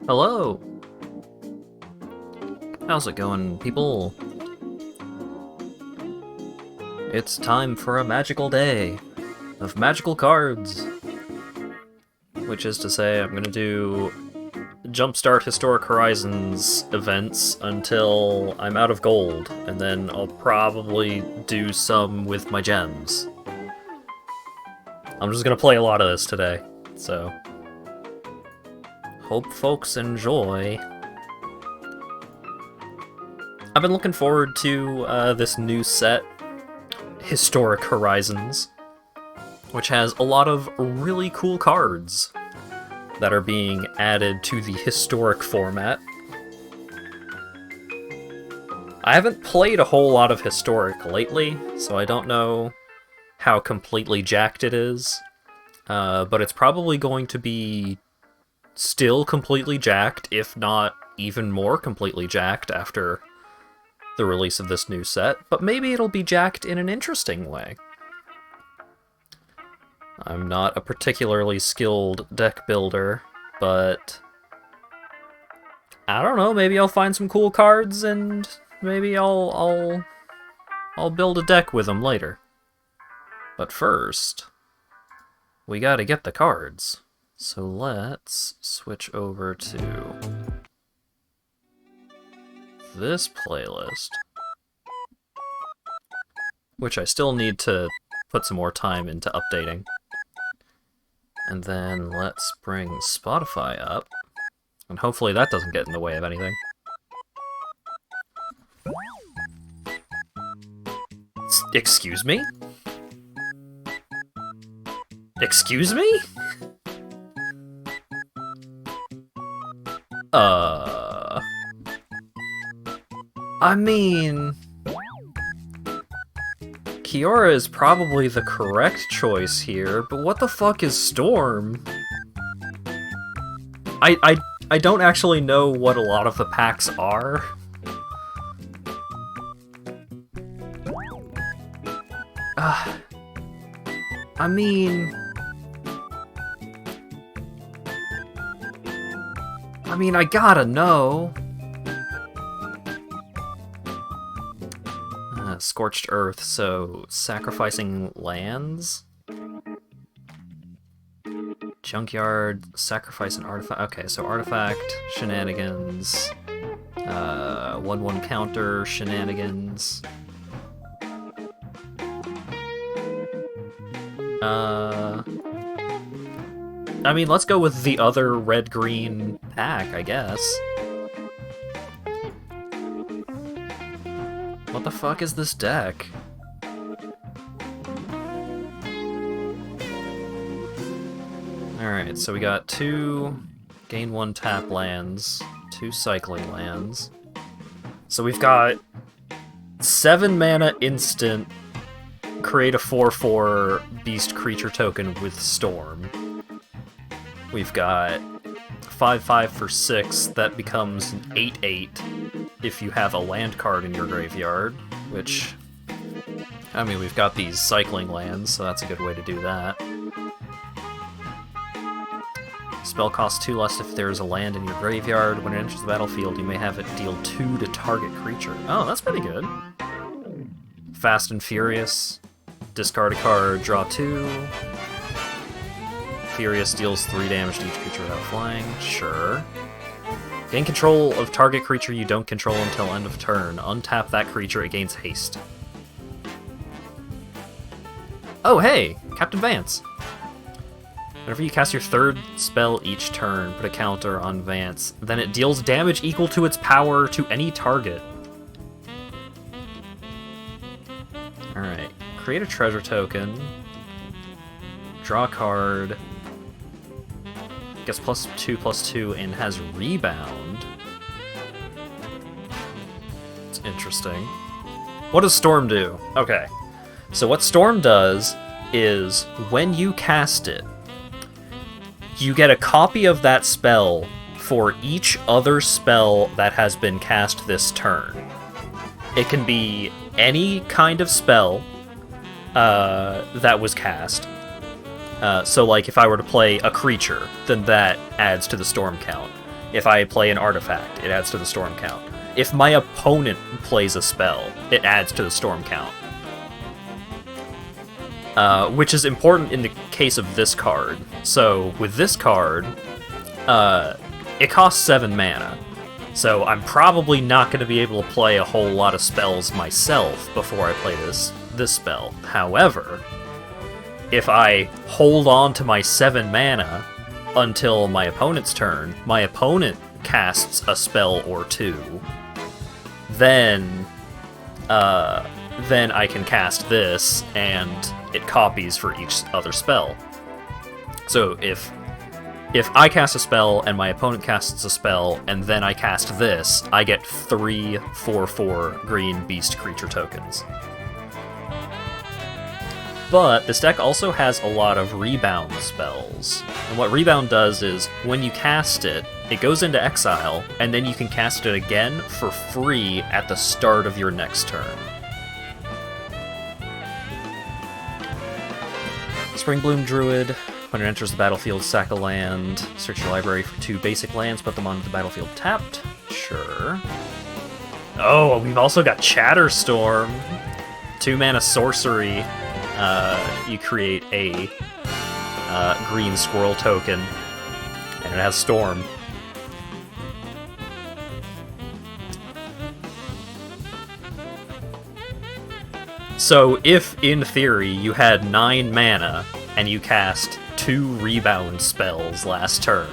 Hello! How's it going, people? It's time for a magical day of magical cards! Which is to say, I'm gonna do Jumpstart Historic Horizons events until I'm out of gold, and then I'll probably do some with my gems. I'm just gonna play a lot of this today, so hope folks enjoy. I've been looking forward to this new set, Historic Horizons, which has a lot of really cool cards that are being added to the historic format. I haven't played a whole lot of historic lately, so I don't know how completely jacked it is, but it's probably going to be still completely jacked, if not even more completely jacked after the release of this new set, but maybe it'll be jacked in an interesting way. I'm not a particularly skilled deck builder, but I don't know, maybe I'll find some cool cards and maybe I'll build a deck with them later. But first, we gotta get the cards. So let's switch over to this playlist, which I still need to put some more time into updating. And then let's bring Spotify up, and hopefully that doesn't get in the way of anything. Excuse me? Excuse me? I mean, Kiora is probably the correct choice here, but what the fuck is Storm? I don't actually know what a lot of the packs are. I mean, I gotta know. Scorched Earth, so sacrificing lands? Junkyard, sacrifice an artifact. Okay, so artifact, shenanigans, 1/1 counter, shenanigans. I mean, let's go with the other red-green pack, I guess. What the fuck is this deck? Alright, so we got 2 gain 1 tap lands, 2 cycling lands. So we've got 7 mana instant, create a 4/4 beast creature token with Storm. We've got 5/5 for 6, that becomes an 8/8 if you have a land card in your graveyard, which, I mean, we've got these cycling lands, so that's a good way to do that. Spell costs 2 less if there's a land in your graveyard. When it enters the battlefield, you may have it deal 2 to target creature. Oh, that's pretty good. Fast and Furious. Discard a card, draw 2. Furious deals 3 damage to each creature without flying. Sure. Gain control of target creature you don't control until end of turn. Untap that creature, it gains haste. Oh, hey! Captain Vance! Whenever you cast your 3rd spell each turn, put a counter on Vance, then it deals damage equal to its power to any target. Alright, create a treasure token. Draw a card. Gets +2/+2 and has rebound. It's interesting. What does Storm do? Okay. So what Storm does is, when you cast it, you get a copy of that spell for each other spell that has been cast this turn. It can be any kind of spell that was cast. So like if I were to play a creature, then that adds to the storm count. If I play an artifact, it adds to the storm count. If my opponent plays a spell, it adds to the storm count. Which is important in the case of this card. So, with this card, it costs 7 mana. So I'm probably not going to be able to play a whole lot of spells myself before I play this spell. However, if I hold on to my 7 mana until my opponent's turn, my opponent casts a spell or 2, then I can cast this, and it copies for each other spell. So if I cast a spell and my opponent casts a spell, and then I cast this, I get 3 4/4 green beast creature tokens. But this deck also has a lot of rebound spells. And what rebound does is, when you cast it, it goes into exile, and then you can cast it again for free at the start of your next turn. Springbloom Druid. When it enters the battlefield, sack a land, search your library for 2 basic lands, put them onto the battlefield tapped. Sure. Oh, we've also got Chatterstorm. 2 mana sorcery. You create a green squirrel token, and it has Storm. So if, in theory, you had 9 mana, and you cast 2 rebound spells last turn,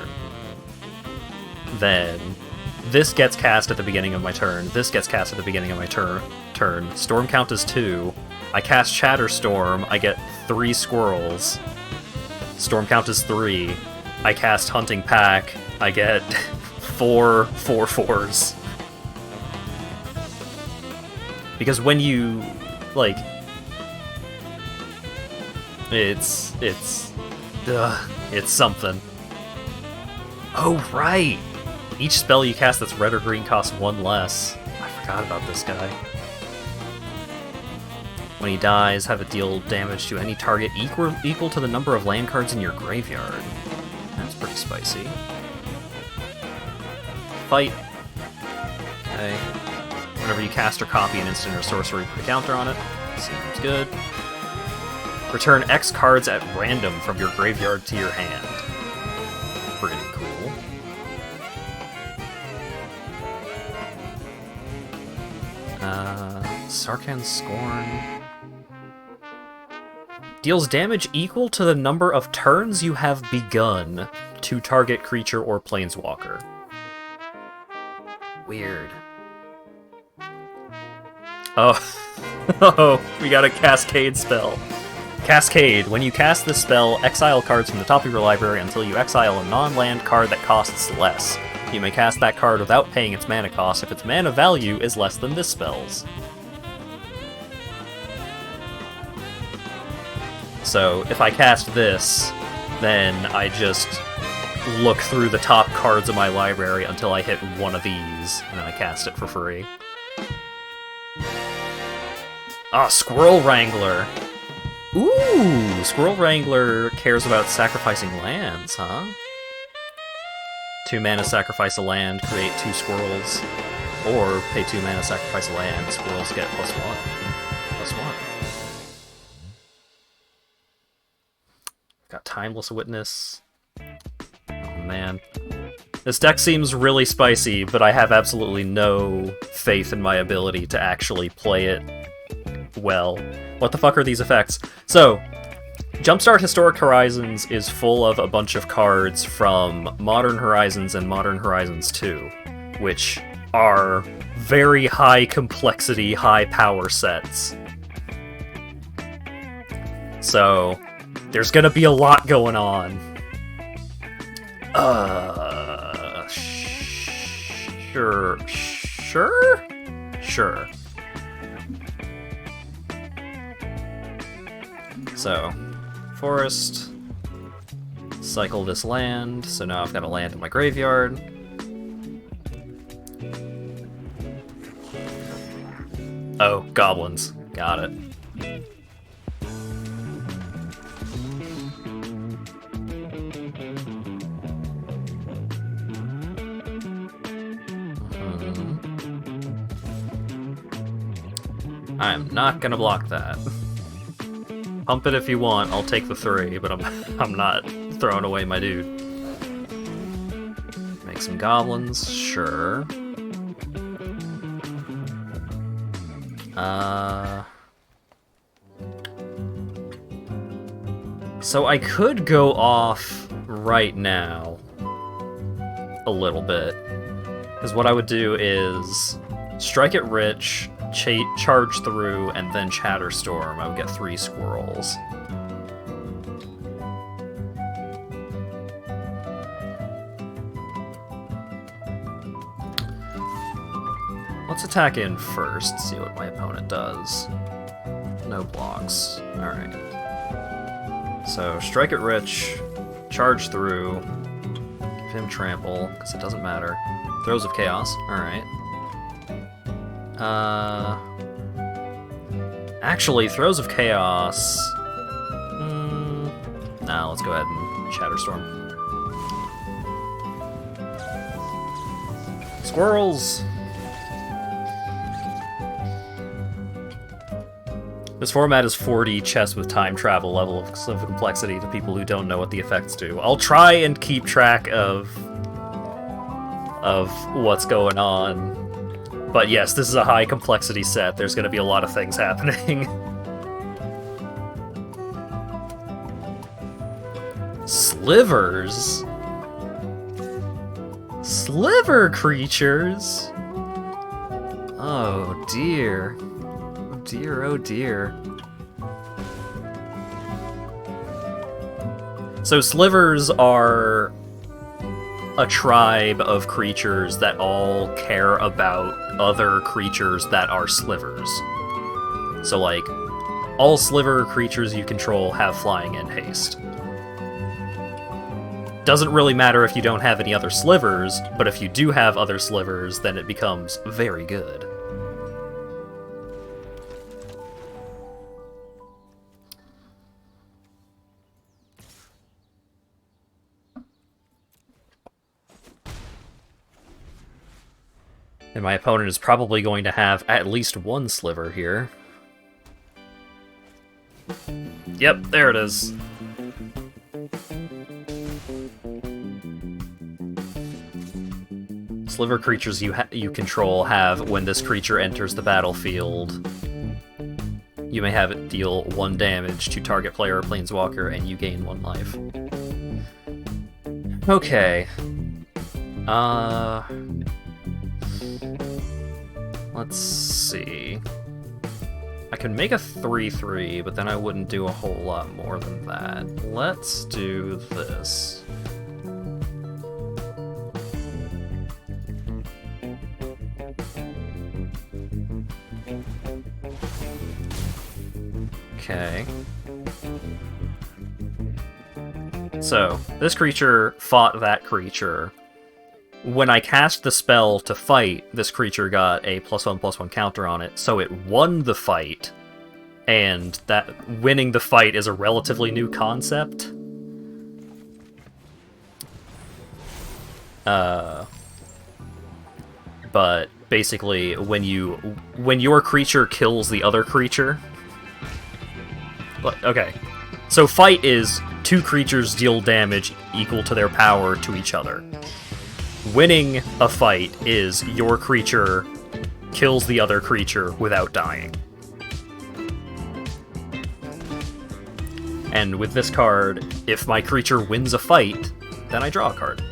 then this gets cast at the beginning of my turn, this gets cast at the beginning of my turn, storm count is 2, I cast Chatterstorm, I get 3 squirrels, storm count is 3, I cast Hunting Pack, I get 4 4/4s. Because when you, like, it's something. Oh, right! Each spell you cast that's red or green costs 1 less. I forgot about this guy. When he dies, have it deal damage to any target equal to the number of land cards in your graveyard. That's pretty spicy. Fight. Okay. Whenever you cast or copy an instant or sorcery, put a counter on it. Seems good. Return X cards at random from your graveyard to your hand. Pretty cool. Sarkhan's Scorn. Deals damage equal to the number of turns you have begun to target creature or planeswalker. Weird. Oh. Oh, we got a Cascade spell. Cascade. When you cast this spell, exile cards from the top of your library until you exile a non-land card that costs less. You may cast that card without paying its mana cost if its mana value is less than this spell's. So, if I cast this, then I just look through the top cards of my library until I hit one of these, and then I cast it for free. Ah, Squirrel Wrangler! Ooh! Squirrel Wrangler cares about sacrificing lands, huh? 2 mana, sacrifice a land, create 2 squirrels. Or pay 2 mana, sacrifice a land, squirrels get +1. +1. Got Timeless Witness. Oh man. This deck seems really spicy, but I have absolutely no faith in my ability to actually play it well. What the fuck are these effects? So, Jumpstart Historic Horizons is full of a bunch of cards from Modern Horizons and Modern Horizons 2, which are very high complexity, high power sets. So, there's gonna be a lot going on. Sure. So, forest, cycle this land, so now I've got a land in my graveyard. Oh, goblins. Got it. I'm not gonna block that. Pump it if you want, I'll take the 3, but I'm not throwing away my dude. Make some goblins, sure. So I could go off right now a little bit. Because what I would do is strike it rich, charge through, and then Chatterstorm. I would get 3 squirrels. Let's attack in first, see what my opponent does. No blocks. Alright. So, strike it rich, charge through, give him trample, because it doesn't matter. Throes of Chaos, alright. Actually, Throes of Chaos... No, let's go ahead and Chatterstorm. Squirrels! This format is 4D chess with time travel level of complexity to people who don't know what the effects do. I'll try and keep track of what's going on. But yes, this is a high complexity set. There's going to be a lot of things happening. Slivers? Sliver creatures? Oh dear. Dear, oh dear. So slivers are a tribe of creatures that all care about other creatures that are slivers. So like, all sliver creatures you control have flying and haste. Doesn't really matter if you don't have any other slivers, but if you do have other slivers, then it becomes very good. And my opponent is probably going to have at least 1 sliver here. Yep, there it is. Sliver creatures you control have, when this creature enters the battlefield, you may have it deal 1 damage to target player or planeswalker, and you gain 1 life. Okay. Let's see. I can make a 3/3, but then I wouldn't do a whole lot more than that. Let's do this. Okay. So, this creature fought that creature. When I cast the spell to fight, this creature got a +1/+1 counter on it, so it won the fight, and that winning the fight is a relatively new concept. But basically, when your creature kills the other creature... Okay, so fight is 2 creatures deal damage equal to their power to each other. Winning a fight is your creature kills the other creature without dying. And with this card, if my creature wins a fight, then I draw a card.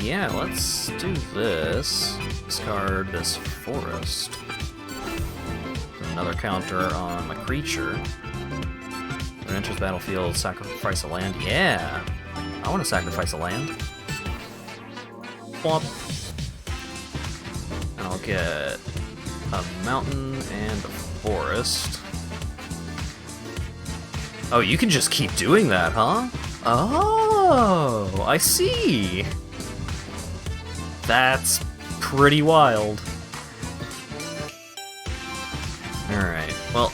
Yeah, let's do this. Discard this forest. Another counter on my creature. When it enters the battlefield, sacrifice a land. Yeah! I want to sacrifice a land. Plop. And I'll get a mountain and a forest. Oh, you can just keep doing that, huh? Oh, I see! That's pretty wild. Alright, well,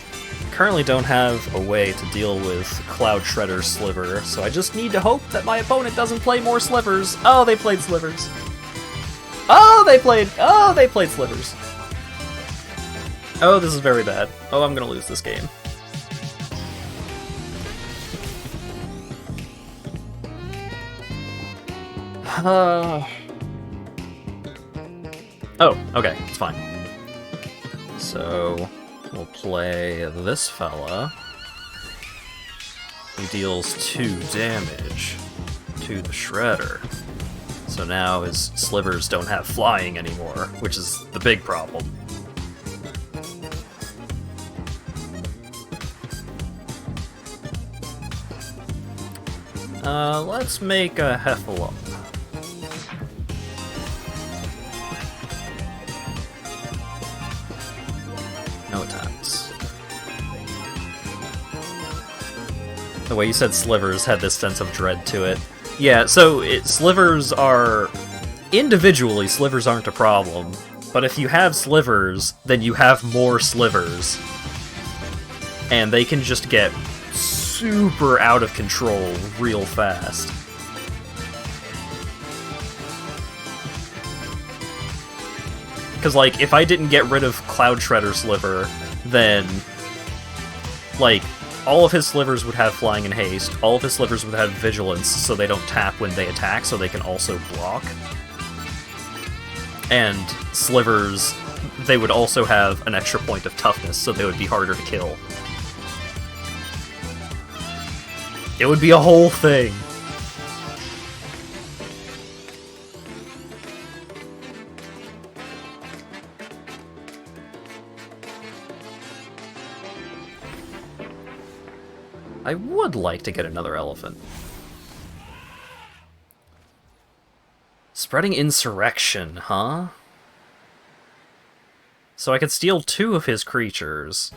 currently don't have a way to deal with Cloud Shredder's Sliver, so I just need to hope that my opponent doesn't play more slivers. Oh, they played slivers. they played slivers. Oh, this is very bad. Oh, I'm gonna lose this game. Oh, okay, it's fine. So, we'll play this fella. He deals 2 damage to the Shredder. So now his slivers don't have flying anymore, which is the big problem. Let's make a Heffalump. No attacks. The way you said slivers had this sense of dread to it. Yeah, so slivers are... Individually, slivers aren't a problem. But if you have slivers, then you have more slivers. And they can just get super out of control real fast. Because, like, if I didn't get rid of Cloud Shredder Sliver, then, like, all of his slivers would have flying and haste, all of his slivers would have vigilance, so they don't tap when they attack, so they can also block. And slivers, they would also have an extra point of toughness, so they would be harder to kill. It would be a whole thing. I would like to get another elephant. Spreading Insurrection, huh? So I could steal 2 of his creatures.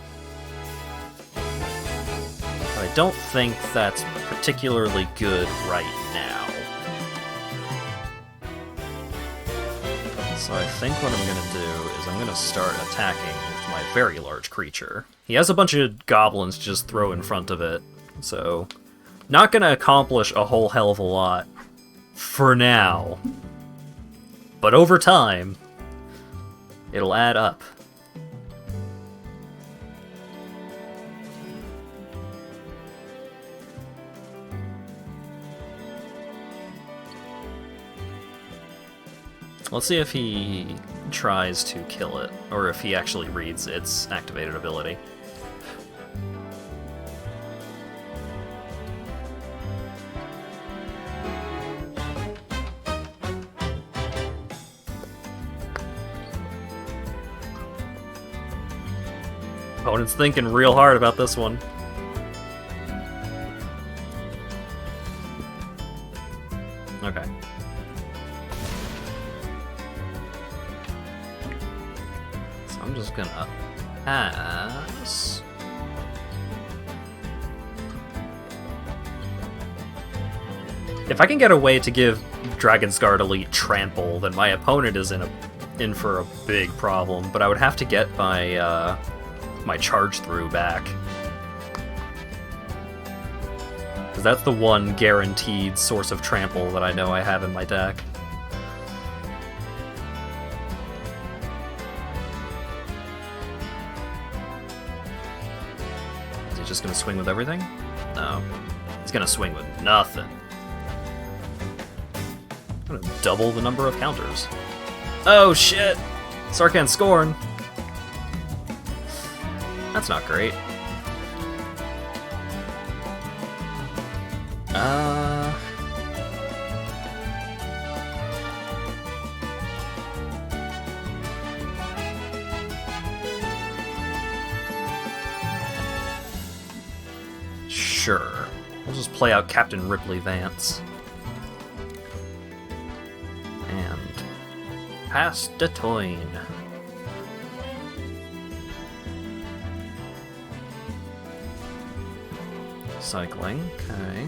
But I don't think that's particularly good right now. So I think what I'm gonna do is I'm gonna start attacking with my very large creature. He has a bunch of goblins to just throw in front of it, so not gonna accomplish a whole hell of a lot for now. But over time, it'll add up. Let's see if he tries to kill it, or if he actually reads its activated ability. Opponent's thinking real hard about this one. Okay. So I'm just gonna pass. If I can get a way to give Dragon's Guard Elite Trample, then my opponent is in for a big problem, but I would have to get my my charge through back. Because that's the one guaranteed source of trample that I know I have in my deck. Is he just gonna swing with everything? No. He's gonna swing with nothing. I'm gonna double the number of counters. Oh shit! Sarkhan Scorn! That's not great. Sure. We'll just play out Captain Ripley Vance. And pass the toin. Cycling, okay.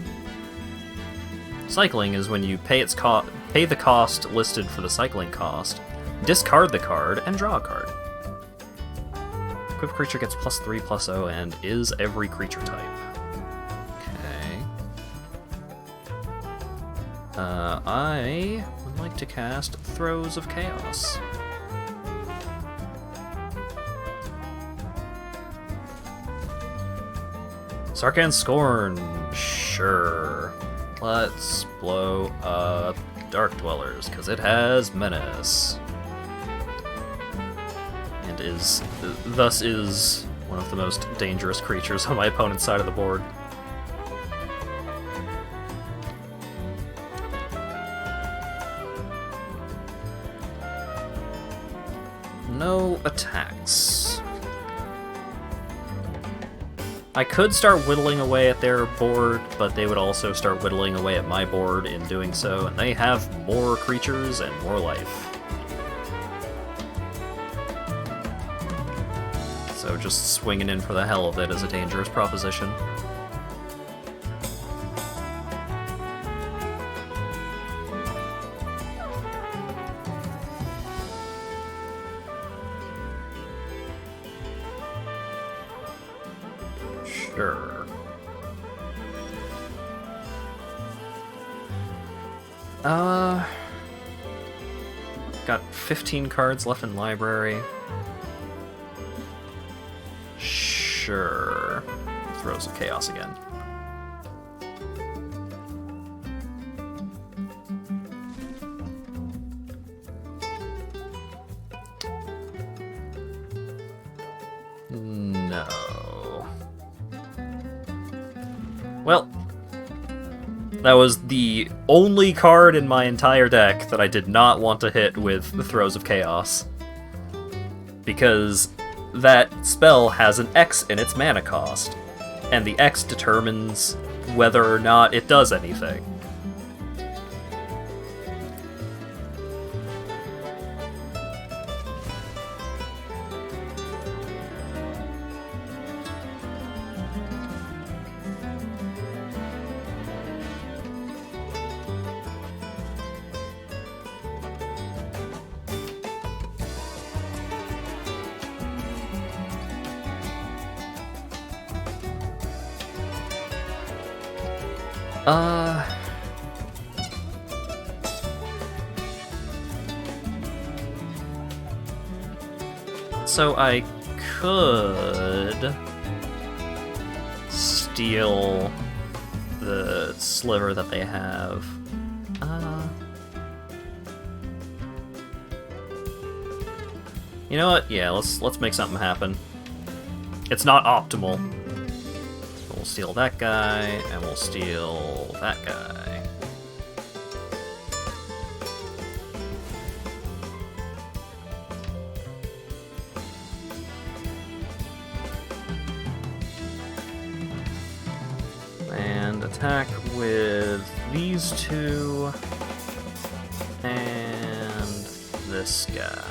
Cycling is when you pay the cost listed for the cycling cost, discard the card, and draw a card. Equipped creature gets +3/+0 and is every creature type. Okay. I would like to cast Throes of Chaos. Sarkhan Scorn, sure. Let's blow up Dark Dwellers, because it has Menace. And thus is one of the most dangerous creatures on my opponent's side of the board. No attacks. I could start whittling away at their board, but they would also start whittling away at my board in doing so, and they have more creatures and more life. So just swinging in for the hell of it is a dangerous proposition. Sure. Got 15 cards left in library. Sure. Throws of Chaos again. No. Well, that was the only card in my entire deck that I did not want to hit with the Throes of Chaos. Because that spell has an X in its mana cost, and the X determines whether or not it does anything. So I could steal the sliver that they have. You know what? Yeah, let's make something happen. It's not optimal. We'll steal that guy, and we'll steal that guy. And attack with these two, and this guy.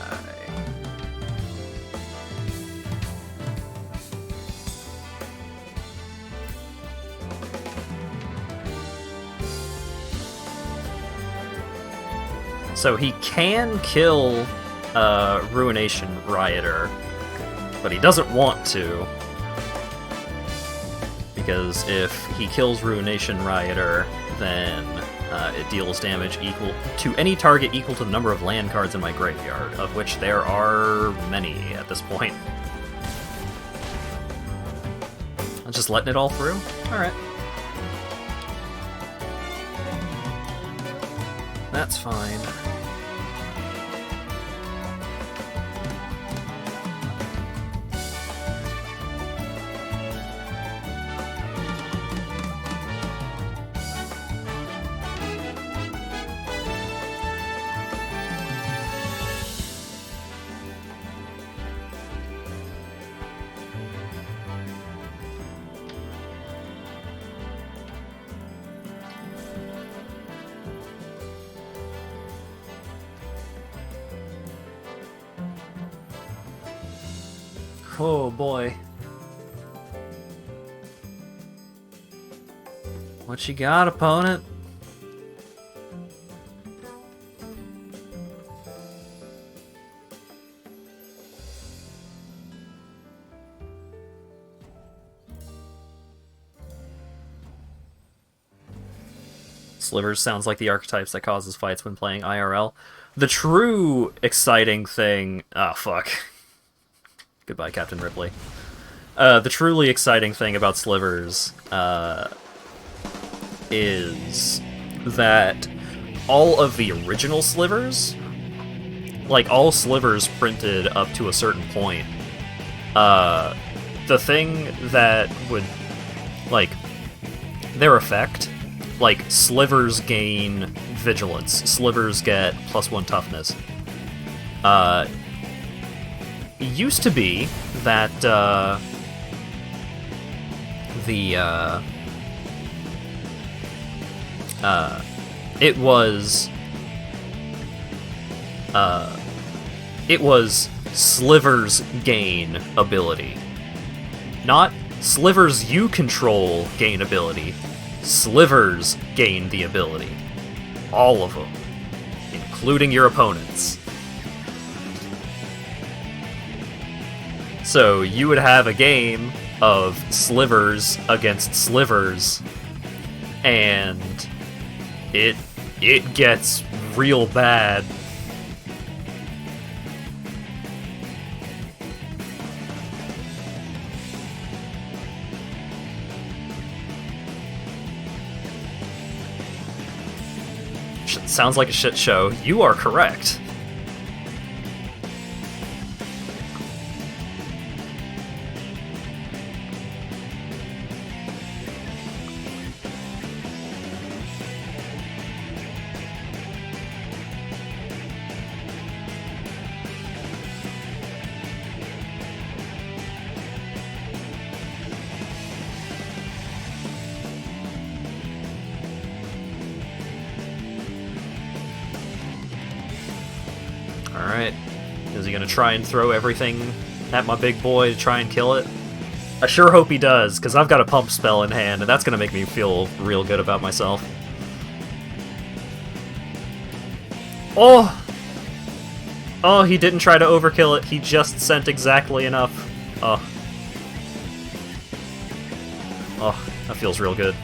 So he can kill Ruination Rioter, but he doesn't want to. Because if he kills Ruination Rioter, then it deals damage equal to any target equal to the number of land cards in my graveyard, of which there are many at this point. I'm just letting it all through? Alright. That's fine. Oh boy. What you got, opponent? Slivers sounds like the archetypes that causes fights when playing IRL. The true exciting thing... Ah, fuck. Goodbye, Captain Ripley. The truly exciting thing about Slivers is that all of the original Slivers, like all Slivers printed up to a certain point, the thing that would, like, their effect, like, Slivers gain Vigilance, Slivers get +1 Toughness. It used to be that, it was Slivers gain ability. Not Slivers you control gain ability. Slivers gain the ability. All of them. Including your opponents. So you would have a game of Slivers against Slivers, and it gets real bad. Sounds like a shit show. You are correct. Alright. Is he gonna try and throw everything at my big boy to try and kill it? I sure hope he does, because I've got a pump spell in hand, and that's gonna make me feel real good about myself. Oh! Oh, he didn't try to overkill it, he just sent exactly enough. Oh. Oh, that feels real good.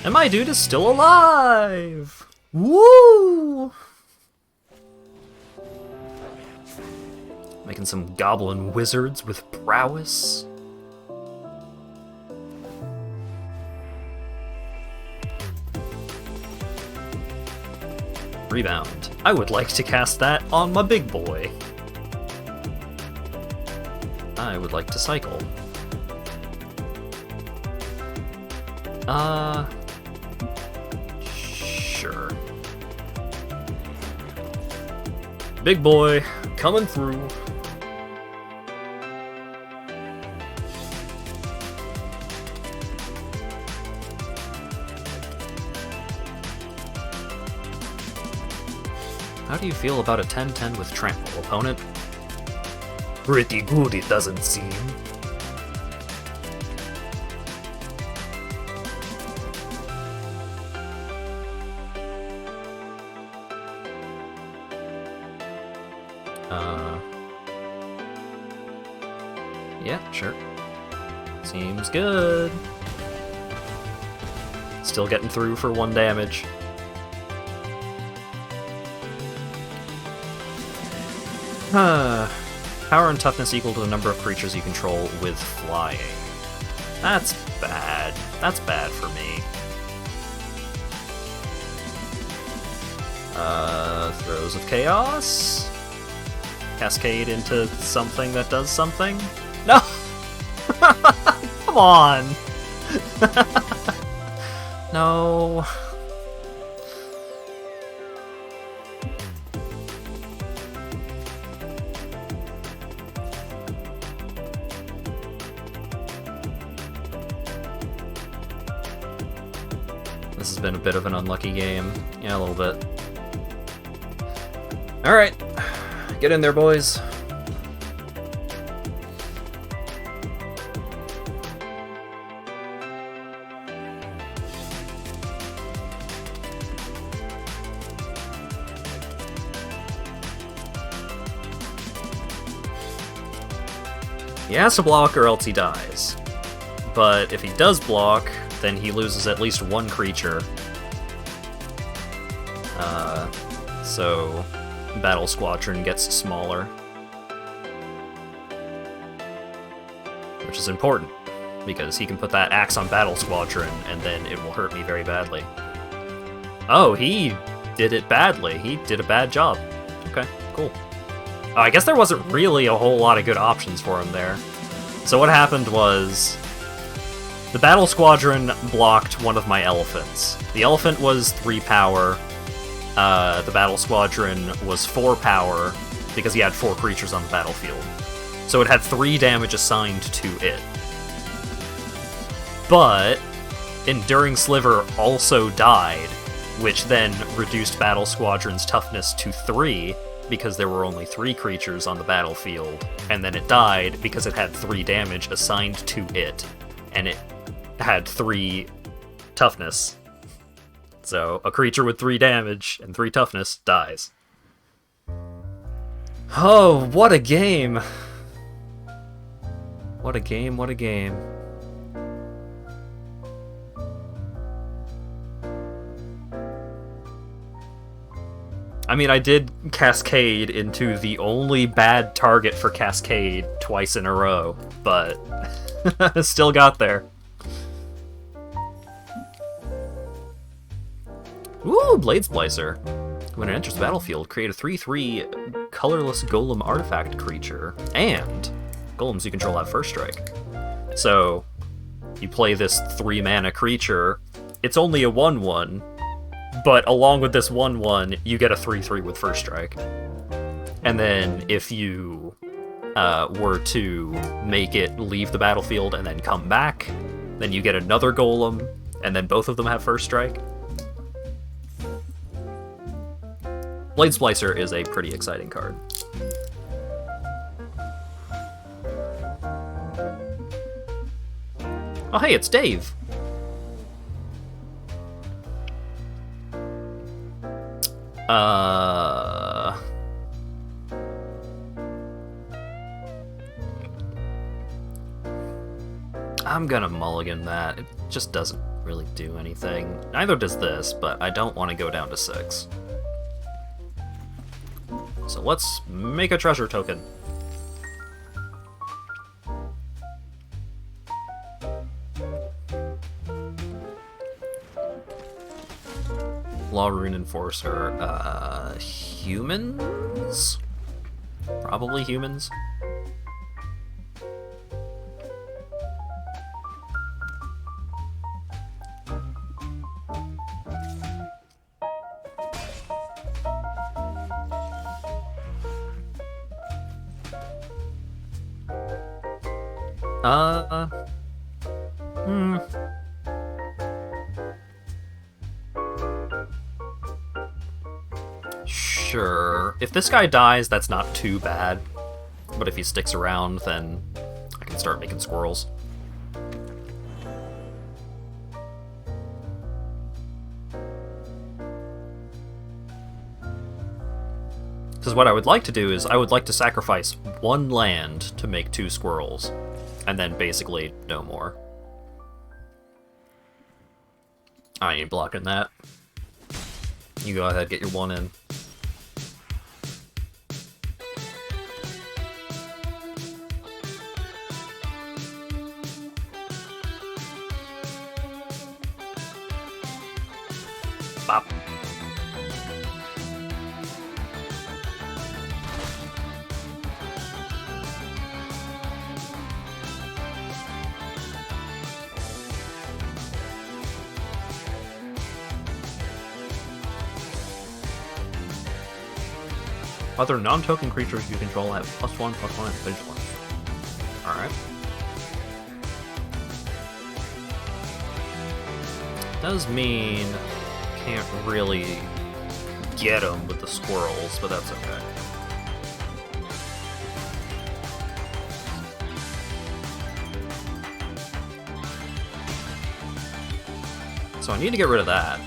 And my dude is still alive! Woo! Making some goblin wizards with prowess. Rebound. I would like to cast that on my big boy. I would like to cycle. Sure. Big boy, coming through. How do you feel about a 10-10 with trample, opponent? Pretty good, it doesn't seem. Yeah, sure. Seems good. Still getting through for 1 damage. Power and toughness equal to the number of creatures you control with flying. That's bad. That's bad for me. Throes of Chaos? Cascade into something that does something? No! Come on! No. This has been a bit of an unlucky game. Yeah, a little bit. Alright. Get in there, boys. He has to block or else he dies. but if he does block, then he loses at least one creature. So Battle Squadron gets smaller. Which is important, because he can put that axe on Battle Squadron, and then it will hurt me very badly. Oh, he did it badly. He did a bad job. Okay, cool. I guess there wasn't really a whole lot of good options for him there. So what happened was, the Battle Squadron blocked one of my elephants. The elephant was 3 power, the Battle Squadron was 4 power, because he had 4 creatures on the battlefield. So it had 3 damage assigned to it. But Enduring Sliver also died, which then reduced Battle Squadron's toughness to 3, because there were only 3 creatures on the battlefield, and then it died because it had 3 damage assigned to it, and it had 3 toughness. So a creature with 3 damage and 3 toughness dies. Oh, what a game! What a game, what a game. I mean, I did Cascade into the only bad target for Cascade twice in a row, but still got there. Ooh, Blade Splicer. When it enters the battlefield, create a 3/3 colorless golem artifact creature, and golems you control have first strike. So, you play this 3-mana creature, it's only a 1/1, but along with this 1/1, you get a 3/3 with first strike. And then if you were to make it leave the battlefield and then come back, then you get another golem, and then both of them have first strike. Blade Splicer is a pretty exciting card. Oh hey, it's Dave! I'm gonna mulligan that. It just doesn't really do anything. Neither does this, but I don't want to go down to 6. So let's make a treasure token. Law Rune Enforcer. Humans? Probably humans. Sure. If this guy dies, that's not too bad. But if he sticks around, then I can start making squirrels. Because what I would like to do is, I would like to sacrifice 1 land to make 2 squirrels. And then basically no more. I ain't blocking that. You go ahead, get your 1 in. Bop. Other non-token creatures you control have +1/+1 and vigilance. Alright. Does mean can't really get them with the squirrels, but that's okay. So I need to get rid of that.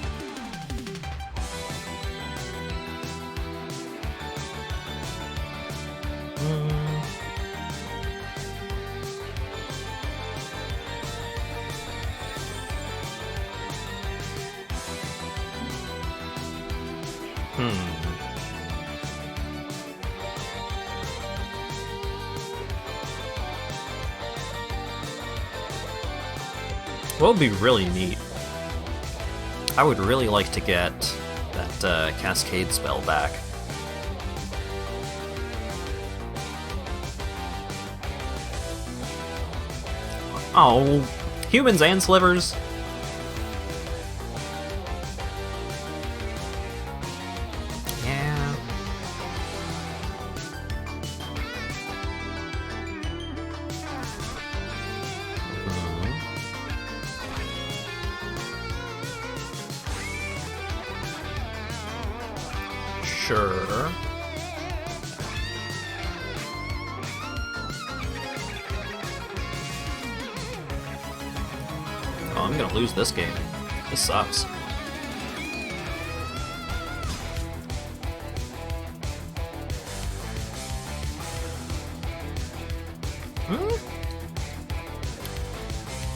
What would be really neat? I would really like to get that Cascade spell back. Oh, humans and slivers. Yeah. Sure. Oh, I'm gonna lose this game. This sucks.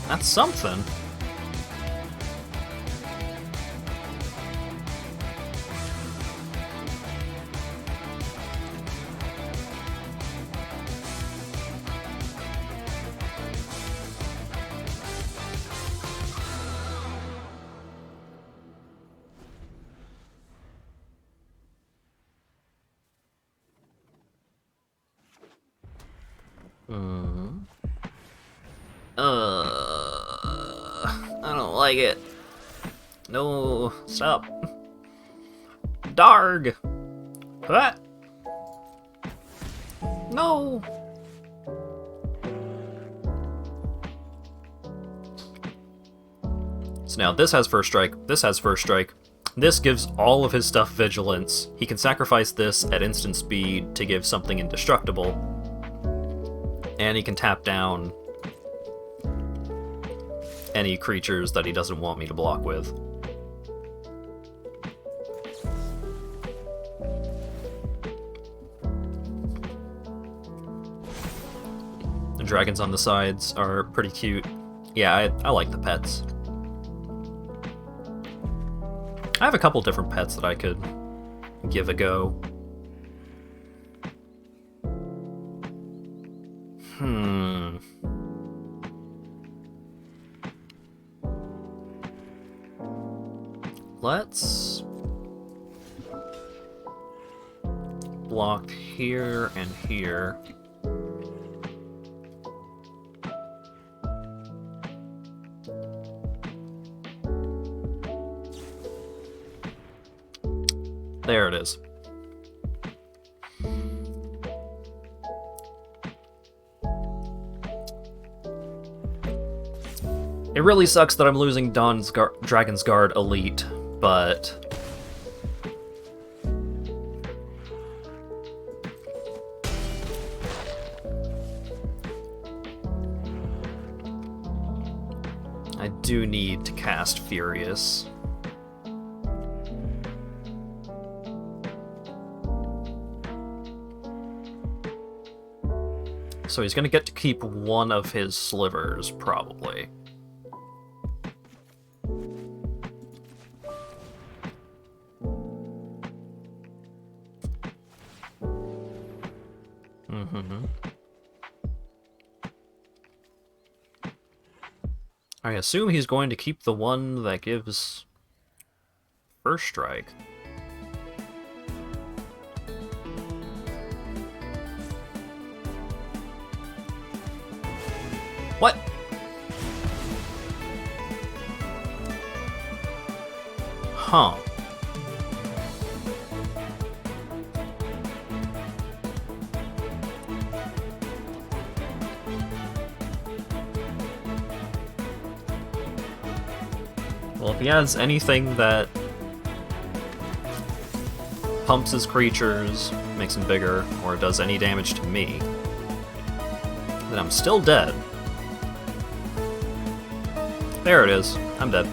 That's something. I don't like it. No, stop. Darg! What? No! So now this has first strike, this has first strike. This gives all of his stuff vigilance. He can sacrifice this at instant speed to give something indestructible. And he can tap down any creatures that he doesn't want me to block with. The dragons on the sides are pretty cute. Yeah, I like the pets. I have a couple different pets that I could give a go. Let's block here and here. There it is. It really sucks that I'm losing Dragon's Guard Elite, but I do need to cast Furious. So he's gonna get to keep one of his slivers, probably. I assume he's going to keep the one that gives first strike. What? Huh. Well, if he has anything that pumps his creatures, makes them bigger, or does any damage to me, then I'm still dead. There it is. I'm dead.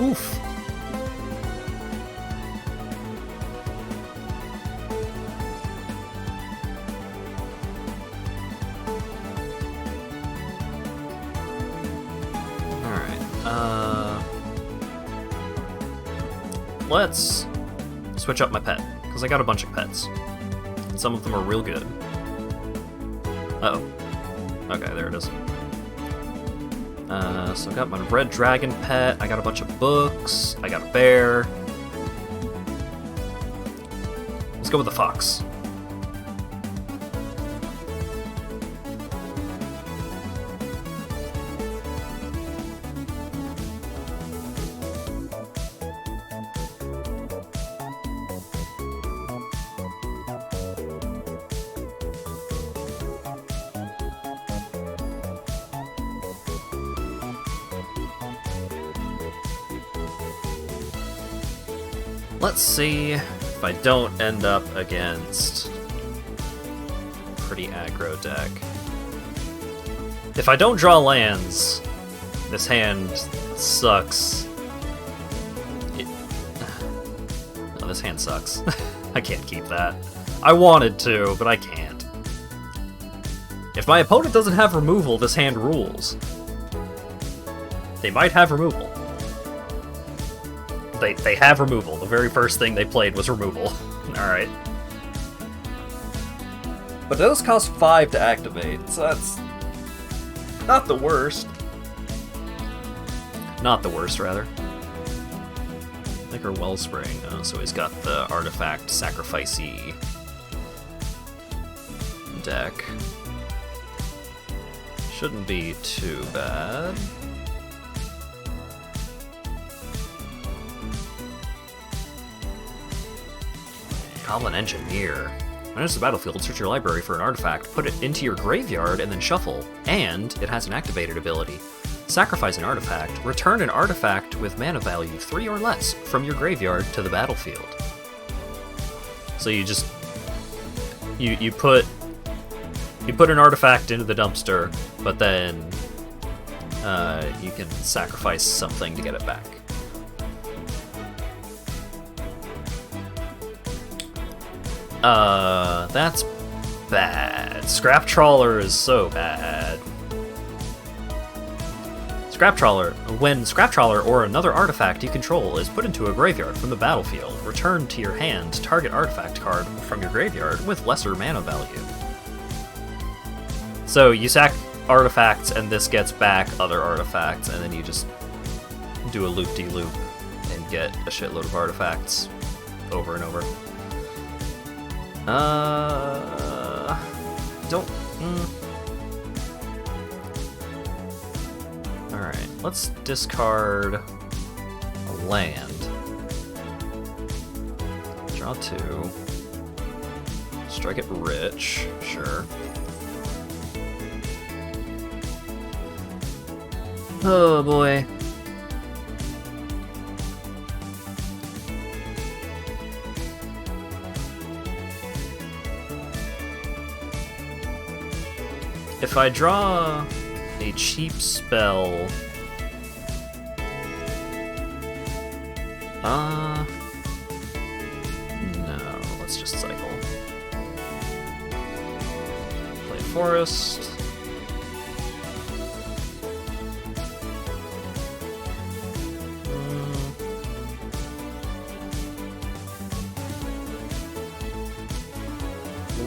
Oof. Let's switch up my pet, because I got a bunch of pets. And some of them are real good. Uh-oh. Okay, there it is. So I got my red dragon pet, I got a bunch of books, I got a bear. Let's go with the fox. Let's see if I don't end up against a pretty aggro deck. If I don't draw lands, this hand sucks. Oh, this hand sucks. I can't keep that. I wanted to, but I can't. If my opponent doesn't have removal, this hand rules. They might have removal. They have removal. The very first thing they played was removal. Alright. But those cost 5 to activate, so that's not the worst. Not the worst, rather. Thicker Wellspring. Oh, so he's got the artifact sacrificey deck. Shouldn't be too bad. Goblin Engineer. When it's the battlefield, search your library for an artifact, put it into your graveyard, and then shuffle. And it has an activated ability. Sacrifice an artifact, return an artifact with mana value 3 or less from your graveyard to the battlefield. So you just you put an artifact into the dumpster, but then you can sacrifice something to get it back. That's bad. Scrap Trawler is so bad. Scrap Trawler. When Scrap Trawler or another artifact you control is put into a graveyard from the battlefield, return to your hand target artifact card from your graveyard with lesser mana value. So you sack artifacts and this gets back other artifacts, and then you just do a loop-de-loop and get a shitload of artifacts over and over. Don't... Alright, let's discard a land. Draw 2. Strike it rich, sure. Oh boy. If I draw a cheap spell... No, let's just cycle. Play Forest.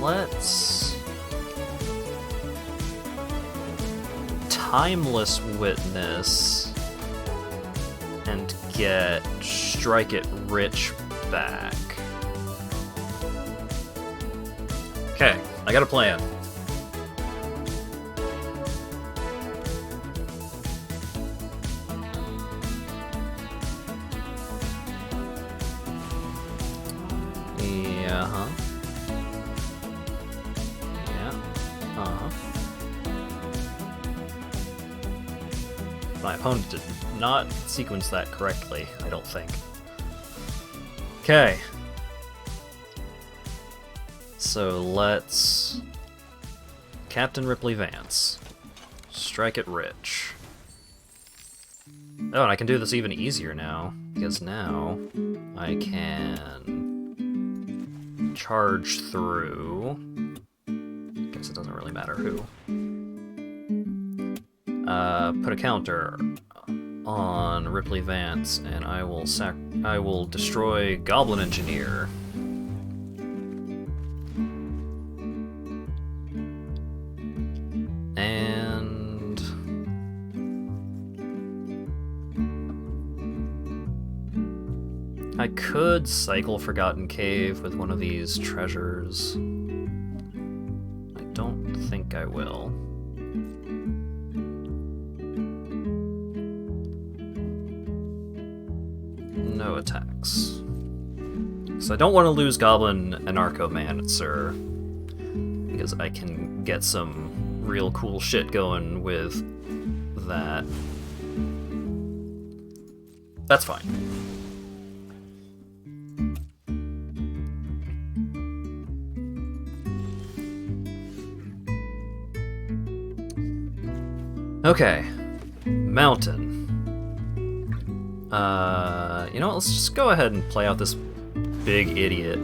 Let's... Timeless Witness and get Strike It Rich back. Okay, I got a plan. My opponent did not sequence that correctly, I don't think. Okay. So let's... Captain Ripley Vance. Strike it rich. Oh, and I can do this even easier now, because now I can charge through... Guess it doesn't really matter who. Put a counter on Ripley Vance, and I will destroy Goblin Engineer. And I could cycle Forgotten Cave with one of these treasures. I don't think I will. No attacks. So I don't want to lose Goblin Anarchomancer, because I can get some real cool shit going with that. That's fine. Okay. Mountain. You know what, let's just go ahead and play out this big idiot.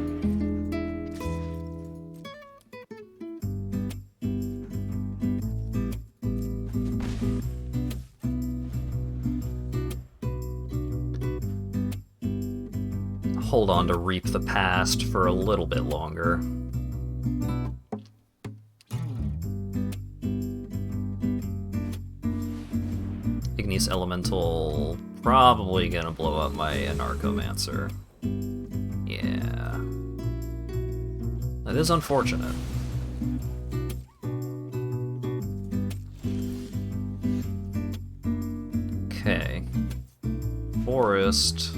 Hold on to Reap the Past for a little bit longer. Igneous Elemental, probably gonna blow up my Anarchomancer. Yeah. That is unfortunate. Okay. Forest.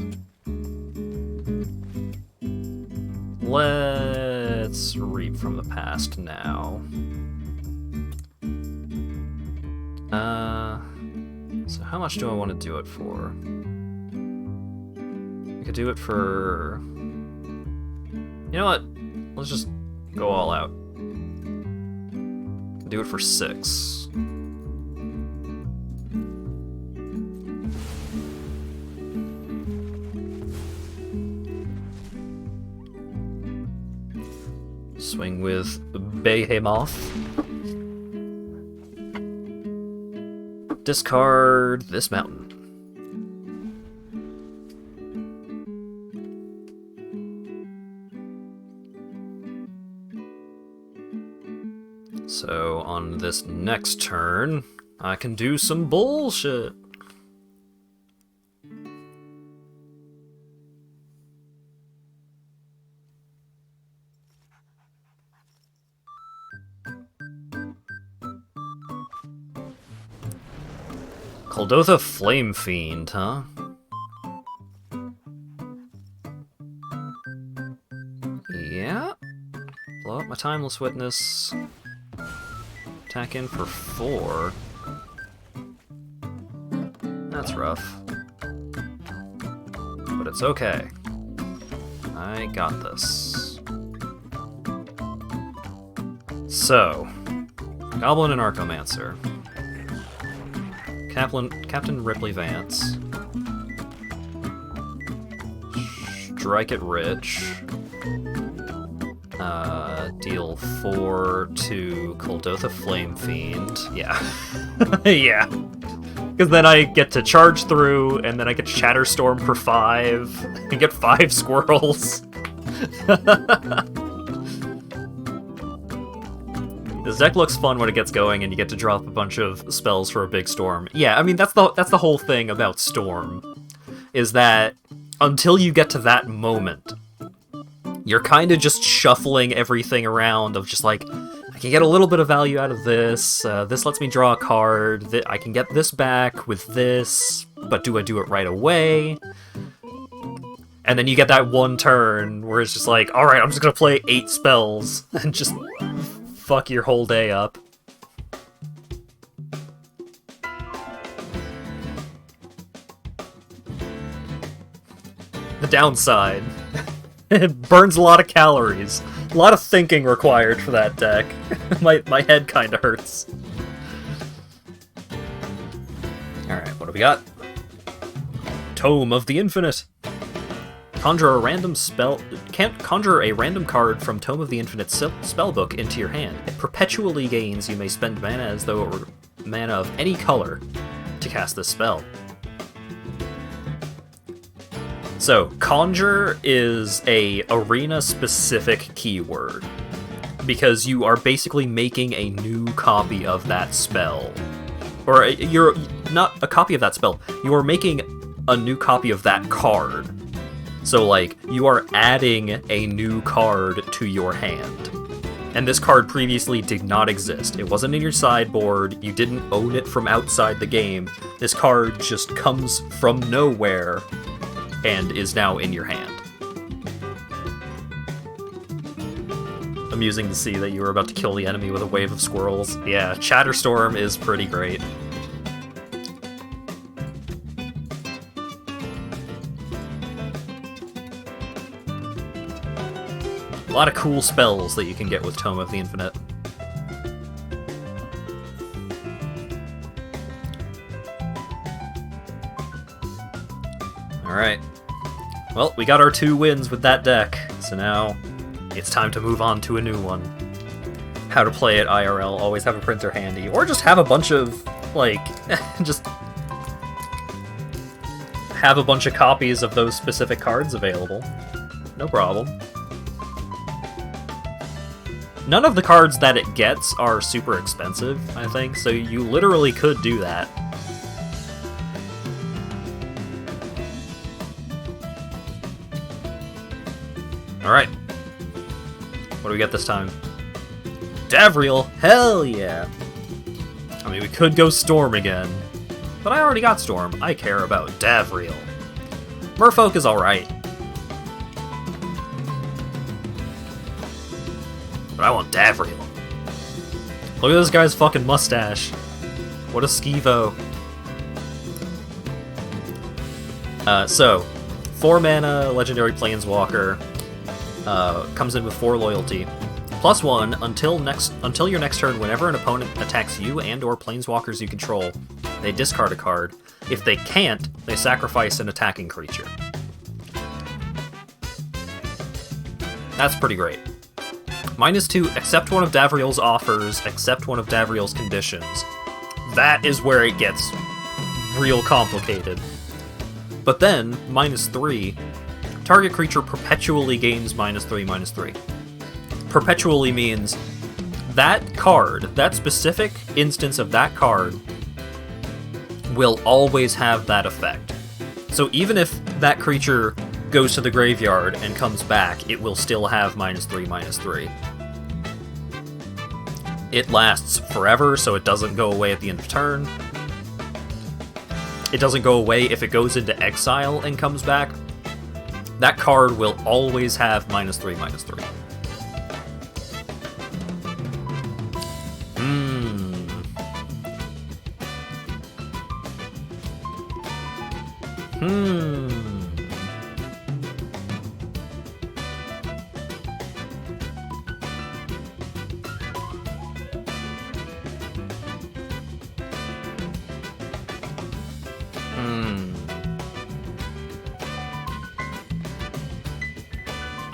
Let's Reap from the Past now. So how much do I want to do it for? I could do it for... You know what? Let's just go all out. Do it for 6. Swing with Behemoth. Discard this mountain. So on this next turn, I can do some bullshit. Kuldotha Flame Fiend, huh? Yeah. Blow up my Timeless Witness. Attack in for 4. That's rough. But it's okay. I got this. So, Goblin and Anarchomancer. Captain Ripley Vance. Strike it rich. Deal 4 to Kuldotha Flame Fiend. Yeah. Yeah. Because then I get to charge through, and then I get Shatterstorm for 5, and get 5 squirrels. This deck looks fun when it gets going, and you get to drop a bunch of spells for a big storm. Yeah, I mean, that's the whole thing about Storm, is that until you get to that moment, you're kind of just shuffling everything around of just like, I can get a little bit of value out of this, this lets me draw a card, I can get this back with this, but do I do it right away? And then you get that one turn where it's just like, alright, I'm just gonna play 8 spells, and just fuck your whole day up. The downside. It burns a lot of calories. A lot of thinking required for that deck. My head kinda hurts. Alright, what do we got? Tome of the Infinite. Conjure a random card from Tome of the Infinite spellbook into your hand. It perpetually gains. You may spend mana as though it were mana of any color to cast this spell. So, Conjure is a arena-specific keyword, because you are basically making a new copy of that spell. Or, you're not a copy of that spell, you are making a new copy of that card. So, like, you are adding a new card to your hand. And this card previously did not exist. It wasn't in your sideboard, you didn't own it from outside the game. This card just comes from nowhere and is now in your hand. Amusing to see that you were about to kill the enemy with a wave of squirrels. Yeah, Chatterstorm is pretty great. A lot of cool spells that you can get with Tome of the Infinite. Alright. Well, we got our 2 wins with that deck, so now it's time to move on to a new one. How to play it IRL, always have a printer handy, or just have a bunch of, like, just have a bunch of copies of those specific cards available. No problem. None of the cards that it gets are super expensive, I think, so you literally could do that. Alright. What do we get this time? Davriel! Hell yeah! I mean, we could go Storm again, but I already got Storm. I care about Davriel. Merfolk is alright. But I want Davriel. Look at this guy's fucking mustache. What a skeevo. So, 4 mana, Legendary Planeswalker, comes in with 4 loyalty. +1 until your next turn, whenever an opponent attacks you and or planeswalkers you control, they discard a card. If they can't, they sacrifice an attacking creature. That's pretty great. -2, accept one of Davriel's offers, accept one of Davriel's conditions. That is where it gets real complicated. But then, -3, target creature perpetually gains -3/-3. Perpetually means that card, that specific instance of that card, will always have that effect. So even if that creature goes to the graveyard and comes back, it will still have -3/-3. It lasts forever, so it doesn't go away at the end of turn. It doesn't go away if it goes into exile and comes back. That card will always have -3/-3.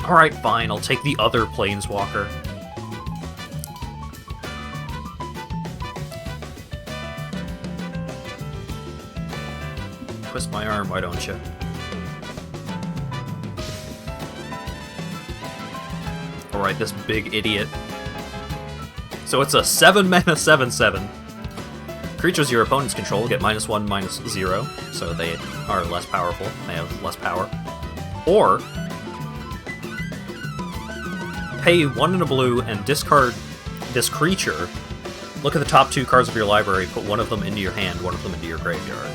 Alright, fine, I'll take the other Planeswalker. Twist my arm, why don't you? Alright, this big idiot. So it's a 7 mana 7/7. Creatures your opponents control get -1/-0, so they are less powerful, they have less power. Or pay 1 and a blue and discard this creature. Look at the top 2 cards of your library, put one of them into your hand, one of them into your graveyard.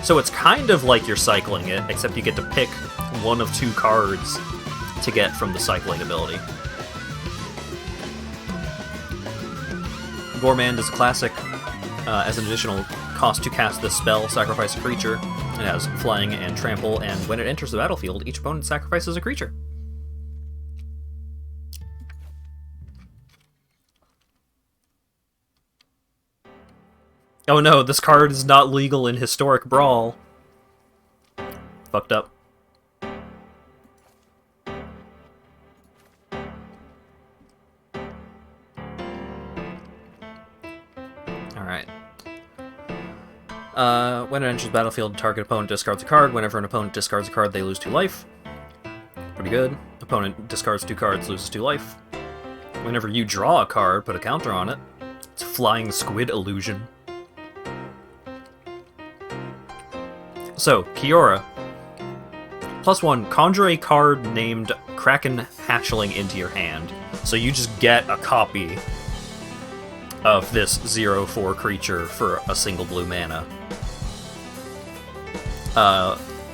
So it's kind of like you're cycling it, except you get to pick one of 2 cards to get from the cycling ability. Gormand is a classic. As an additional cost to cast this spell, sacrifice a creature. It has flying and trample, and when it enters the battlefield, each opponent sacrifices a creature. Oh no, this card is not legal in Historic Brawl. Fucked up. Alright. When it enters the battlefield, target opponent discards a card. Whenever an opponent discards a card, they lose 2 life. Pretty good. Opponent discards 2 cards, loses 2 life. Whenever you draw a card, put a counter on it. It's Flying Squid Illusion. So, Kiora. +1, conjure a card named Kraken Hatchling into your hand. So you just get a copy of this 0/4 creature for a single blue mana.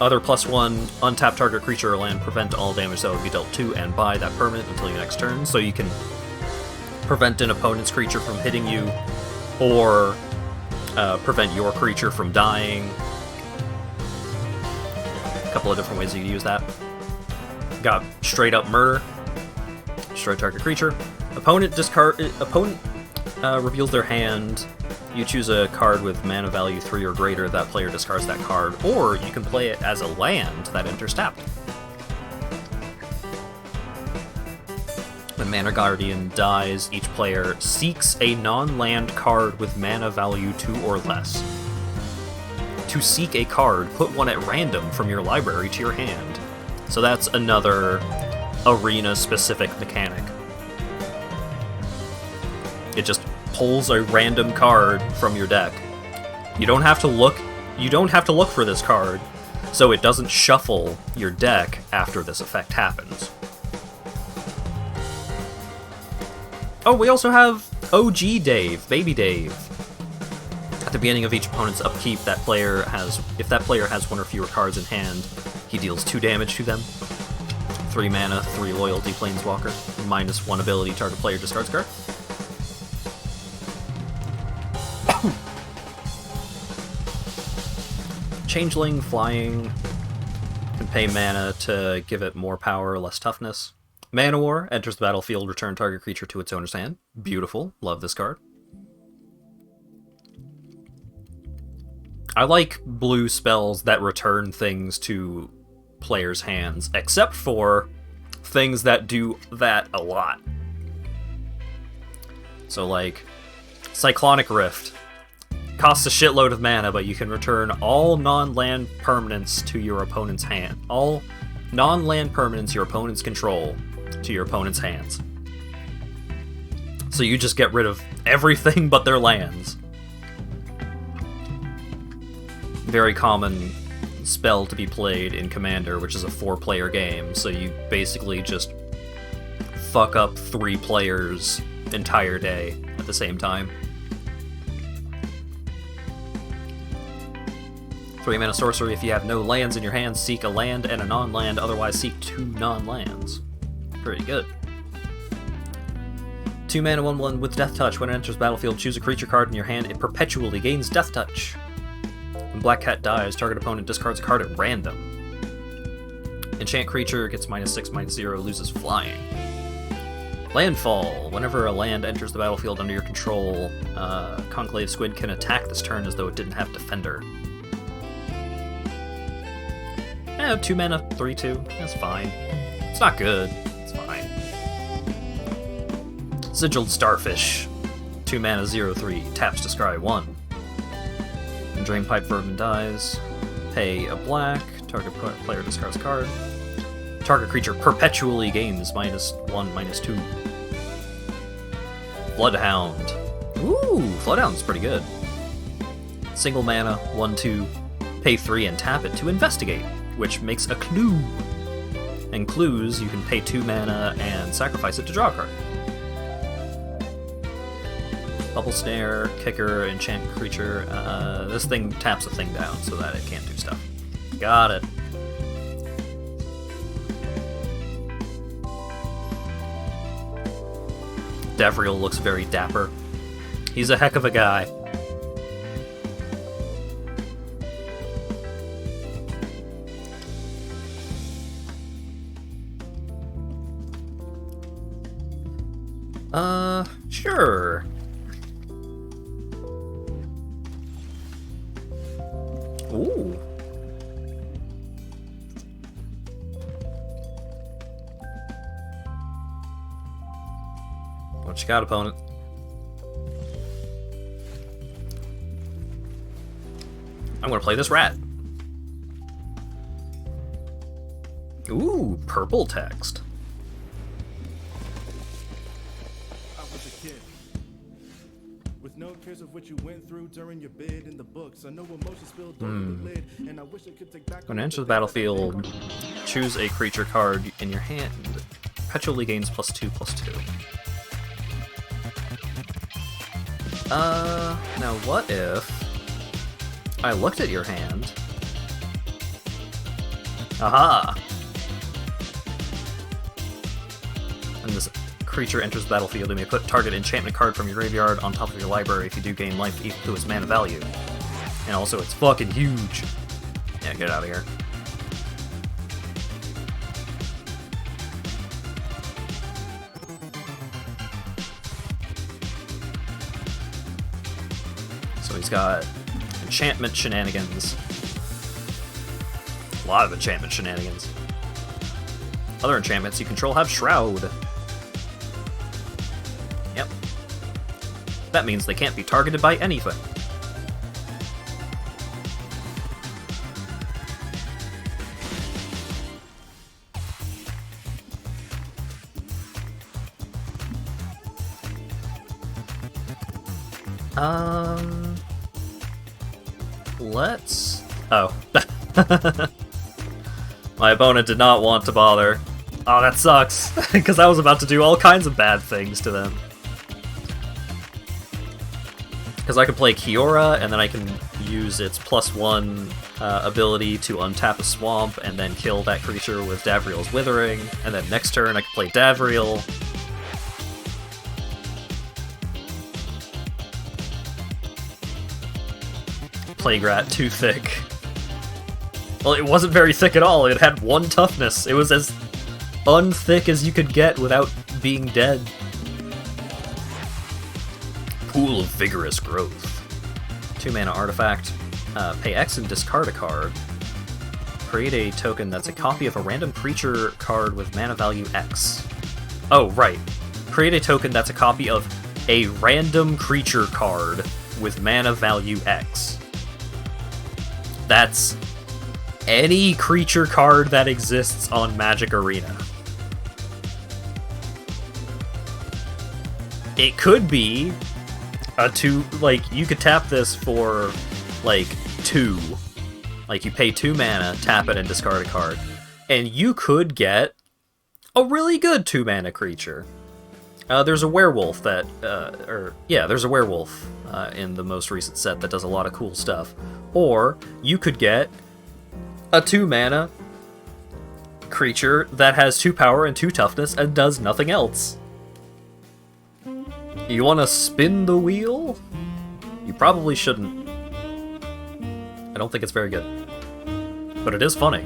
Other +1, untap target creature or land, prevent all damage that would be dealt to and by that permanent until your next turn. So you can prevent an opponent's creature from hitting you, or prevent your creature from dying. A couple of different ways you can use that. Got straight up murder. Destroy target creature. Opponent reveals their hand. You choose a card with mana value 3 or greater. That player discards that card, or you can play it as a land that enters tapped. When Mana Guardian dies, each player seeks a non-land card with mana value 2 or less. To seek a card, put one at random from your library to your hand. So that's another arena-specific mechanic. It just pulls a random card from your deck. You don't have to look for this card, so it doesn't shuffle your deck after this effect happens. Oh, we also have OG Dave, Baby Dave. At the beginning of each opponent's upkeep, if that player has 1 or fewer cards in hand, he deals 2 damage to them. 3 mana, 3 loyalty planeswalker, -1 ability, target player discards card. Changeling, flying, can pay mana to give it more power, less toughness. Mana War, enters the battlefield, return target creature to its owner's hand. Beautiful, love this card. I like blue spells that return things to players' hands, except for things that do that a lot. So like, Cyclonic Rift. Costs a shitload of mana, but you can return all non-land permanents to your opponent's hand. All non-land permanents your opponents control to your opponent's hands. So you just get rid of everything but their lands. Very common spell to be played in Commander, which is a 4-player game, so you basically just fuck up 3 players' entire day at the same time. 3 mana sorcery, if you have no lands in your hand, seek a land and a non-land, otherwise seek 2 non-lands. Pretty good. 2 mana 1/1 with Death Touch. When it enters battlefield, choose a creature card in your hand, it perpetually gains Death Touch. When Black Cat dies, target opponent discards a card at random. Enchant creature gets -6, -0, loses flying. Landfall. Whenever a land enters the battlefield under your control, Conclave Squid can attack this turn as though it didn't have Defender. 2 mana, 3/2. That's fine. It's not good. It's fine. Sigiled Starfish. 2 mana, 0/3. Taps to scry 1. When Drainpipe Vermin dies, pay a black. Target player discards a card. Target creature perpetually gains -1, -2. Bloodhound. Ooh, Bloodhound's pretty good. Single mana, 1/2. Pay 3 and tap it to investigate, which makes a clue. And clues, you can pay 2 mana and sacrifice it to draw a card. Bubble Snare, Kicker, Enchant Creature. This thing taps a thing down so that it can't do stuff. Got it. Davriel looks very dapper. He's a heck of a guy. Sure. Ooh. What you got, opponent? I'm gonna play this rat. Ooh, purple text. I was a kid with no cares of what you went through during your bid in the books. I know emotions spilled over the lid, and I wish I could take back. When you enter the battlefield, choose a creature card in your hand. Perpetually gains +2/+2. Now what if I looked at your hand? Aha! When this creature enters the battlefield, you may put target enchantment card from your graveyard on top of your library. If you do, gain life equal to its mana value. And also, it's fucking huge. Yeah, get out of here. So he's got enchantment shenanigans. A lot of enchantment shenanigans. Other enchantments you control have Shroud. Yep. That means they can't be targeted by anything. Let's... Oh. My opponent did not want to bother. Oh, that sucks, because I was about to do all kinds of bad things to them. Because I can play Kiora, and then I can use its +1 ability to untap a swamp, and then kill that creature with Davriel's Withering, and then next turn I can play Davriel. Plague Rat too thick. Well, it wasn't very thick at all. It had 1 toughness. It was as unthick as you could get without being dead. Pool of Vigorous Growth. 2 mana artifact. Pay X and discard a card. Create a token that's a copy of a random creature card with mana value X. Oh, right. Create a token that's a copy of a random creature card with mana value X. That's any creature card that exists on Magic Arena. It could be a 2, like, you could tap this for, like, 2. Like, you pay 2 mana, tap it, and discard a card. And you could get a really good 2 mana creature. There's a werewolf that, there's a werewolf in the most recent set that does a lot of cool stuff. Or you could get a 2 mana creature that has 2 power and 2 toughness and does nothing else. You want to spin the wheel? You probably shouldn't. I don't think it's very good. But it is funny.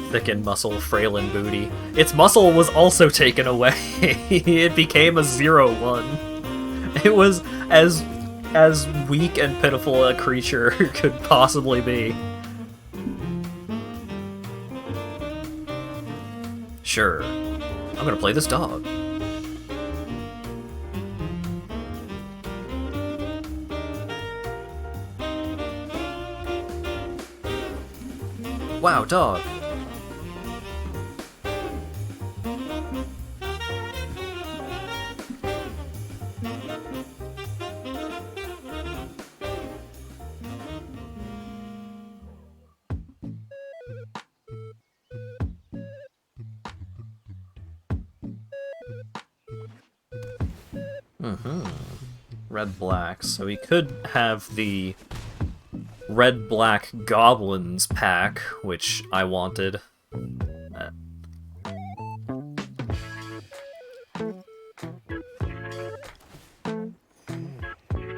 Thickened muscle, frail in booty. Its muscle was also taken away. It became a 0/1. It was as weak and pitiful a creature could possibly be. Sure. I'm gonna play this dog. Wow, dog. Red-black, so we could have the red-black goblins pack, which I wanted.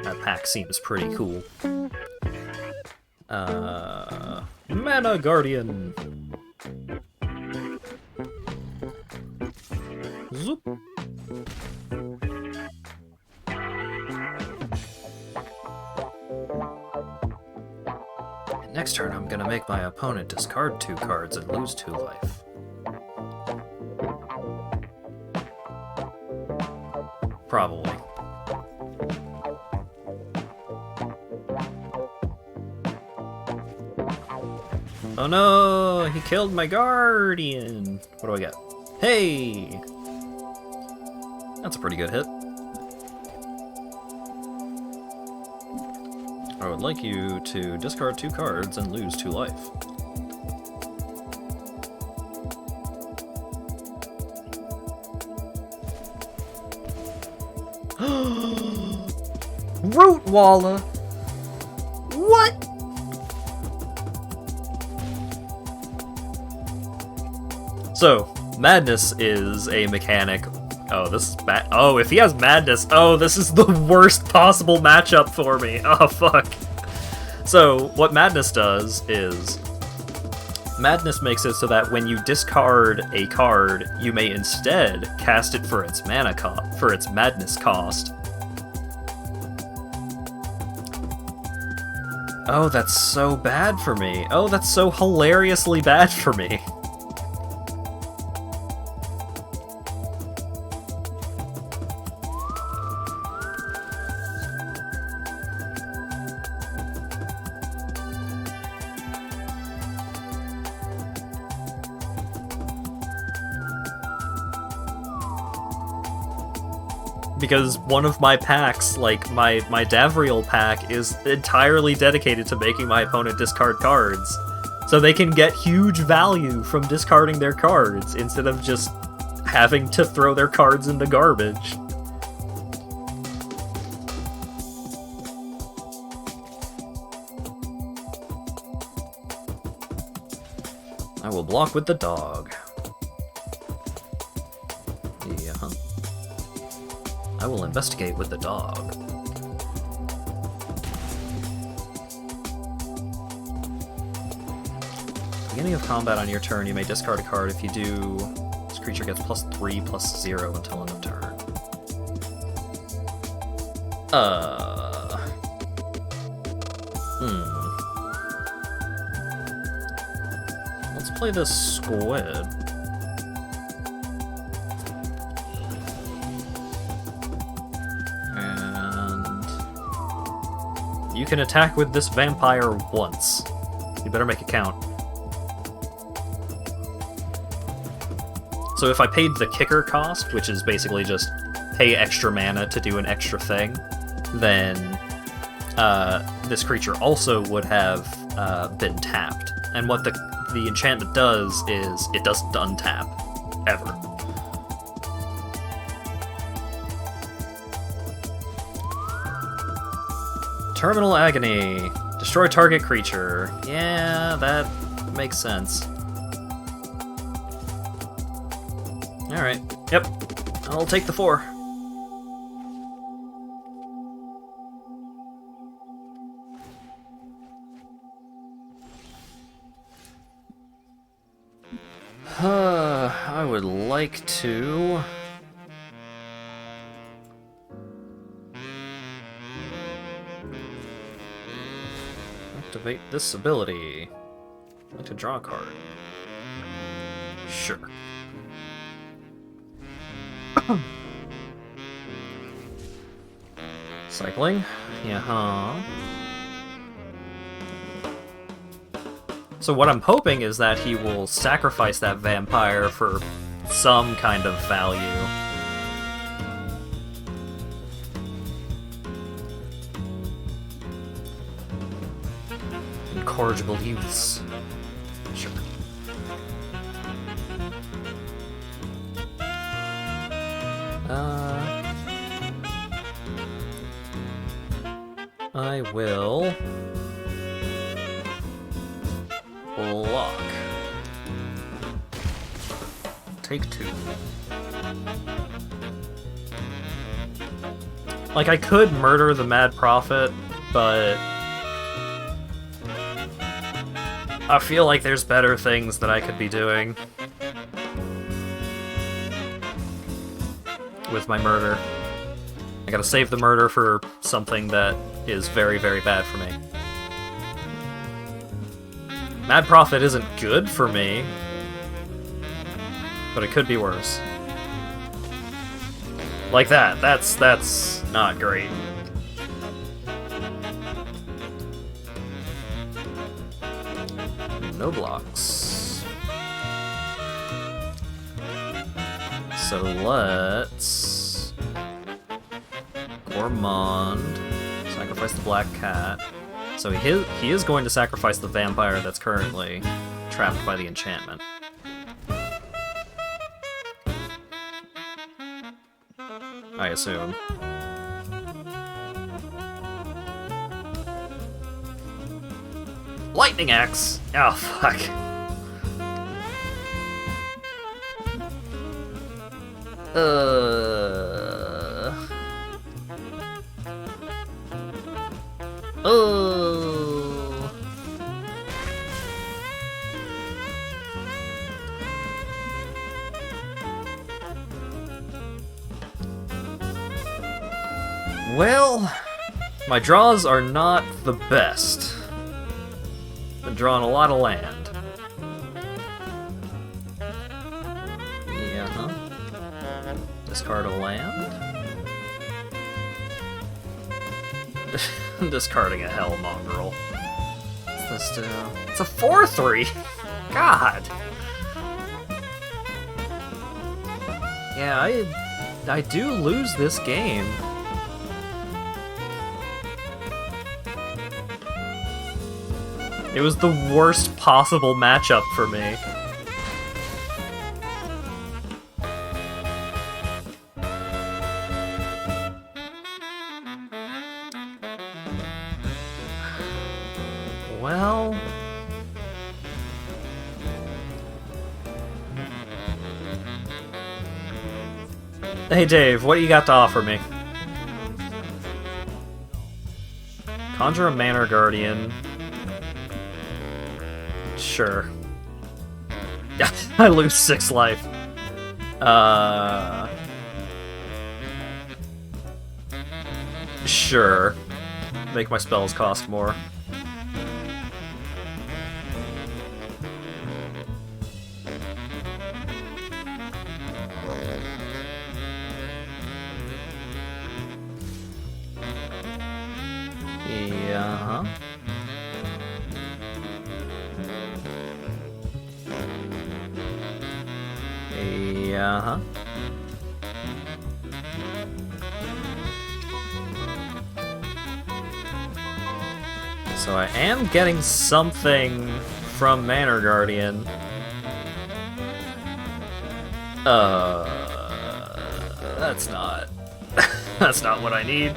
That pack seems pretty cool. Mana Guardian! Zoop! Next Next turn, I'm gonna make my opponent discard 2 cards and lose 2 life. Probably. Oh no! He killed my guardian! What do I get? Hey! That's a pretty good hit. I would like you to discard 2 cards and lose 2 life. Rootwalla! What? So, Madness is a mechanic. Oh, this is bad. Oh, if he has Madness, oh, this is the worst possible matchup for me. Oh, fuck. So, what Madness does is... Madness makes it so that when you discard a card, you may instead cast it for its for its Madness cost. Oh, that's so bad for me. Oh, that's so hilariously bad for me. Because one of my packs, like my Davriel pack, is entirely dedicated to making my opponent discard cards. So they can get huge value from discarding their cards instead of just having to throw their cards in the garbage. I will block with the dog. Yeah. I will investigate with the dog. Beginning of combat on your turn, you may discard a card. If you do, this creature gets +3/+0 until end of turn. Let's play this squid. You can attack with this vampire once. You better make it count. So if I paid the kicker cost, which is basically just pay extra mana to do an extra thing, then this creature also would have been tapped. And what the enchantment does is it doesn't untap, ever. Terminal Agony. Destroy target creature. Yeah, that makes sense. Alright. Yep. I'll take the 4. I would like to... activate this ability. I'd like to draw a card. Sure. Cycling? Yeah. So what I'm hoping is that he will sacrifice that vampire for some kind of value. Incorrigible youths. Sure. I will block. Take 2. Like, I could murder the Mad Prophet, but I feel like there's better things that I could be doing with my murder. I gotta save the murder for something that is very, very bad for me. Mad Prophet isn't good for me, but it could be worse. Like that. That's not great. No blocks. So let's Gourmand sacrifice the black cat. So he is going to sacrifice the vampire that's currently trapped by the enchantment. I assume. Lightning Axe! Oh, fuck. Well, my draws are not the best. Been drawing a lot of land. Yeah, discard a land. Discarding a Hell Mongrel. What's this do? It's a 4/3! God! Yeah, I do lose this game. It was the worst possible matchup for me. Well... Hey Dave, what do you got to offer me? Conjure a Manor Guardian. Sure. Yeah, I lose 6 life. Sure. Make my spells cost more. Yeah. Yeah. So I am getting something from Manor Guardian. That's not... that's not what I need.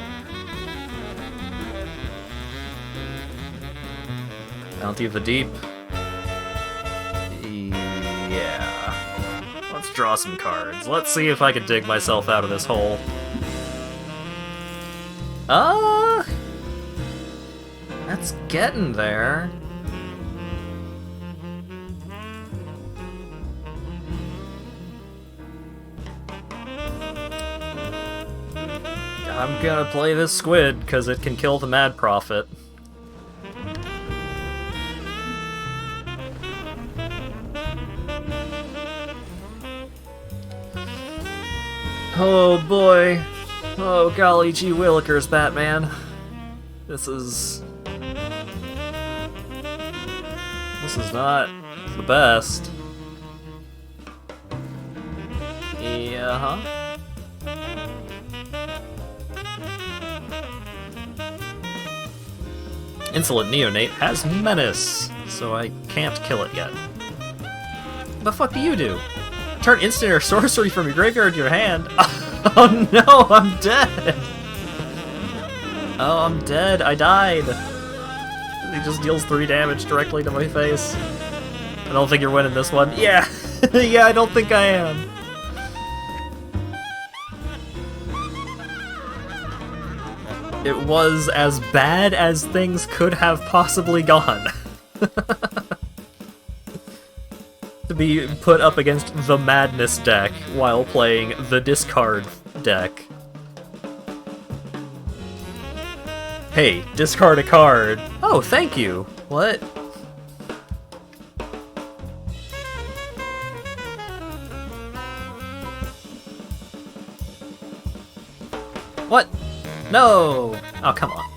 Bounty of the Deep. Yeah. Let's draw some cards. Let's see if I can dig myself out of this hole. That's getting there. I'm gonna play this squid, because it can kill the Mad Prophet. Oh boy. Oh golly gee willikers, Batman. This is not the best. Yeah, Insolent Neonate has Menace, so I can't kill it yet. What the fuck do you do? Turn instant or sorcery from your graveyard to your hand. Oh no, I'm dead! Oh, I'm dead. I died. He just deals 3 damage directly to my face. I don't think you're winning this one. Yeah! Yeah, I don't think I am. It was as bad as things could have possibly gone. To be put up against the Madness deck while playing the Discard deck. Hey, discard a card. Oh, thank you. What? What? No! Oh, come on.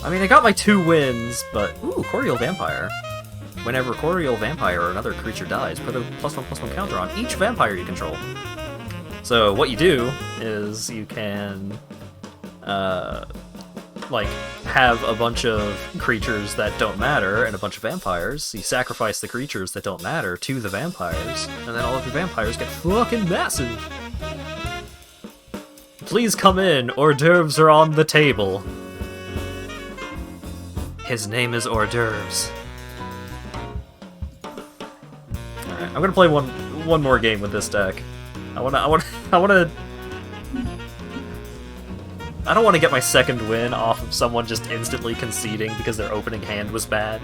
I mean, I got my 2 wins, but... Ooh, Cordial Vampire. Whenever Cordial Vampire or another creature dies, put a +1/+1 counter on each vampire you control. So what you do is you can, like, have a bunch of creatures that don't matter and a bunch of vampires. You sacrifice the creatures that don't matter to the vampires, and then all of your vampires get fucking massive. Please come in, hors d'oeuvres are on the table. His name is hors d'oeuvres. Alright, I'm gonna play one more game with this deck. I don't want to get my second win off of someone just instantly conceding because their opening hand was bad.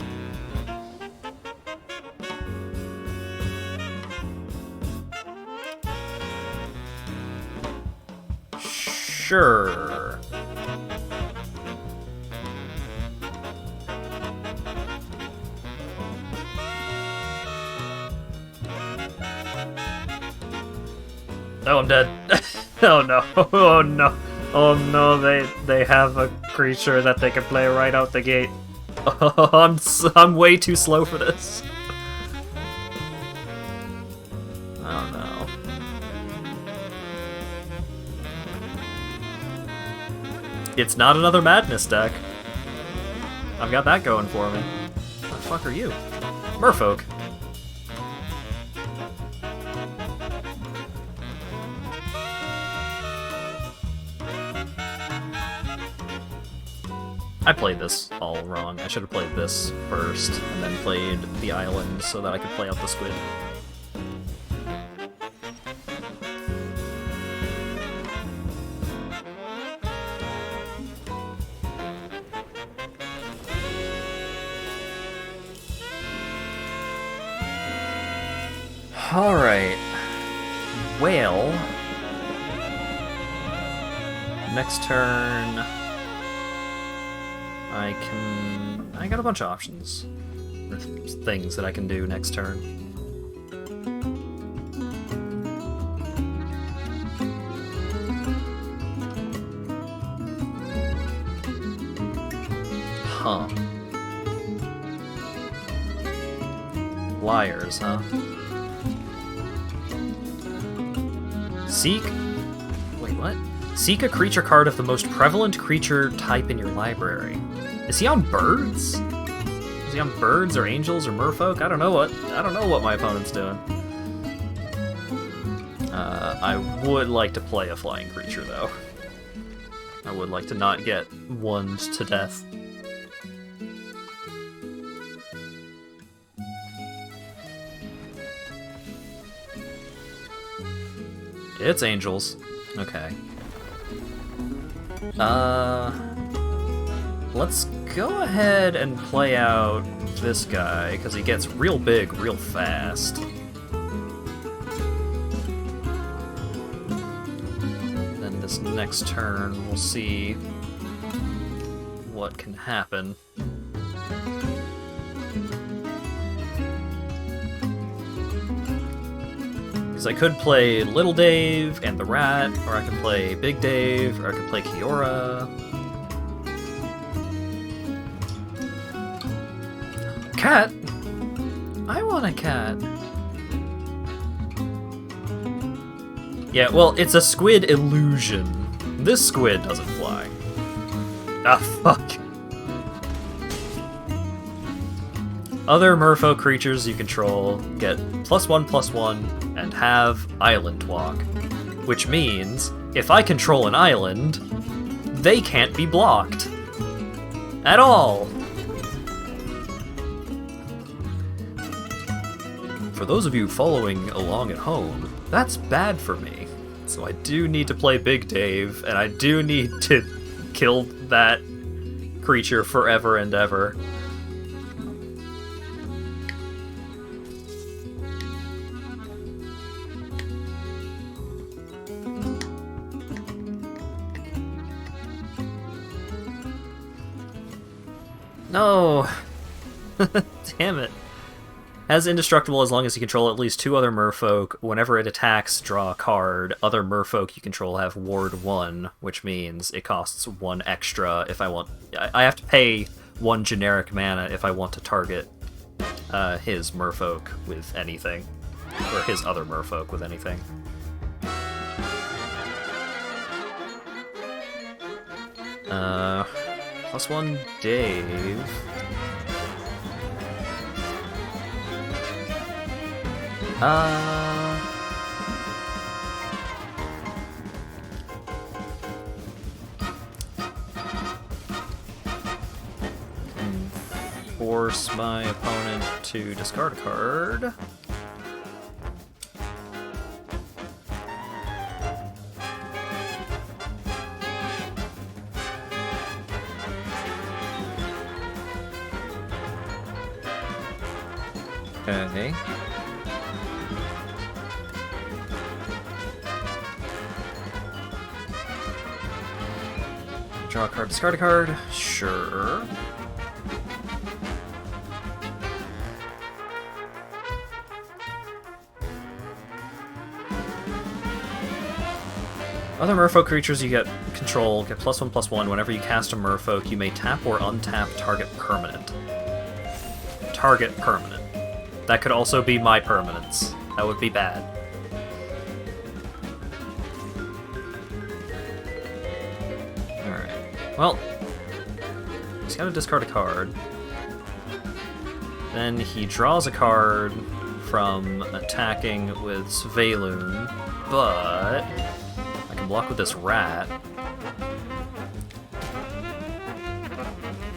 Sure. Oh, I'm dead. Oh no. Oh no. Oh no, they have a creature that they can play right out the gate. Oh, I'm way too slow for this. Oh no. It's not another Madness deck. I've got that going for me. What the fuck are you? Merfolk. I played this all wrong. I should have played this first, and then played the island so that I could play out the squid. Alright. Whale. Next turn... I got a bunch of options. Or things that I can do next turn. Huh. Liars, huh? Seek? Wait, what? Seek a creature card of the most prevalent creature type in your library. Is he on birds? Is he on birds or angels or merfolk? I don't know what my opponent's doing. I would like to play a flying creature though. I would like to not get one to death. It's angels. Okay. Let's go ahead and play out this guy, because he gets real big real fast. Then this next turn, we'll see what can happen. Because I could play Little Dave and the Rat, or I could play Big Dave, or I could play Kiora. Cat? I want a cat. Yeah, well, it's a squid illusion. This squid doesn't fly. Ah, fuck. Other merfolk creatures you control get +1/+1 and have Island Walk, which means if I control an island, they can't be blocked. At all. For those of you following along at home, that's bad for me. So I do need to play Big Dave, and I do need to kill that creature forever and ever. No! Damn it. As indestructible as long as you control at least 2 other merfolk. Whenever it attacks, draw a card. Other merfolk you control have Ward 1, which means it costs 1 extra if I want... I have to pay 1 generic mana if I want to target his merfolk with anything. Or his other merfolk with anything. +1 Dave. Force my opponent to discard a card. Okay. Draw a card, discard a card. Sure. Other merfolk creatures you get control get +1/+1. Whenever you cast a merfolk, you may tap or untap target permanent. Target permanent. That could also be my permanents. That would be bad. Alright. Well, he's gotta discard a card. Then he draws a card from attacking with Sveilun, but I can block with this rat.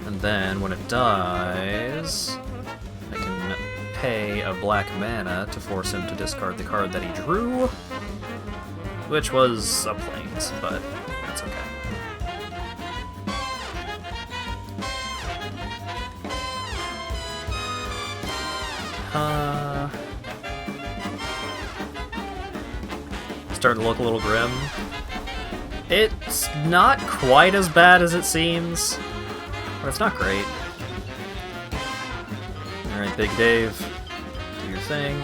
And then when it dies, I can pay a black mana to force him to discard the card that he drew, which was a Plains, but that's okay. Starting to look a little grim. It's not quite as bad as it seems, but it's not great. Alright, Big Dave, do your thing.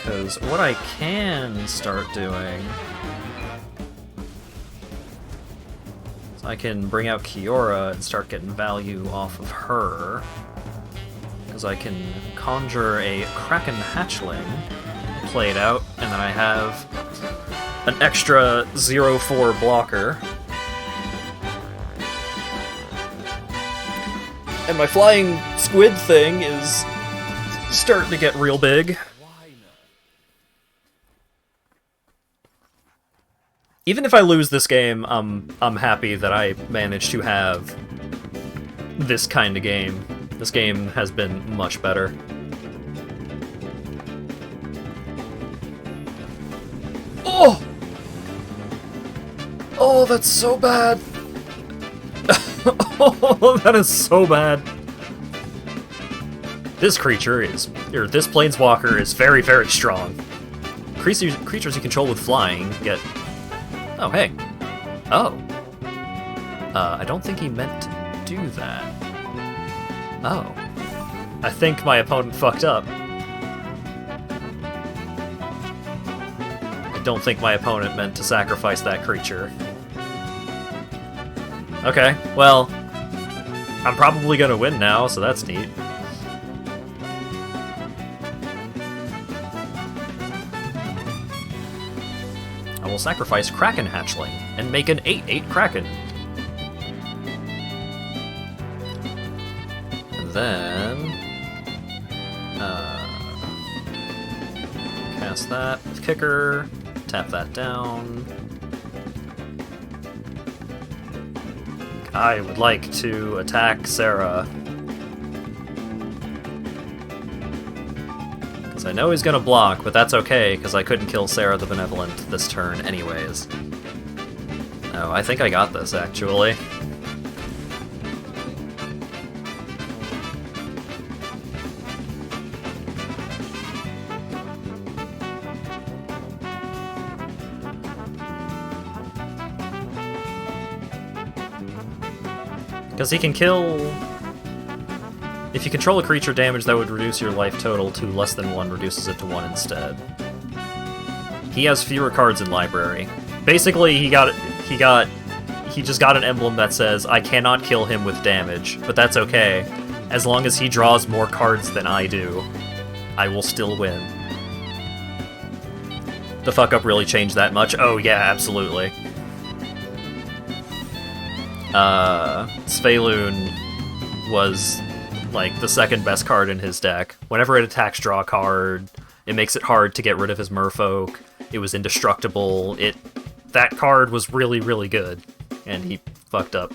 Because what I can start doing is I can bring out Kiora and start getting value off of her. Because I can conjure a Kraken Hatchling, play it out, and then I have an extra 0/4 blocker. And my flying squid thing is starting to get real big. Even if I lose this game, I'm happy that I managed to have this kind of game. This game has been much better. Oh! Oh, that's so bad! Oh, that is so bad. This creature is, or this planeswalker is very, very strong. Creatures you control with flying get... Oh, hey. Oh. I don't think he meant to do that. Oh. I think my opponent fucked up. I don't think my opponent meant to sacrifice that creature. Okay, well, I'm probably gonna win now, so that's neat. I will sacrifice Kraken Hatchling and make an 8/8 Kraken. And then cast that with Kicker, tap that down. I would like to attack Sarah. Because I know he's gonna block, but that's okay, because I couldn't kill Sarah the Benevolent this turn anyways. Oh, I think I got this, actually. Because he can kill... If you control a creature, damage that would reduce your life total to less than 1 reduces it to 1 instead. He has fewer cards in library. Basically, he just got an emblem that says, I cannot kill him with damage, but that's okay. As long as he draws more cards than I do, I will still win. The fuck up really changed that much? Oh yeah, absolutely. Svelune was, like, the second best card in his deck. Whenever it attacks, draw a card. It makes it hard to get rid of his merfolk. It was indestructible. That card was really, really good. And he fucked up.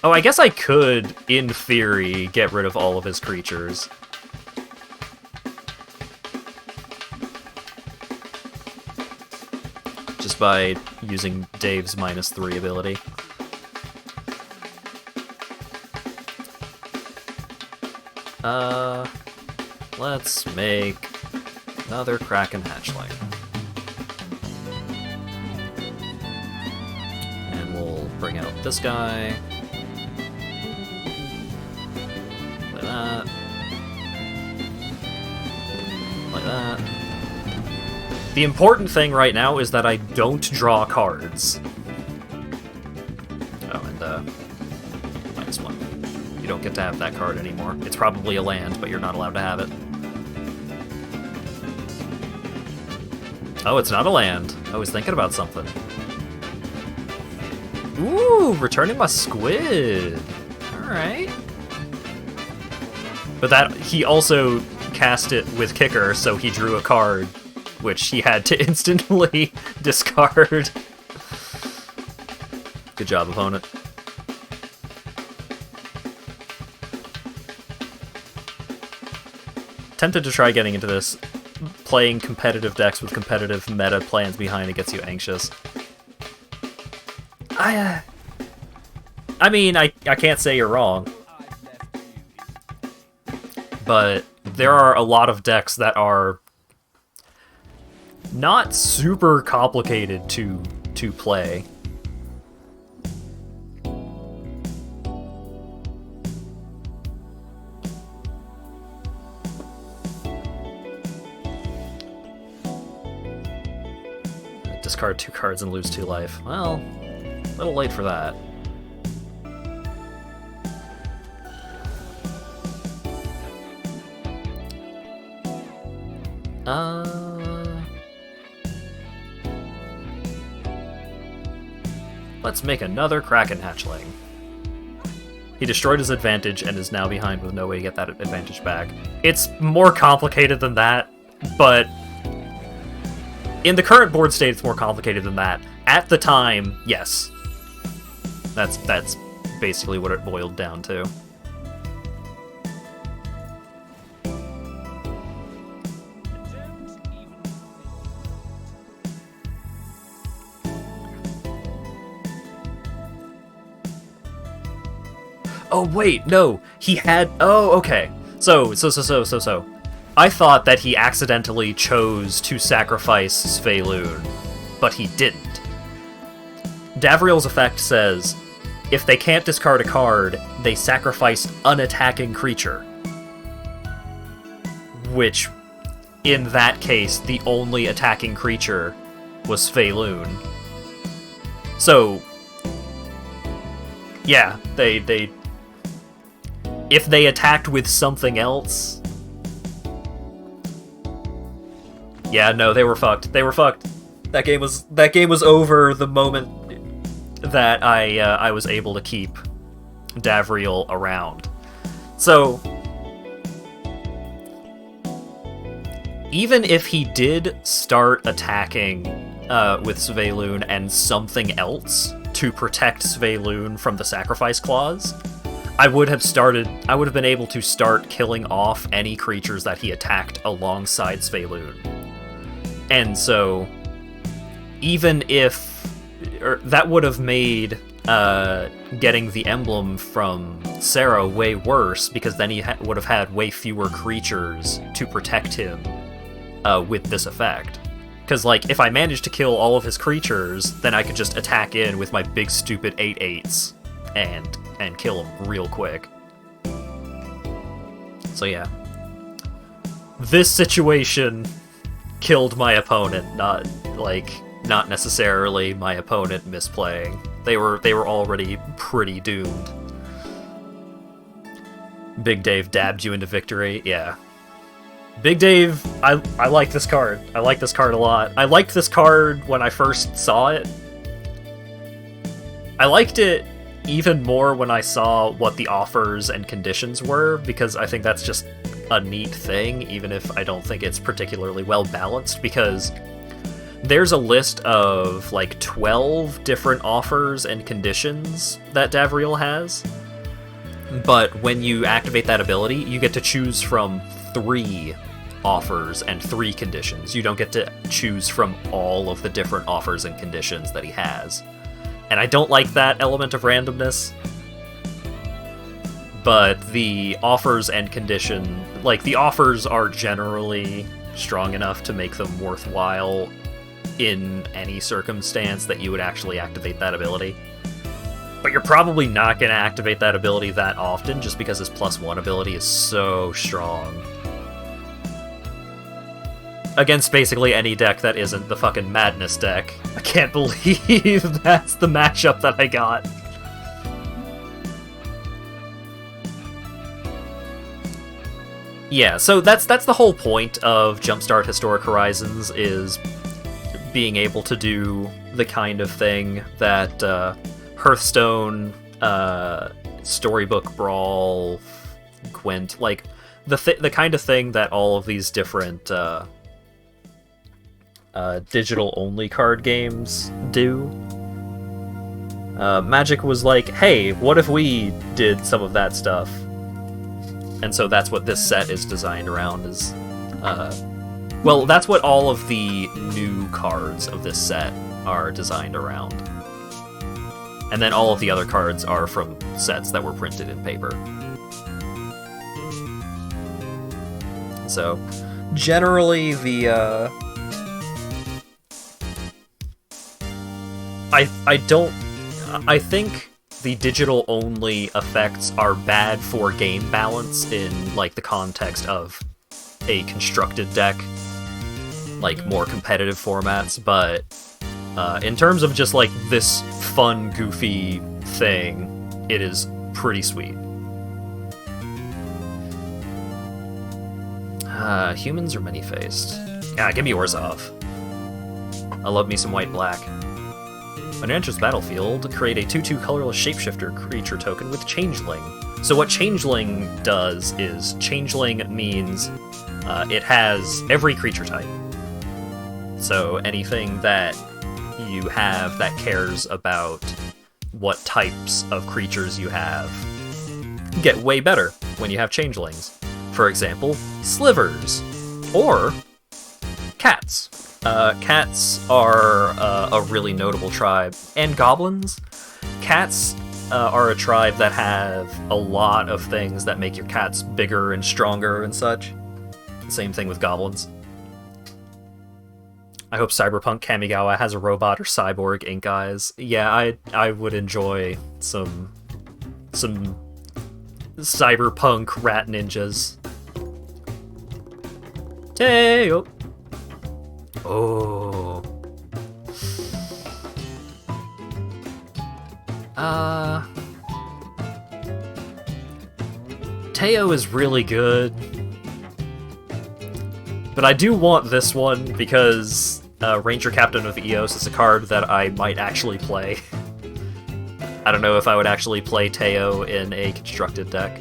Oh, I guess I could, in theory, get rid of all of his creatures. Just by using Dave's -3 ability. Let's make another Kraken Hatchling. And we'll bring out this guy. Like that. Like that. The important thing right now is that I don't draw cards. Oh, and, -1. You don't get to have that card anymore. It's probably a land, but you're not allowed to have it. Oh, it's not a land. I was thinking about something. Ooh, returning my squid. Alright. But that, he also cast it with kicker, so he drew a card, which he had to instantly discard. Good job, opponent. Tempted to try getting into this. Playing competitive decks with competitive meta plans behind it gets you anxious. I mean, I can't say you're wrong. But there are a lot of decks that are not super complicated to play. Discard 2 cards and lose 2 life. Well, a little late for that. Let's make another Kraken Hatchling. He destroyed his advantage and is now behind with no way to get that advantage back. It's more complicated than that, but in the current board state, it's more complicated than that. At the time, yes. That's basically what it boiled down to. Oh wait, no, he had. Oh, okay. So. I thought that he accidentally chose to sacrifice Svelune, but he didn't. Davriel's effect says, if they can't discard a card, they sacrifice an attacking creature. Which, in that case, the only attacking creature was Svelune. So, yeah, if they attacked with something else... Yeah, no, they were fucked. They were fucked. That game was over the moment that I was able to keep Davriel around. So, even if he did start attacking with Svelune and something else to protect Svelune from the sacrifice clause, I would have been able to start killing off any creatures that he attacked alongside Svelune. And so, even if... that would have made getting the emblem from Sarah way worse, because then he would have had way fewer creatures to protect him with this effect. Because, like, if I manage to kill all of his creatures, then I could just attack in with my big stupid 8/8s and kill him real quick. So yeah. This situation killed my opponent, not necessarily my opponent misplaying. They were already pretty doomed. Big Dave dabbed you into victory, yeah. Big Dave, I like this card. I like this card a lot. I liked this card when I first saw it. I liked it even more when I saw what the offers and conditions were, because I think that's just a neat thing, even if I don't think it's particularly well balanced, because there's a list of like 12 different offers and conditions that Davriel has, but when you activate that ability, you get to choose from 3 offers and 3 conditions. You don't get to choose from all of the different offers and conditions that he has. And I don't like that element of randomness, but the offers and condition, like, the offers are generally strong enough to make them worthwhile in any circumstance that you would actually activate that ability. But you're probably not going to activate that ability that often, just because his +1 ability is so strong. Against basically any deck that isn't the fucking Madness deck. I can't believe that's the matchup that I got. Yeah, so that's the whole point of Jumpstart Historic Horizons, is being able to do the kind of thing that Hearthstone, Storybook Brawl, Gwent, like the kind of thing that all of these different digital-only card games do. Magic was like, hey, what if we did some of that stuff? And so that's what this set is designed around, is... well, that's what all of the new cards of this set are designed around. And then all of the other cards are from sets that were printed in paper. So, generally, the, I think the digital-only effects are bad for game balance in, like, the context of a constructed deck, like, more competitive formats, but in terms of just, like, this fun, goofy thing, it is pretty sweet. Humans are many-faced. Yeah, give me Orzhov. I love me some white-black. When it enters the battlefield, create a 2/2 colorless shapeshifter creature token with Changeling. So what Changeling does is, Changeling means it has every creature type. So anything that you have that cares about what types of creatures you have get way better when you have Changelings. For example, Slivers, or Cats. Cats are a really notable tribe. And Goblins. Cats are a tribe that have a lot of things that make your cats bigger and stronger and such. Same thing with Goblins. I hope Cyberpunk Kamigawa has a robot or cyborg ink eyes. Yeah, I would enjoy some cyberpunk rat ninjas. Teo! Oh. Teo is really good. But I do want this one because Ranger Captain of Eos is a card that I might actually play. I don't know if I would actually play Teo in a constructed deck.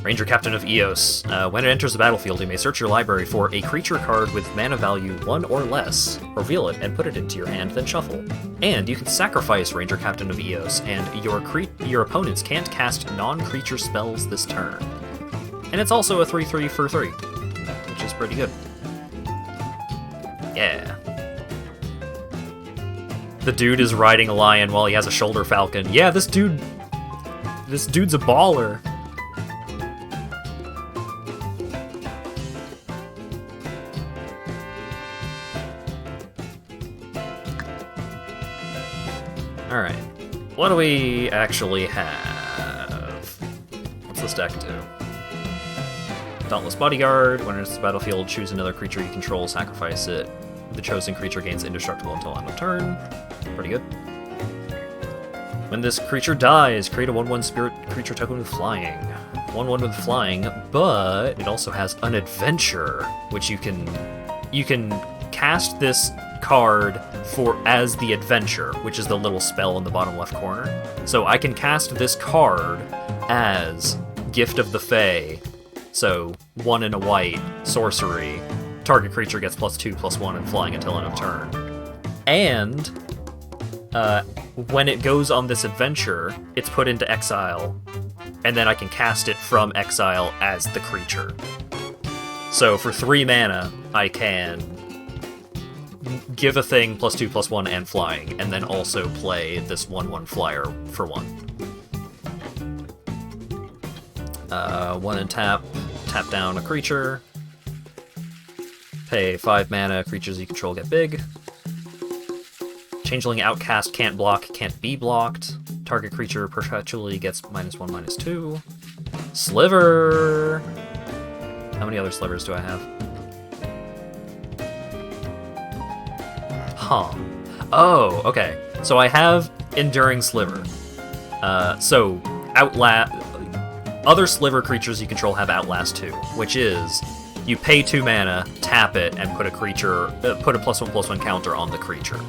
Ranger Captain of Eos. When it enters the battlefield, you may search your library for a creature card with mana value 1 or less, reveal it, and put it into your hand, then shuffle. And you can sacrifice Ranger Captain of Eos, and your opponents can't cast non-creature spells this turn. And it's also a 3/3 for 3, which is pretty good. Yeah. The dude is riding a lion while he has a shoulder falcon. Yeah, this dude's a baller. Alright. What do we actually have? What's this deck do? Dauntless Bodyguard. When it enters the battlefield, choose another creature you control, sacrifice it. The chosen creature gains indestructible until end of turn. Pretty good. When this creature dies, create a 1/1 spirit creature token with flying. 1/1 with flying, but it also has an adventure, which you can cast this card as the adventure, which is the little spell in the bottom left corner. So I can cast this card as Gift of the Fae. So 1 and a white, sorcery. Target creature gets +2/+1 and flying until end of turn. And when it goes on this adventure, it's put into exile, and then I can cast it from exile as the creature. So for 3 mana, I can give a thing +2/+1 and flying, and then also play this 1/1 flyer for 1. 1 and tap down a creature. Pay 5 mana, creatures you control get big. Changeling Outcast can't block, can't be blocked. Target creature perpetually gets -1/-2. Sliver! How many other slivers do I have? Huh. Oh, okay. So I have Enduring Sliver. So, other Sliver creatures you control have Outlast 2, which is you pay 2 mana, tap it, and put a +1/+1 counter on the creature.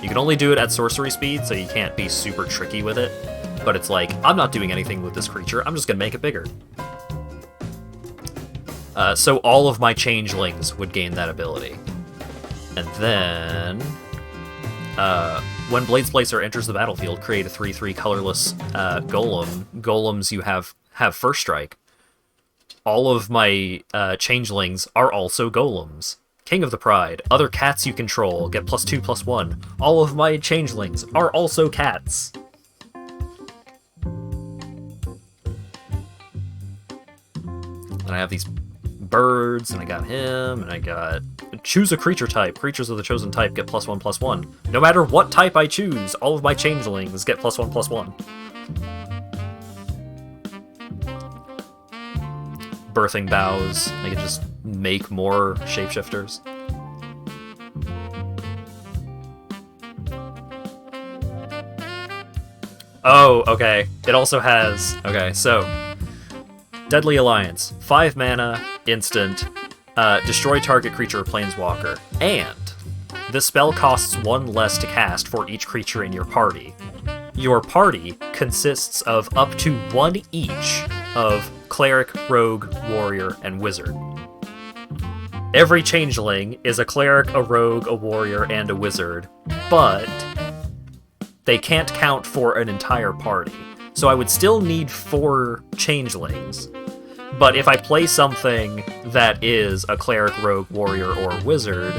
You can only do it at sorcery speed, so you can't be super tricky with it. But it's like, I'm not doing anything with this creature, I'm just gonna make it bigger. So all of my changelings would gain that ability. And then, when Blades Placer enters the battlefield, create a 3/3 colorless golem. Golems you have first strike. All of my changelings are also golems. King of the Pride. Other cats you control get +2/+1. All of my changelings are also cats. And I have these birds, and I got him, and I got... Choose a creature type. Creatures of the chosen type get +1/+1. No matter what type I choose, all of my changelings get +1/+1. Birthing Boughs. I can just make more shapeshifters. Oh, okay. It also has... Okay, so... Deadly Alliance. 5 mana, instant, destroy target creature or planeswalker. And this spell costs 1 less to cast for each creature in your party. Your party consists of up to 1 each of Cleric, Rogue, Warrior, and Wizard. Every changeling is a Cleric, a Rogue, a Warrior, and a Wizard, but they can't count for an entire party. So I would still need 4 changelings, but if I play something that is a Cleric, Rogue, Warrior, or Wizard,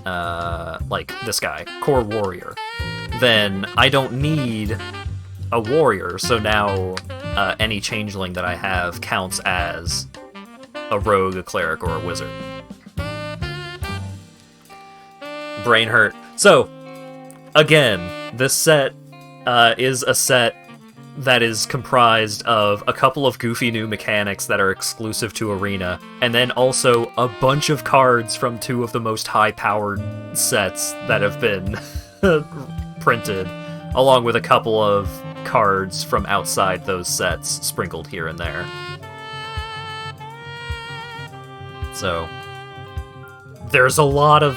like this guy, Core Warrior, then I don't need a Warrior, so now any changeling that I have counts as a Rogue, a Cleric, or a Wizard. Brain hurt. So, again, this set is a set that is comprised of a couple of goofy new mechanics that are exclusive to Arena, and then also a bunch of cards from 2 of the most high-powered sets that have been printed, along with a couple of cards from outside those sets sprinkled here and there. So, there's a lot of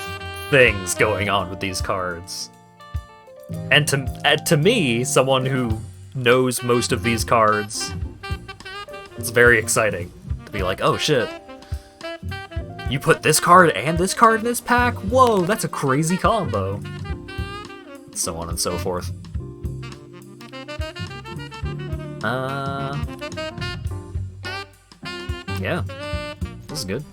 things going on with these cards. And to me, someone who knows most of these cards, it's very exciting to be like, oh shit, you put this card and this card in this pack? Whoa, that's a crazy combo. So on and so forth. Yeah, this is good.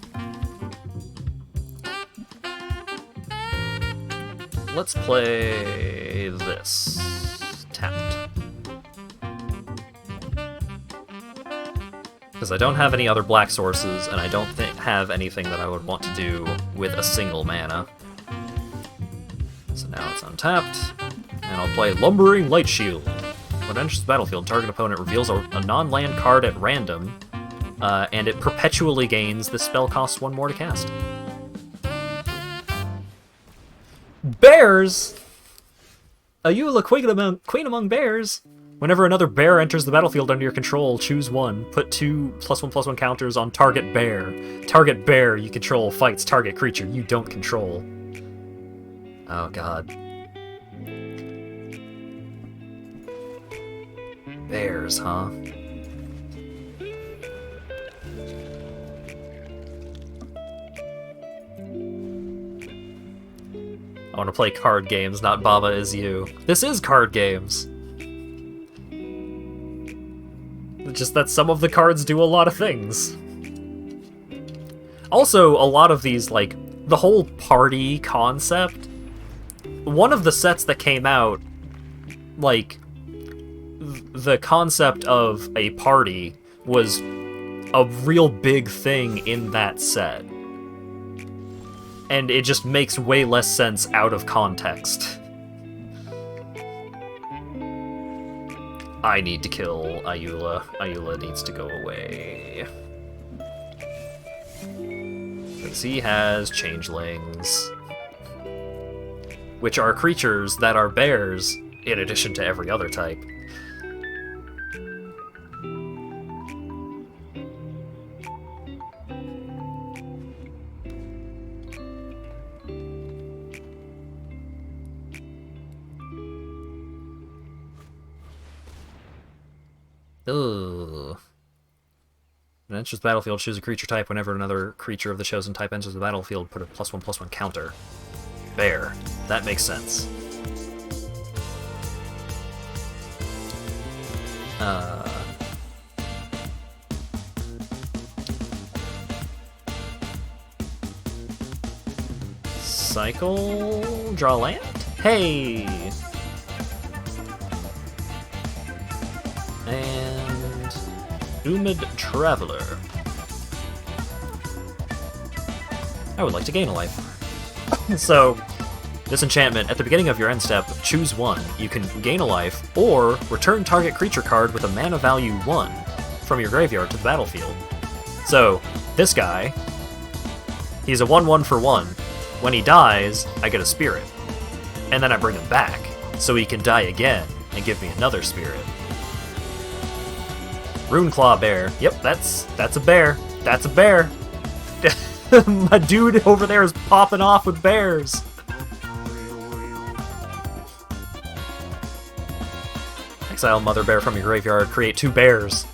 Let's play this. Tapped. Because I don't have any other black sources, and I don't have anything that I would want to do with a single mana. So now it's untapped, And I'll play Lumbering Light Shield. When it enters the battlefield, target opponent reveals a non-land card at random, and it perpetually gains. This spell costs 1 more to cast. Bears! Ayula, queen among bears! Whenever another bear enters the battlefield under your control, choose 1. Put 2 +1/+1 counters on target bear. Target bear you control fights target creature you don't control. Oh god. Bears, huh? I want to play card games, not Baba Is You. This is card games! It's just that some of the cards do a lot of things. Also, a lot of these, like, the whole party concept, one of the sets that came out, like, the concept of a party was a real big thing in that set. And it just makes way less sense out of context. I need to kill Ayula. Ayula needs to go away. Because he has changelings. Which are creatures that are bears, in addition to every other type. Ugh. When it enters the battlefield, choose a creature type. Whenever another creature of the chosen type enters the battlefield, put a +1/+1 counter. Bear. That makes sense. Cycle... Draw land? Hey! And... Umid Traveler. I would like to gain a life. So, this enchantment, at the beginning of your end step, choose 1. You can gain a life, or return target creature card with a mana value 1 from your graveyard to the battlefield. So, this guy, he's a 1/1 for 1. When he dies, I get a spirit. And then I bring him back, so he can die again and give me another spirit. Runeclaw Bear. Yep, that's a bear. That's a bear. My dude over there is popping off with bears. Exile Mother Bear from your graveyard. Create 2 bears.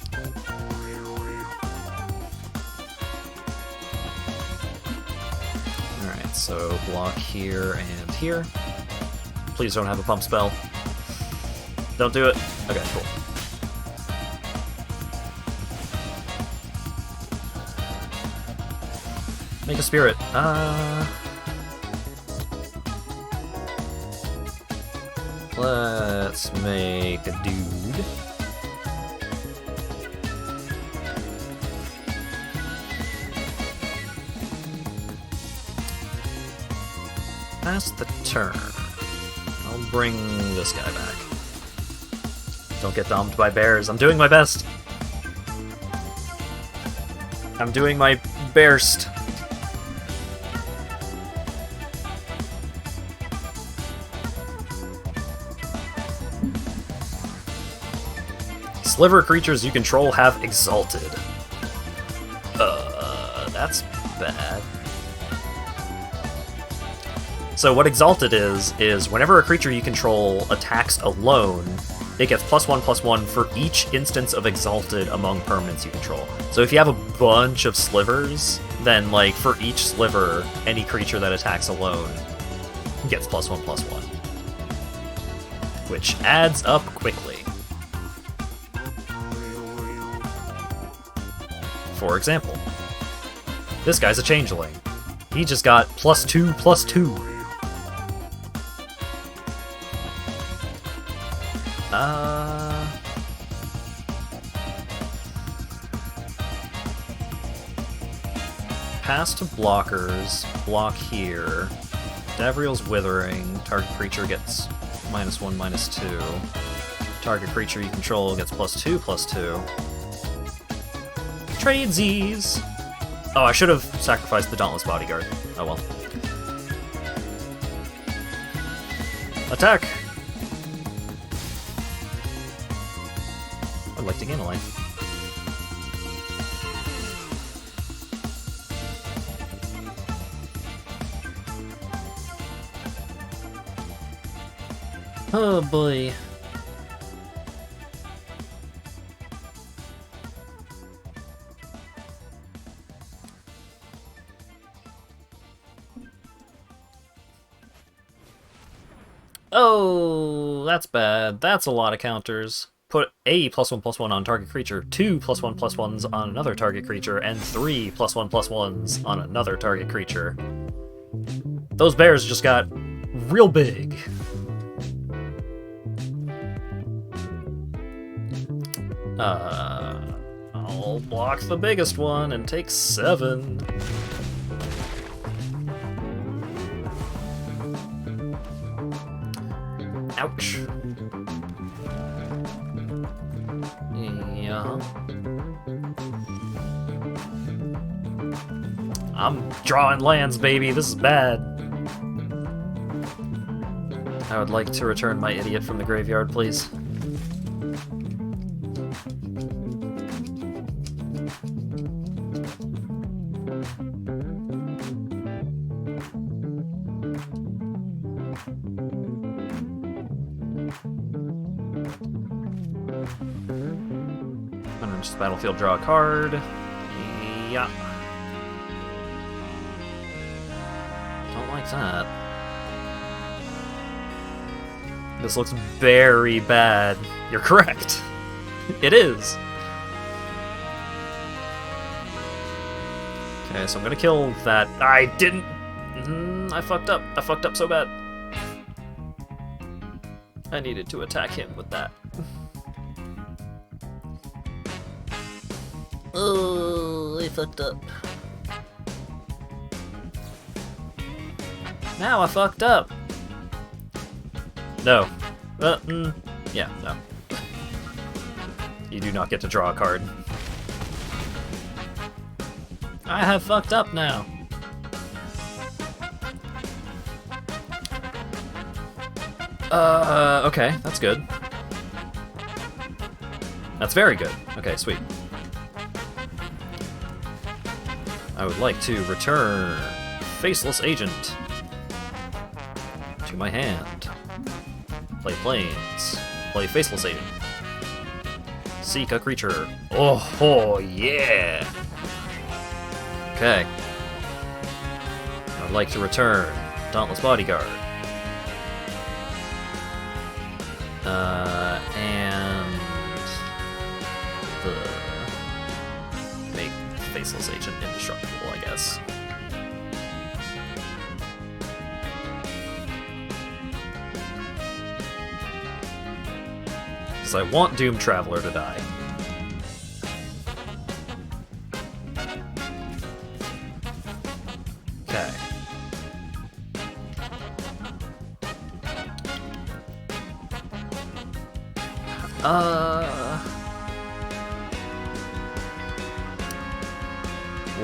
Alright, so block here and here. Please don't have a pump spell. Don't do it. Okay, cool. Make a spirit. Let's make a dude. Pass the turn. I'll bring this guy back. Don't get domed by bears. I'm doing my best. I'm doing my best. Sliver creatures you control have Exalted. That's bad. So what Exalted is whenever a creature you control attacks alone, it gets +1/+1 for each instance of Exalted among permanents you control. So if you have a bunch of slivers, then like for each sliver, any creature that attacks alone gets +1/+1. Which adds up quickly. For example, this guy's a changeling. He just got +2/+2. Pass to blockers, block here. Davriel's Withering, target creature gets -1, -2. Target creature you control gets +2/+2. Tradesies! Oh, I should have sacrificed the Dauntless Bodyguard. Oh well. Attack! I'd like to gain a lane. Oh boy. Oh, that's bad. That's a lot of counters. Put a +1/+1 on target creature, 2 +1/+1s on another target creature, and 3 +1/+1s on another target creature. Those bears just got real big. I'll block the biggest one and take 7. Ouch. Yeah. I'm drawing lands, baby. This is bad. I would like to return my idiot from the graveyard, please. Battlefield, draw a card. Yeah. Don't like that. This looks very bad. You're correct. It is. Okay, so I'm gonna kill that. I didn't. I fucked up. I fucked up so bad. I needed to attack him with that. Oh, I fucked up. Now I fucked up. No. Yeah, no. You do not get to draw a card. I have fucked up now. Okay, that's good. That's very good. Okay, sweet. I would like to return Faceless Agent to my hand. Play Plains. Play Faceless Agent. Seek a creature. Oh yeah! Okay. I would like to return Dauntless Bodyguard. And make Faceless Agent indestructible, I guess. Because I want Doom Traveler to die. Okay.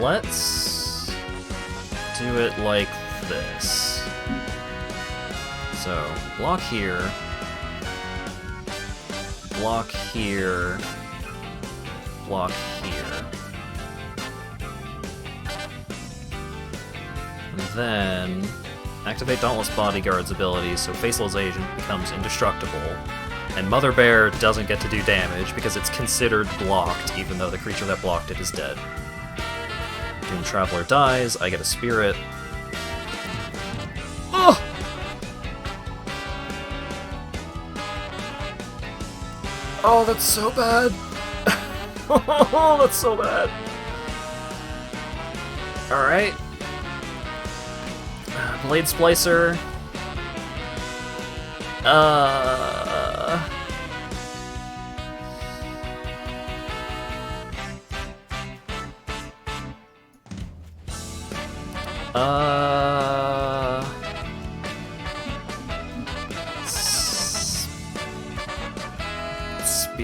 Let's do it like this. So, block here. Block here. Block here. And then activate Dauntless Bodyguard's ability so Faceless Agent becomes indestructible. And Mother Bear doesn't get to do damage because it's considered blocked, even though the creature that blocked it is dead. Doom Traveler dies, I get a Spirit. Oh! Oh, that's so bad! Oh, that's so bad! Alright. Blade Splicer.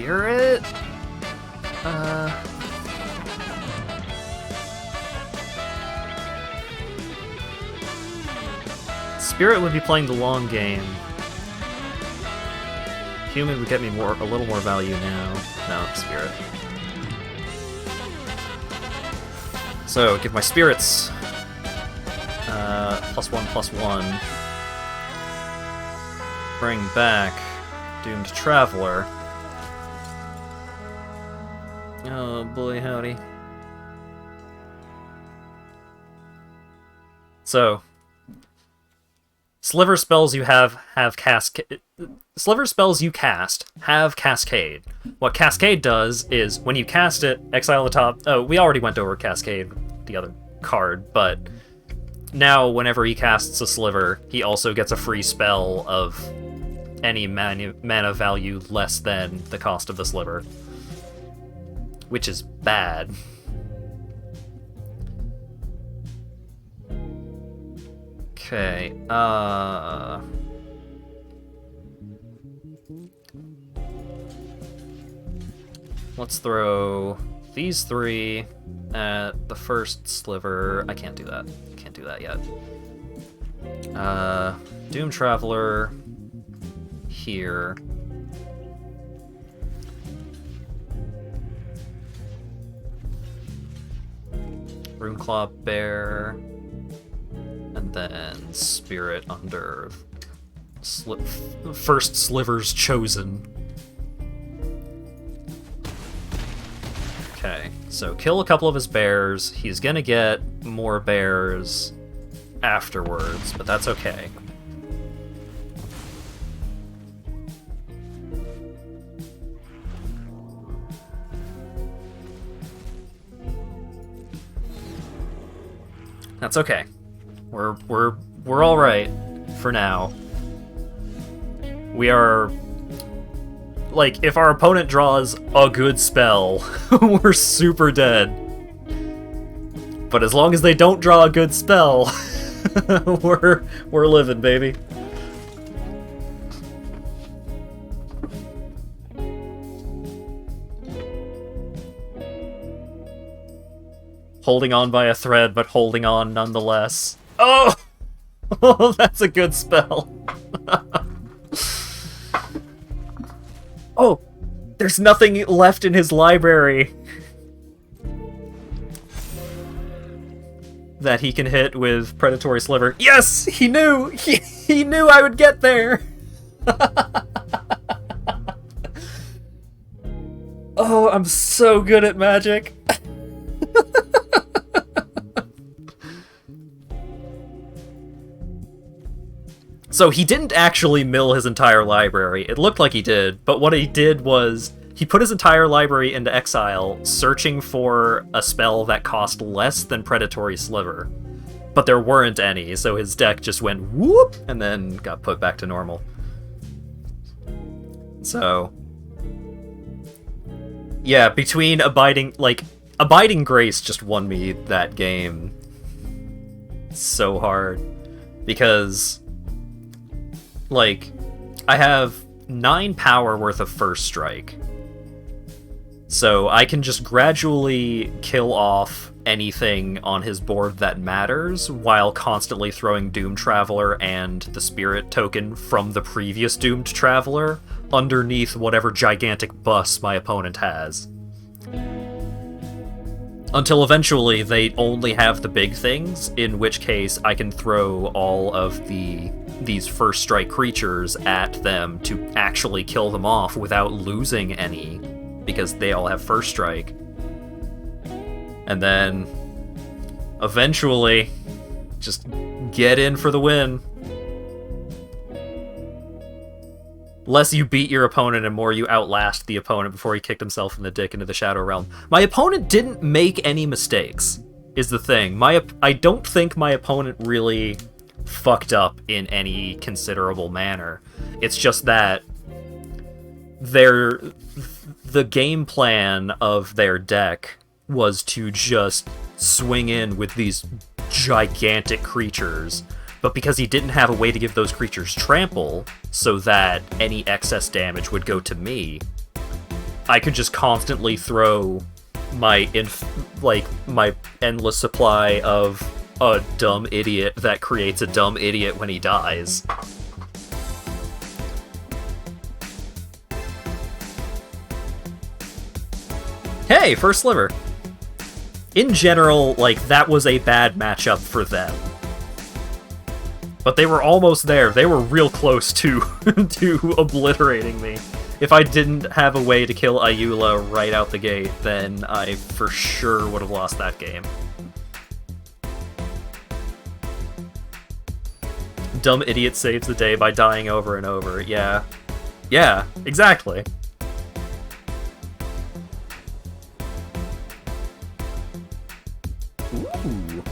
Spirit? Spirit would be playing the long game. Human would get me a little more value now. No, Spirit. So, give my spirits +1/+1. Bring back Doomed Traveler. Oh boy, howdy. So, sliver spells you have Cascade. Sliver spells you cast have Cascade. What Cascade does is, when you cast it, exile the top... Oh, we already went over Cascade, the other card, but now whenever he casts a Sliver, he also gets a free spell of any mana value less than the cost of the Sliver. Which is bad. Okay, let's throw these three at the first Sliver. I can't do that. Can't do that yet. Doom Traveler here. Runeclaw Bear. And then Spirit under first Sliver's Chosen. Okay, so kill a couple of his bears. He's gonna get more bears afterwards, but that's okay. That's okay. We're all right for now. We are, like, if our opponent draws a good spell, we're super dead. But as long as they don't draw a good spell, we're living, baby. Holding on by a thread, but holding on nonetheless. Oh! Oh, that's a good spell. Oh! There's nothing left in his library that he can hit with Predatory Sliver. Yes! He knew! He knew I would get there! Oh, I'm so good at Magic. So he didn't actually mill his entire library. It looked like he did, but what he did was he put his entire library into exile, searching for a spell that cost less than Predatory Sliver. But there weren't any, so his deck just went whoop, and then got put back to normal. So, yeah, between Abiding Grace just won me that game so hard. Because, like, I have 9 power worth of First Strike. So I can just gradually kill off anything on his board that matters, while constantly throwing Doom Traveler and the Spirit token from the previous Doomed Traveler underneath whatever gigantic bus my opponent has. Until eventually they only have the big things, in which case I can throw all of these First Strike creatures at them to actually kill them off without losing any, because they all have First Strike. And then eventually just get in for the win. Less you beat your opponent and more you outlast the opponent before he kicked himself in the dick into the Shadow Realm. My opponent didn't make any mistakes, is the thing. I don't think my opponent really fucked up in any considerable manner. It's just that the game plan of their deck was to just swing in with these gigantic creatures, but because he didn't have a way to give those creatures trample so that any excess damage would go to me, I could just constantly throw my my endless supply of a dumb idiot that creates a dumb idiot when he dies. Hey, first sliver. In general, like, that was a bad matchup for them. But they were almost there. They were real close to to obliterating me. If I didn't have a way to kill Ayula right out the gate, then I for sure would have lost that game. Dumb idiot saves the day by dying over and over. Yeah. Yeah, exactly. Ooh.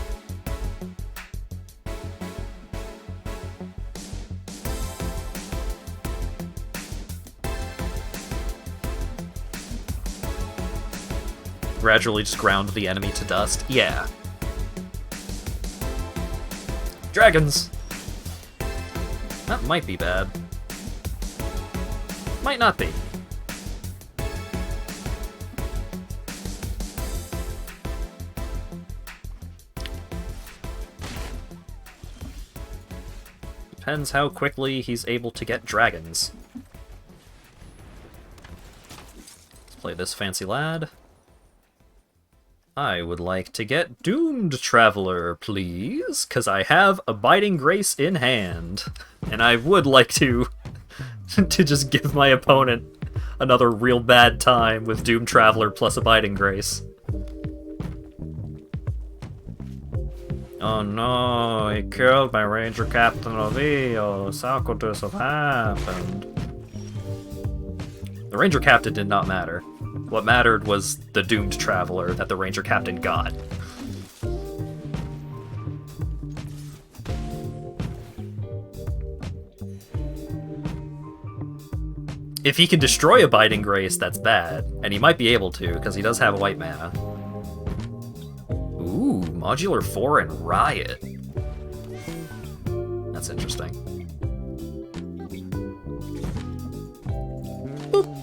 Gradually just ground the enemy to dust. Yeah. Dragons! That might be bad. Might not be. Depends how quickly he's able to get dragons. Let's play this fancy lad. I would like to get Doomed Traveler, please, because I have Abiding Grace in hand. And I would like to to just give my opponent another real bad time with Doomed Traveler plus Abiding Grace. Oh no, he killed my Ranger Captain Ovios. How could this have happened? The Ranger Captain did not matter. What mattered was the Doomed Traveler that the Ranger Captain got. If he can destroy Abiding Grace, that's bad. And he might be able to, because he does have a white mana. Ooh, Modular 4 and Riot. That's interesting. Boop.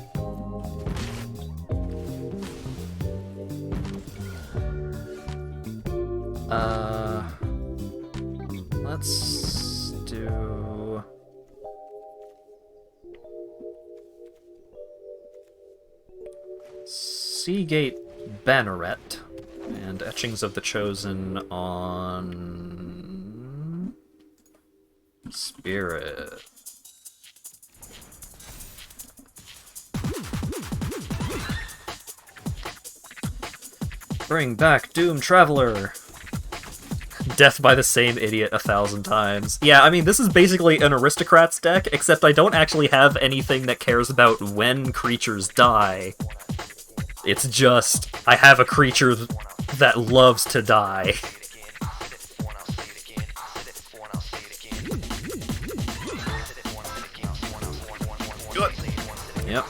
Let's do... Seagate Banneret. And Etchings of the Chosen on... Spirit. Bring back Doom Traveler! Death by the same idiot 1,000 times. Yeah, I mean, this is basically an Aristocrats deck, except I don't actually have anything that cares about when creatures die. It's just, I have a creature that loves to die. Yep.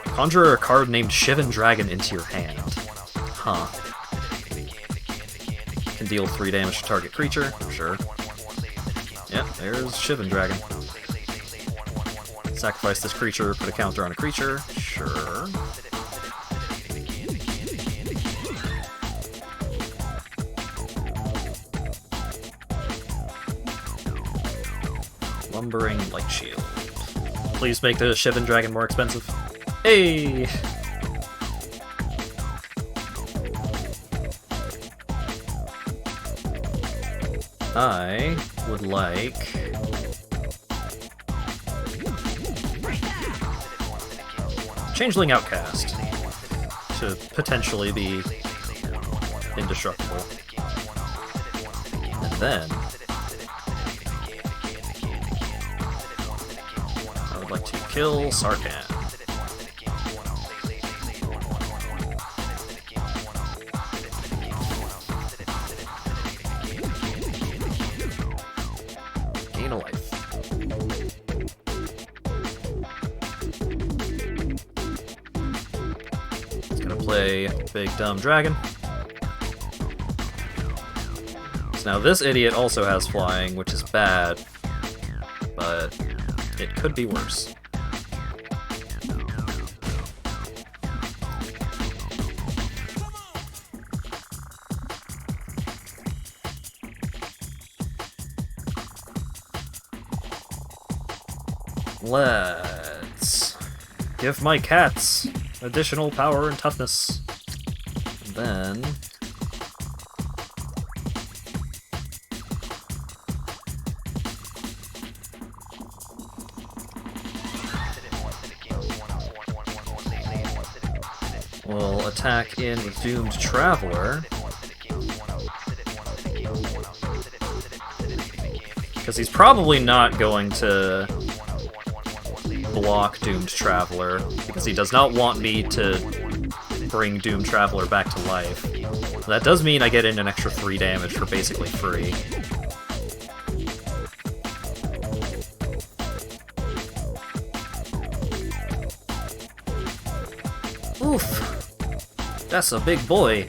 Conjure a card named Shivan Dragon into your hand. Huh. Can deal 3 damage to target creature, sure. Yep, there's Shivan Dragon. Sacrifice this creature, put a counter on a creature, sure. Lumbering Light Shield. Please make the Shivan Dragon more expensive. Hey! I would like... Changeling Outcast to potentially be indestructible. And then... I would like to kill Sarkhan. Gain a life. It's gonna play Big Dumb Dragon. So now this idiot also has flying, which is bad, but it could be worse. Let's give my cats additional power and toughness. And then... we'll attack in with Doomed Traveler. Because he's probably not going to block Doomed Traveler, because he does not want me to bring Doomed Traveler back to life. That does mean I get in an extra 3 damage for basically free. Oof! That's a big boy.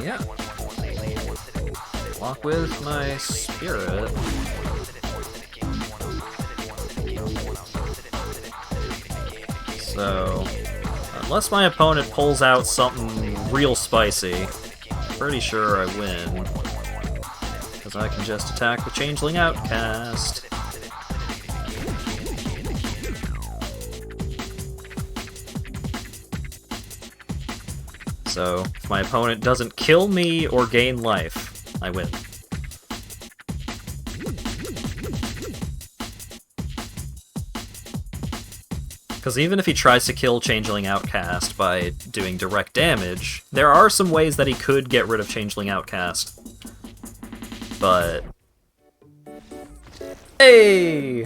Yeah. Block with my spirit. So, unless my opponent pulls out something real spicy, pretty sure I win. Because I can just attack the Changeling Outcast. So, if my opponent doesn't kill me or gain life, I win. Because even if he tries to kill Changeling Outcast by doing direct damage, there are some ways that he could get rid of Changeling Outcast. But... hey!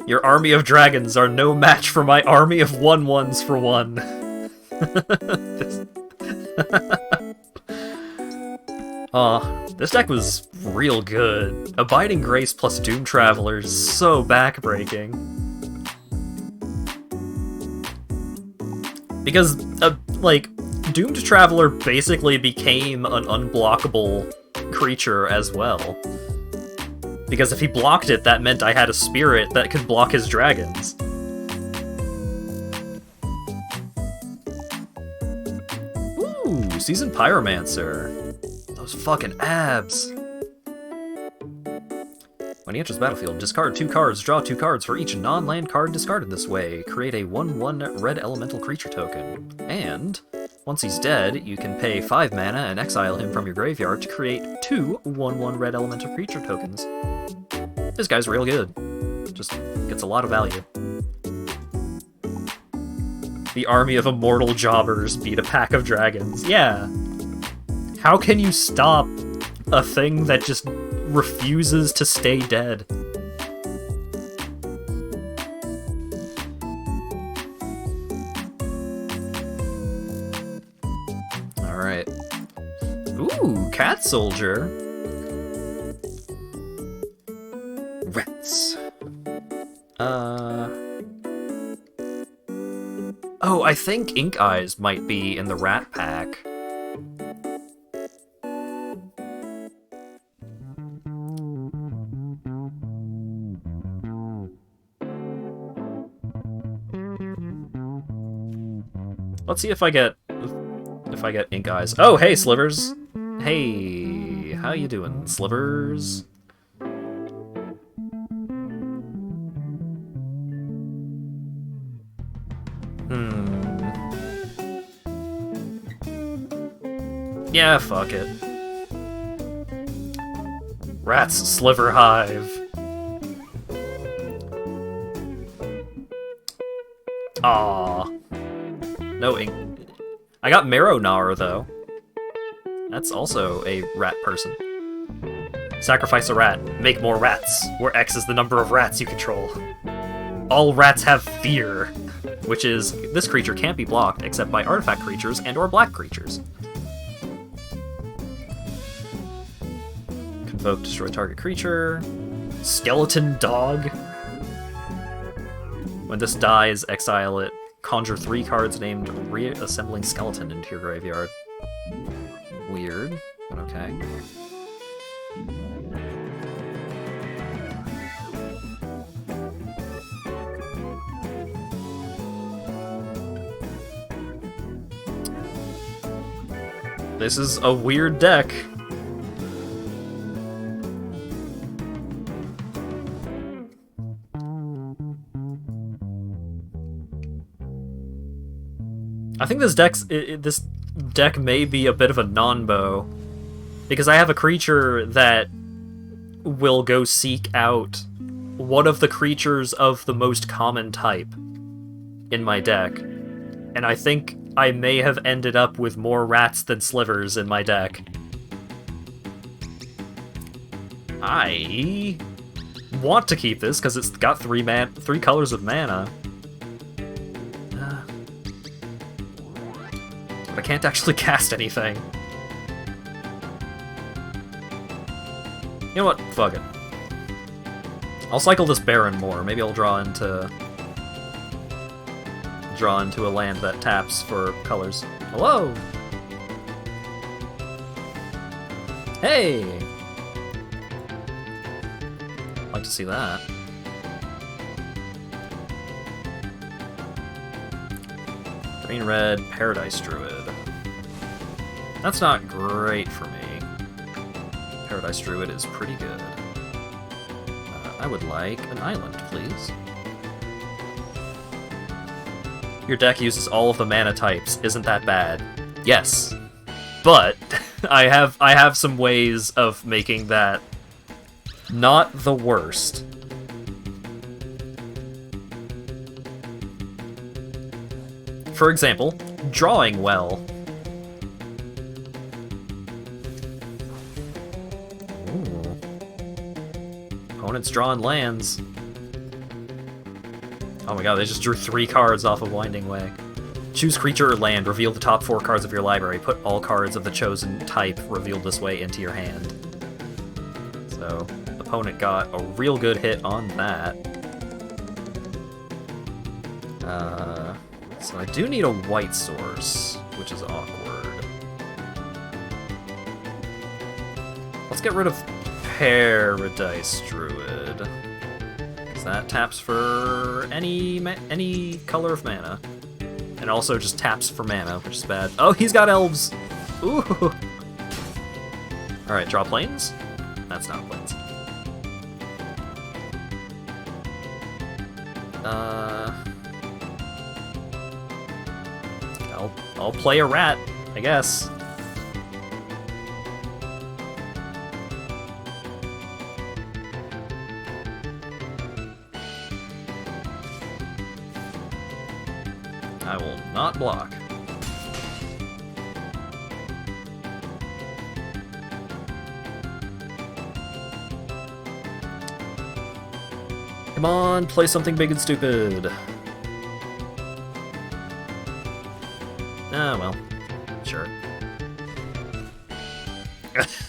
Your army of dragons are no match for my army of 1/1s for 1. This deck was real good. Abiding Grace plus Doom Traveler is so backbreaking. Because, like, Doomed Traveler basically became an unblockable creature as well. Because if he blocked it, that meant I had a spirit that could block his dragons. Ooh, Seasoned Pyromancer. Those fucking abs. When he enters the battlefield, discard 2 cards, draw 2 cards for each non-land card discarded this way. Create a 1/1 red elemental creature token. And, once he's dead, you can pay 5 mana and exile him from your graveyard to create 2 1/1 red elemental creature tokens. This guy's real good. Just gets a lot of value. The army of immortal jobbers beat a pack of dragons. Yeah. How can you stop a thing that just refuses to stay dead? Alright. Ooh, Cat Soldier. Rats. Oh, I think Ink Eyes might be in the Rat pack. Let's see if I get Ink Eyes. Oh, hey, Slivers. Hey, how you doing, Slivers? Yeah, fuck it. Rats Sliver Hive. Aww. No ink. I got Marrow-Gnawer, though. That's also a rat person. Sacrifice a rat. Make more rats, where X is the number of rats you control. All rats have fear, which is, this creature can't be blocked except by artifact creatures and or black creatures. Convoke, destroy target creature. Skeleton Dog. When this dies, exile it. Conjure 3 cards named Reassembling Skeleton into your graveyard. Weird, but okay. This is a weird deck. I think this deck may be a bit of a non-bow, because I have a creature that will go seek out one of the creatures of the most common type in my deck, and I think I may have ended up with more rats than slivers in my deck. I want to keep this because it's got three colors of mana. But I can't actually cast anything. You know what? Fuck it. I'll cycle this Baron more. Maybe I'll draw into a land that taps for colors. Hello! Hey! I'd like to see that. Green-red Paradise Druid. That's not great for me. Paradise Druid is pretty good. I would like an island, please. Your deck uses all of the mana types. Isn't that bad? Yes. But I have some ways of making that not the worst. For example, drawing well. Ooh. Opponent's drawing lands. Oh my god, they just drew 3 cards off of Winding Way. Choose creature or land, reveal the top 4 cards of your library, put all cards of the chosen type revealed this way into your hand. So, opponent got a real good hit on that. So I do need a white source, which is awkward. Let's get rid of Paradise Druid. Because that taps for any color of mana. And also just taps for mana, which is bad. Oh, he's got elves! Ooh! Alright, draw planes? That's not planes. I'll play a rat, I guess. I will not block. Come on, play something big and stupid. Ah, well, sure.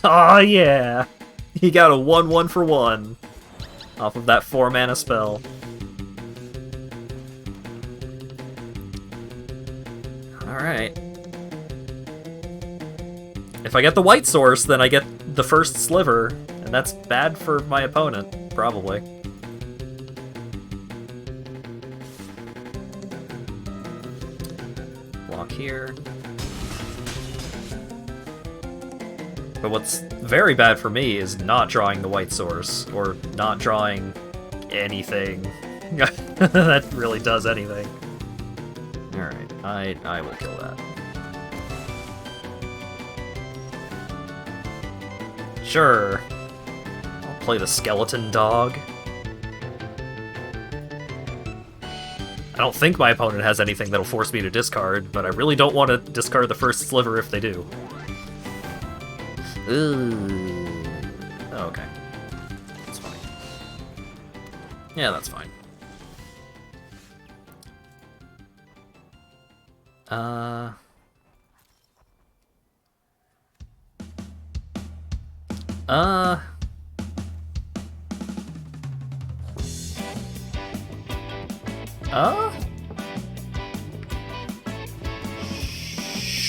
Oh yeah! He got a 1/1 for 1 off of that 4 mana spell. Alright. If I get the white source, then I get the first sliver, and that's bad for my opponent, probably. Block here. But what's very bad for me is not drawing the white source, or not drawing anything that really does anything. Alright, I will kill that. Sure. I'll play the skeleton dog. I don't think my opponent has anything that'll force me to discard, but I really don't want to discard the first sliver if they do. Ooh. Oh, okay. That's fine. Yeah, that's fine.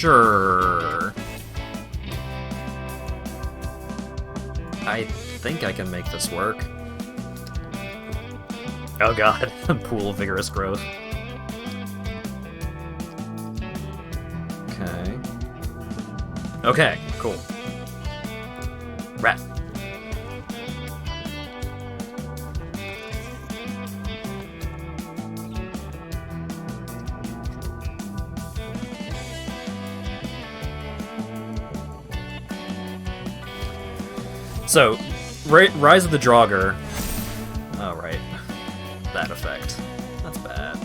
Sure. I think I can make this work. Oh god, Pool of Vigorous Growth. Okay. Okay, cool. Rat. So, Rise of the Draugr. Oh, right. That effect. That's bad.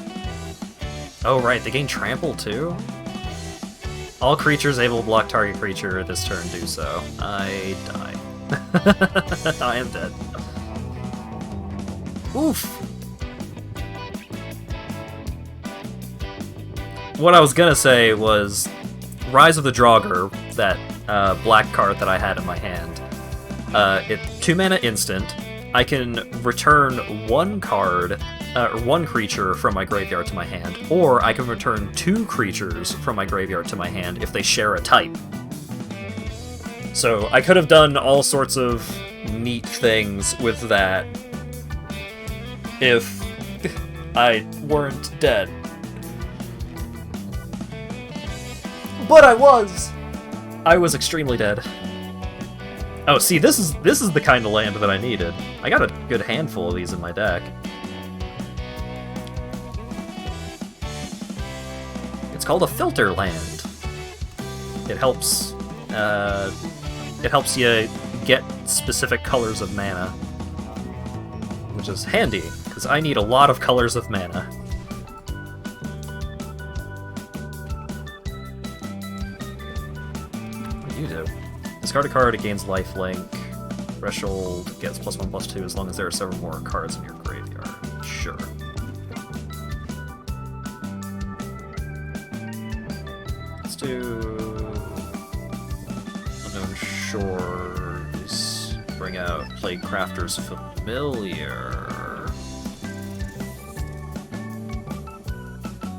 Oh, right, they gain Trample, too? All creatures able to block target creature this turn do so. I die. I am dead. Oof! What I was gonna say was Rise of the Draugr, that black card that I had in my hand. It's 2 mana instant. I can return one card, or one creature from my graveyard to my hand, or I can return 2 creatures from my graveyard to my hand if they share a type. So I could have done all sorts of neat things with that if I weren't dead. But I was! I was extremely dead. Oh, see, this is the kind of land that I needed. I got a good handful of these in my deck. It's called a filter land. It helps you get specific colors of mana, which is handy because I need a lot of colors of mana. What do you do? Discard a card, it gains lifelink. Threshold gets +1/+2 as long as there are several more cards in your graveyard. Sure. Let's do Unknown Shores. Bring out Plaguecrafter's Familiar.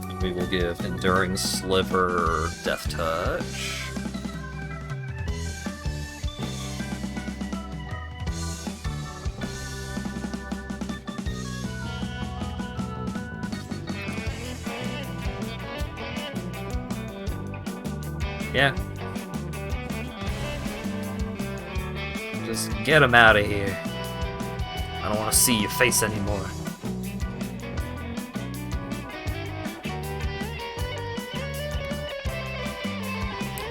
And we will give Enduring Sliver Death Touch. Yeah. Just get him out of here. I don't want to see your face anymore.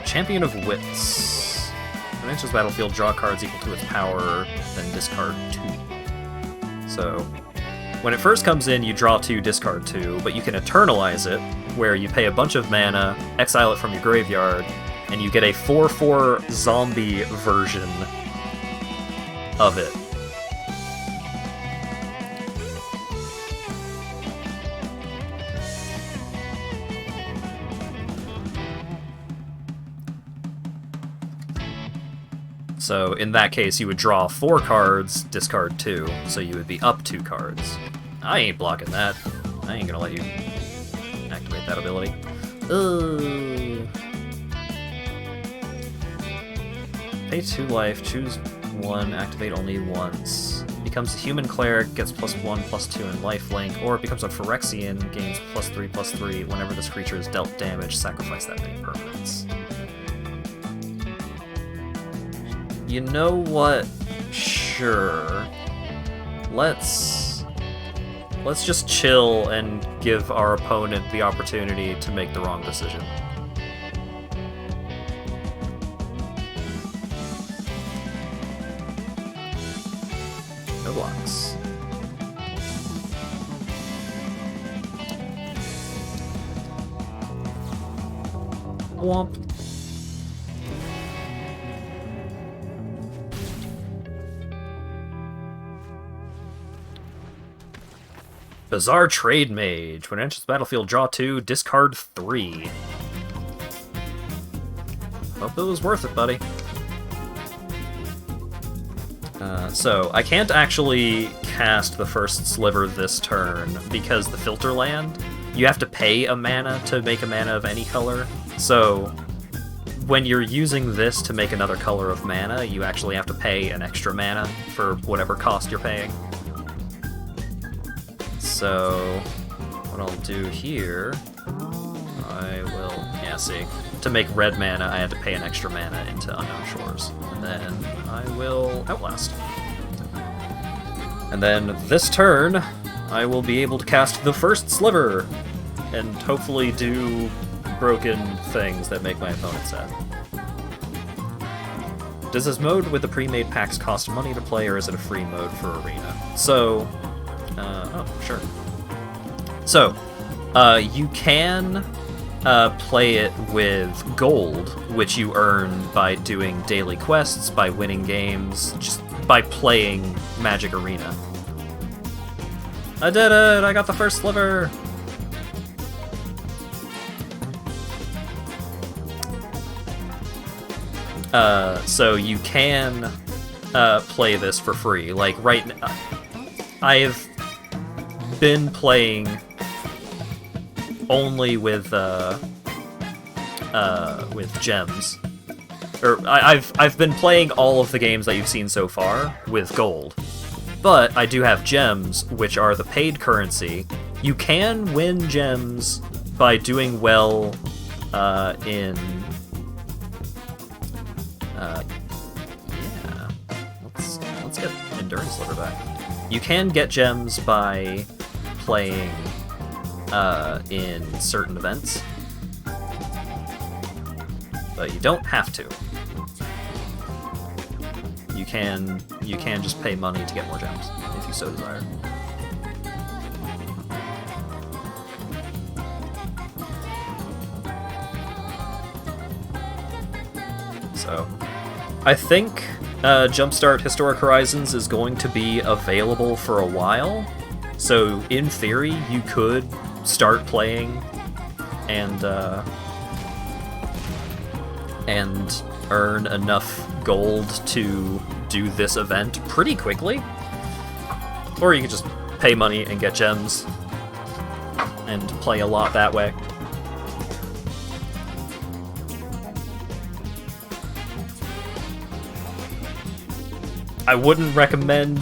Champion of Wits. When it enters battlefield, draw cards equal to its power, then discard 2. So, when it first comes in, you draw 2, discard 2, but you can eternalize it, where you pay a bunch of mana, exile it from your graveyard, and you get a 4/4 zombie version of it. So in that case, you would draw 4 cards, discard 2, so you would be up 2 cards. I ain't blocking that. I ain't gonna let you activate that ability. Pay 2 life, choose 1, activate only once. Becomes a human cleric, gets +1/+2 in lifelink, or it becomes a Phyrexian, gains +3/+3. Whenever this creature is dealt damage, sacrifice that many permanents. You know what? Sure. Let's just chill and give our opponent the opportunity to make the wrong decision. No blocks. Womp. Bizarre Trade Mage. When it enters the battlefield, draw 2, discard 3. Hope it was worth it, buddy. So, I can't actually cast the first sliver this turn because the filter land, you have to pay a mana to make a mana of any color. So, when you're using this to make another color of mana, you actually have to pay an extra mana for whatever cost you're paying. So, what I'll do here, I will see. To make red mana, I had to pay an extra mana into Unknown Shores. And then I will Outlast. And then this turn, I will be able to cast the first Sliver, and hopefully do broken things that make my opponent sad. Does this mode with the pre-made packs cost money to play, or is it a free mode for Arena? So, oh, sure. So, you can play it with gold, which you earn by doing daily quests, by winning games, just by playing Magic Arena. I did it! I got the first Sliver! So you can play this for free. Like, right now, I've been playing only with gems. Or I've been playing all of the games that you've seen so far with gold. But I do have gems, which are the paid currency. You can win gems by doing well in... yeah. Let's get Endurance Sliver back. You can get gems by playing in certain events, but you don't have to. You can just pay money to get more gems if you so desire. So, I think Jumpstart Historic Horizons is going to be available for a while. So, in theory, you could start playing and earn enough gold to do this event pretty quickly. Or you could just pay money and get gems and play a lot that way. I wouldn't recommend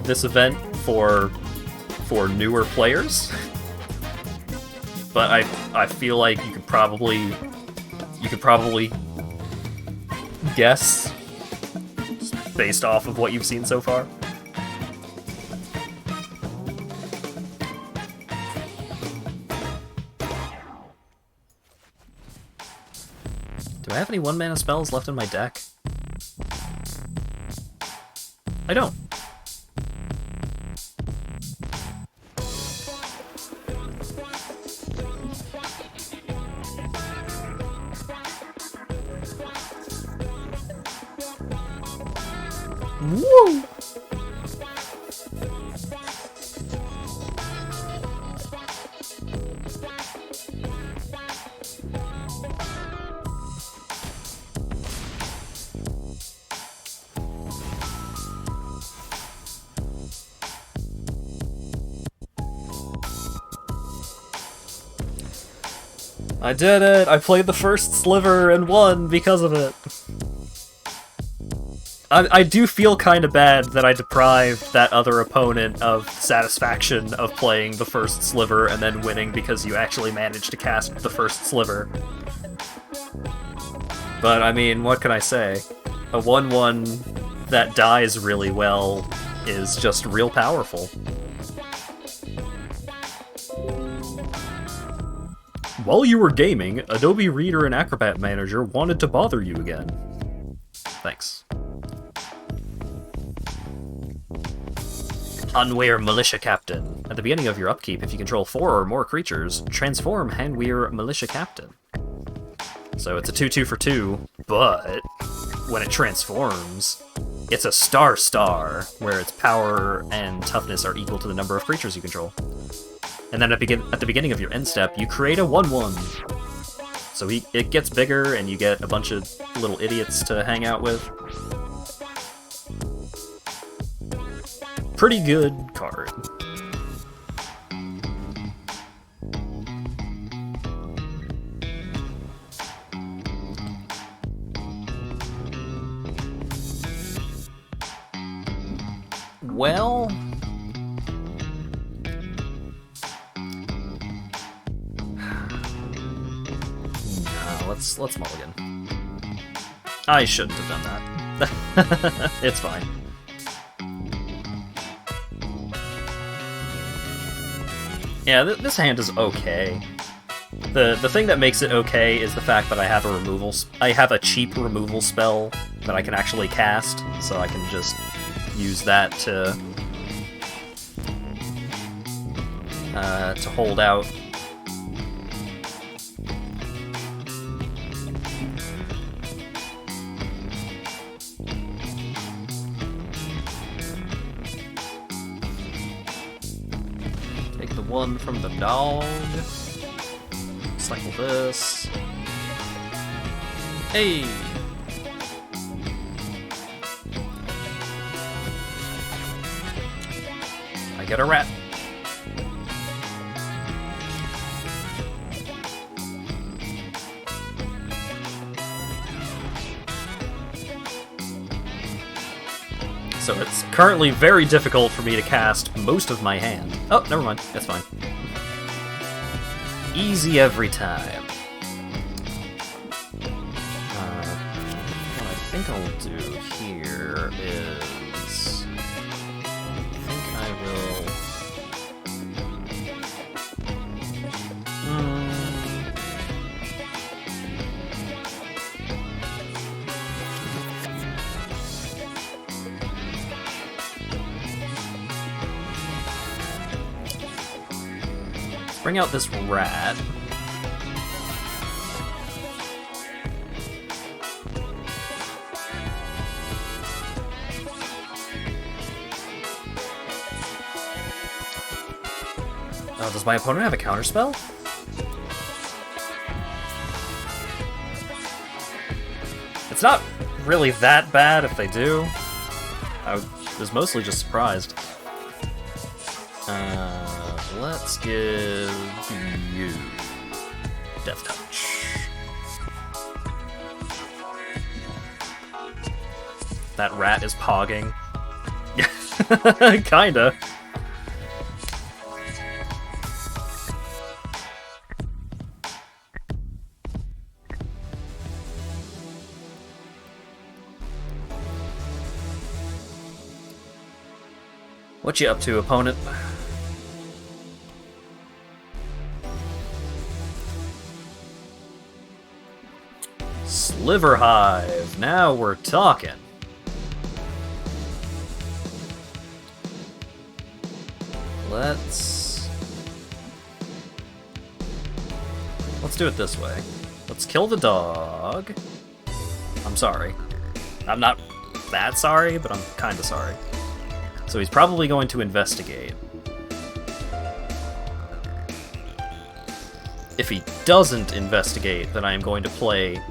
this event for newer players, but I feel like you could probably guess just based off of what you've seen so far. Do I have any 1-mana spells left in my deck? I don't. Woo! I did it! I played the first Sliver and won because of it. I do feel kind of bad that I deprived that other opponent of satisfaction of playing the first Sliver and then winning because you actually managed to cast the first Sliver. But, I mean, what can I say? A 1/1 that dies really well is just real powerful. While you were gaming, Adobe Reader and Acrobat Manager wanted to bother you again. Thanks. Hanweir Militia Captain. At the beginning of your upkeep, if you control 4 or more creatures, transform Hanweir Militia Captain. So it's a 2/2 for 2, but when it transforms, it's a star, where its power and toughness are equal to the number of creatures you control. And then at the beginning of your end step, you create a 1/1. So it gets bigger, and you get a bunch of little idiots to hang out with. Pretty good card. Well... let's mulligan. I shouldn't have done that. It's fine. Yeah, this hand is okay. The thing that makes it okay is the fact that I have a cheap removal spell that I can actually cast, so I can just use that to hold out. Take the one from the dog. Cycle this. Hey! I get a rat. So it's currently very difficult for me to cast most of my hand. Oh, never mind. That's fine. Easy every time. What I think I'll do here is... I think I will... Bring out this rat. Oh, does my opponent have a counterspell? It's not really that bad if they do. I was mostly just surprised. Let's give you Death Touch. That rat is pogging. Kinda. What you up to, opponent? Sliver Hive. Now we're talking. Let's do it this way. Let's kill the dog. I'm sorry. I'm not that sorry, but I'm kinda sorry. So he's probably going to investigate. If he doesn't investigate, then I am going to play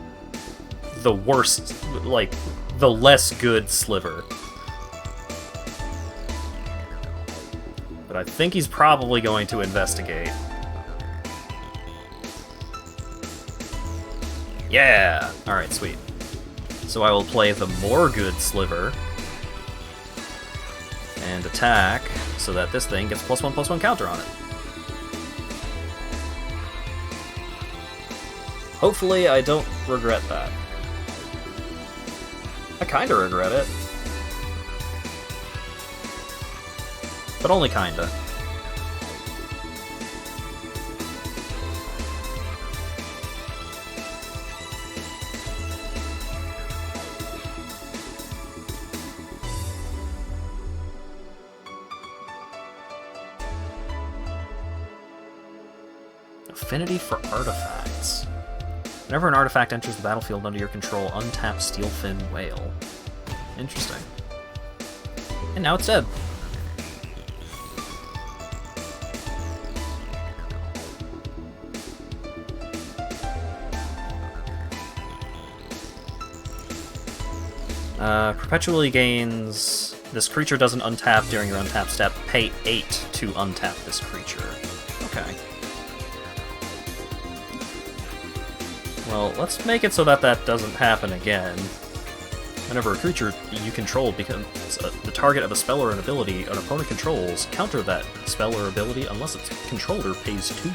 the worst, like, the less good Sliver. But I think he's probably going to investigate. Yeah! Alright, sweet. So I will play the more good Sliver and attack so that this thing gets +1/+1 counter on it. Hopefully I don't regret that. I kinda regret it. But only kinda. Affinity for artifacts. Whenever an artifact enters the battlefield under your control, untap Steelfin Whale. Interesting. And now it's dead. Perpetually gains... This creature doesn't untap during your untap step. Pay 8 to untap this creature. Okay. Well, let's make it so that that doesn't happen again. Whenever a creature you control becomes the target of a spell or an ability an opponent controls, counter that spell or ability unless its controller pays 2.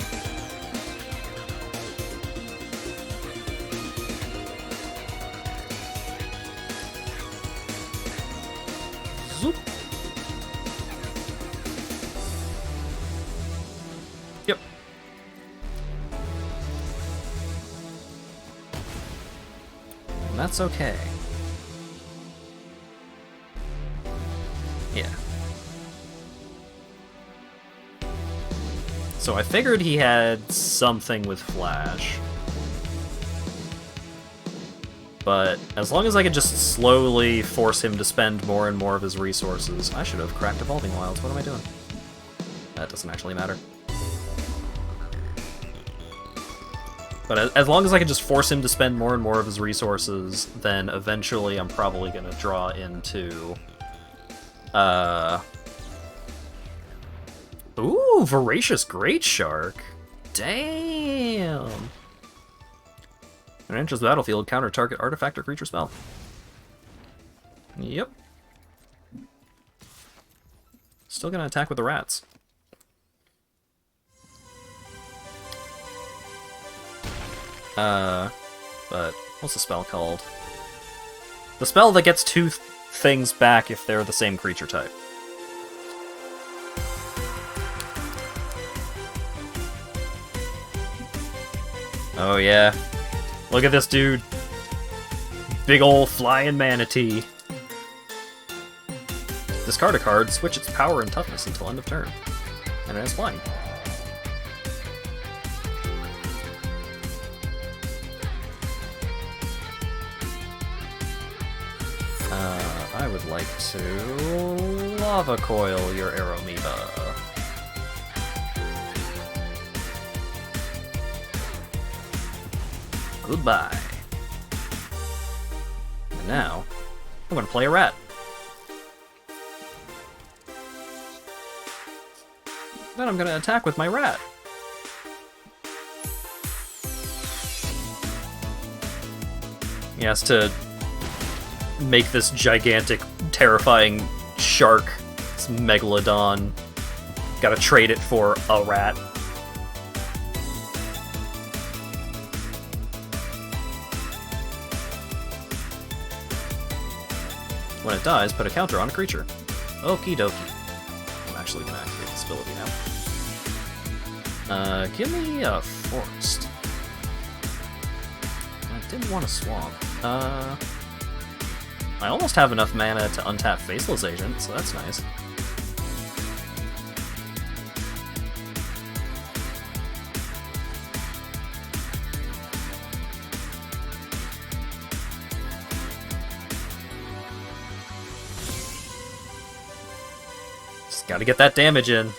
And that's okay. Yeah. So I figured he had something with Flash. But as long as I could just slowly force him to spend more and more of his resources... I should have cracked Evolving Wilds. What am I doing? That doesn't actually matter. But as long as I can just force him to spend more and more of his resources, then eventually I'm probably going to draw into... Ooh, Voracious Great Shark. Damn. When it enters the battlefield, counter target artifact or creature spell. Yep. Still gonna attack with the rats. But what's the spell called? The spell that gets two things back if they're the same creature type. Oh yeah. Look at this dude. Big ol' flying manatee. Discard a card, switch its power and toughness until end of turn. And it has flying. I would like to lava coil your Aeromoeba. Goodbye. And now, I'm gonna play a rat. Then I'm gonna attack with my rat. He has to make this gigantic, terrifying shark. This megalodon. Gotta trade it for a rat. When it dies, put a counter on a creature. Okie dokie. I'm actually gonna activate this ability now. Give me a forest. I didn't want a swamp. I almost have enough mana to untap Faceless Agent, so that's nice. Just gotta get that damage in.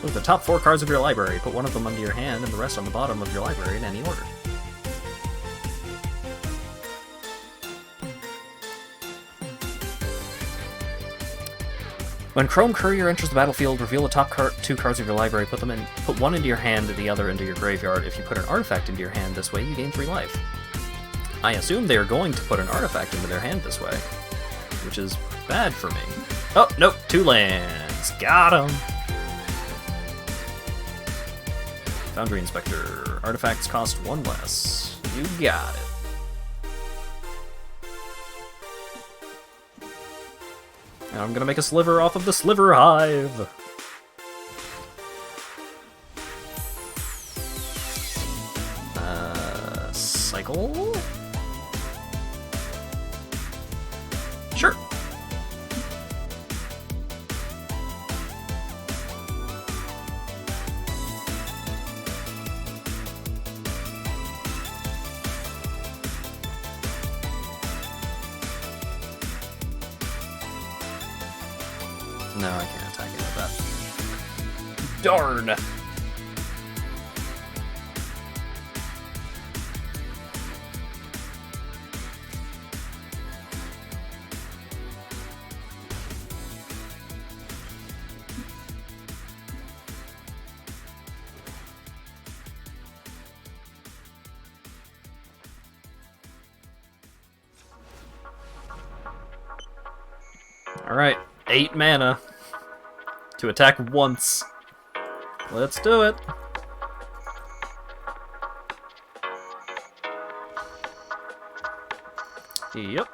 Look at the top 4 cards of your library. Put one of them under your hand and the rest on the bottom of your library in any order. When Chrome Courier enters the battlefield, reveal the top 2 cards of your library, put one into your hand and the other into your graveyard. If you put an artifact into your hand this way, you gain 3 life. I assume they are going to put an artifact into their hand this way, which is bad for me. Oh, nope, 2 lands. Got 'em. Foundry Inspector. Artifacts cost 1 less. You got it. Now I'm gonna make a sliver off of the Sliver Hive. Cycle? Sure. No, I can't attack it with that. Darn! Alright, 8 mana to attack once. Let's do it. Yep.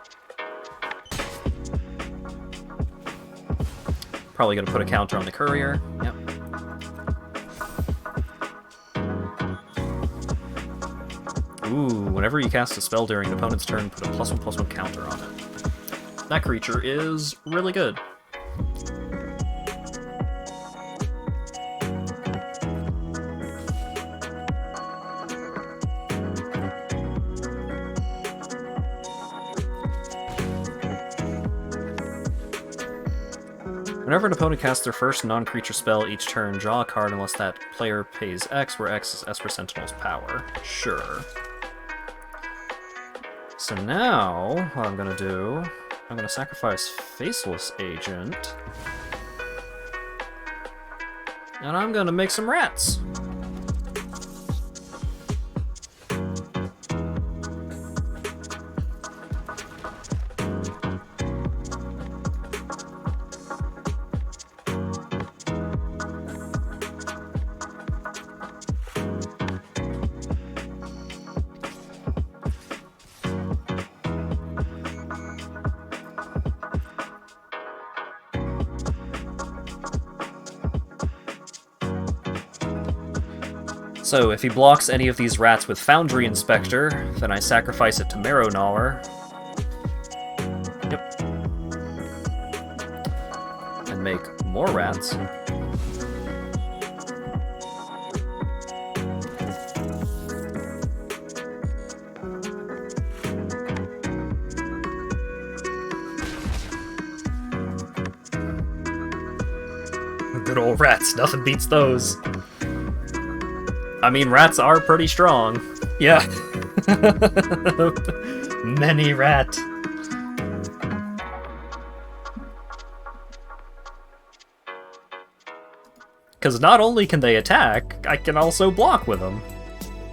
Probably gonna put a counter on the courier. Yep. Ooh, whenever you cast a spell during an opponent's turn, put a +1/+1 counter on it. That creature is really good. Whenever an opponent casts their first non-creature spell each turn, draw a card unless that player pays X, where X is Esper Sentinel's power. Sure. So now, what I'm gonna do, I'm gonna sacrifice Faceless Agent, and I'm gonna make some rats. So, if he blocks any of these rats with Foundry Inspector, then I sacrifice it to Marrow Gnawer. Yep. And make more rats. Good old rats, nothing beats those. I mean, rats are pretty strong. Yeah. Many rat. Because not only can they attack, I can also block with them.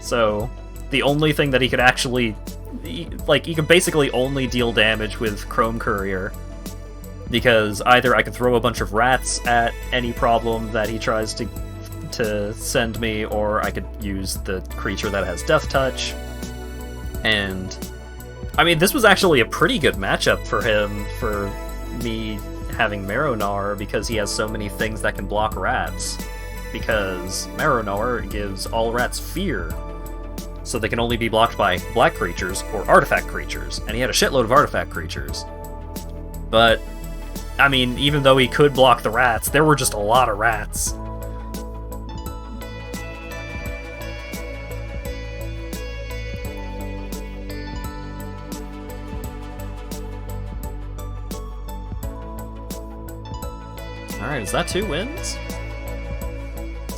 So, the only thing that he could actually... he can basically only deal damage with Chrome Courier. Because either I can throw a bunch of rats at any problem that he tries to send me, or I could use the creature that has Death Touch. And I mean, this was actually a pretty good matchup for him, for me having Marrow Gnawer, because he has so many things that can block rats. Because Marrow Gnawer gives all rats fear, so they can only be blocked by black creatures or artifact creatures, and he had a shitload of artifact creatures. But I mean, even though he could block the rats, there were just a lot of rats. Alright, is that 2 wins?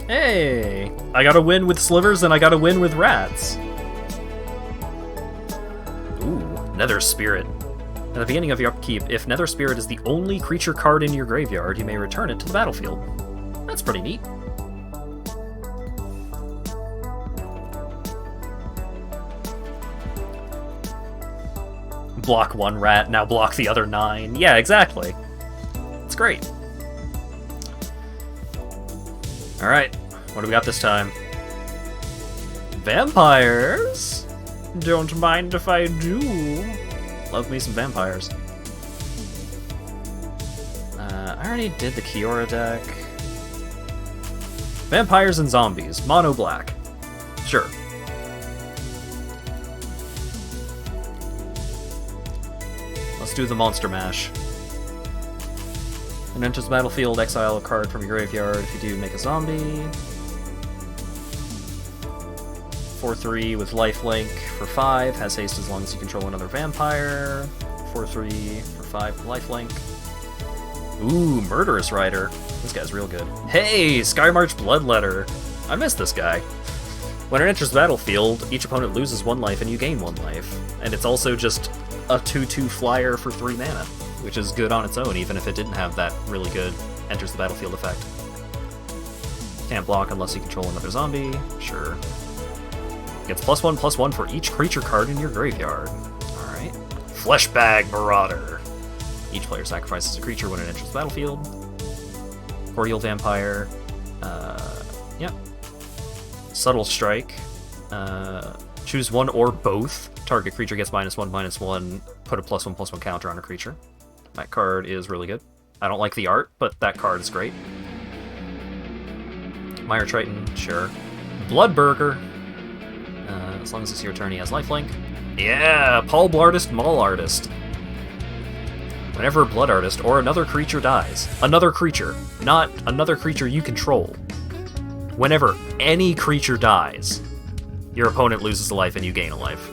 Hey! I got a win with slivers and I got a win with rats. Ooh, Nether Spirit. At the beginning of your upkeep, if Nether Spirit is the only creature card in your graveyard, you may return it to the battlefield. That's pretty neat. Block 1 rat, now block the other 9. Yeah, exactly. It's great. Alright, what do we got this time? Vampires? Don't mind if I do. Love me some vampires. I already did the Kiora deck. Vampires and zombies, mono black. Sure. Let's do the Monster Mash. When enters the battlefield, exile a card from your graveyard. If you do, make a zombie. 4/3 with lifelink for 5. Has haste as long as you control another vampire. 4/3 for 5 with lifelink. Ooh, Murderous Rider. This guy's real good. Hey, Skymarch Bloodletter. I miss this guy. When it enters the battlefield, each opponent loses 1 life and you gain 1 life. And it's also just a 2/2 flyer for 3 mana, which is good on its own, even if it didn't have that really good enters the battlefield effect. Can't block unless you control another zombie. Sure. Gets +1/+1 for each creature card in your graveyard. Alright. Fleshbag Marauder. Each player sacrifices a creature when it enters the battlefield. Cordial Vampire. Yep. Subtle Strike. Choose one or both. Target creature gets -1/-1. Put a +1/+1 counter on a creature. That card is really good. I don't like the art, but that card is great. Mire Triton, sure. Bloodburger. As long as it's your turn, he has lifelink. Yeah, Paul Blartist, Maul Artist. Whenever a Blood Artist or another creature dies, another creature, not another creature you control. Whenever any creature dies, your opponent loses a life and you gain a life.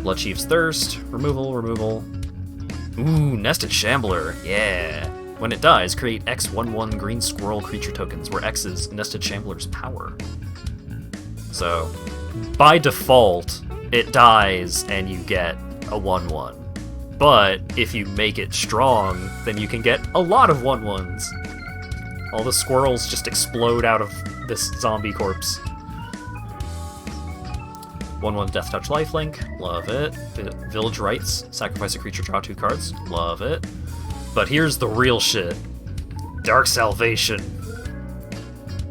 Bloodchief's Thirst, removal, removal. Ooh, Nested Shambler, yeah. When it dies, create X 1/1 green squirrel creature tokens, where X is Nested Shambler's power. So, by default, it dies and you get a 1/1. But if you make it strong, then you can get a lot of 1/1s. All the squirrels just explode out of this zombie corpse. 1/1 Death Touch lifelink, love it. Village Rites, sacrifice a creature, draw 2 cards, love it. But here's the real shit. Dark Salvation.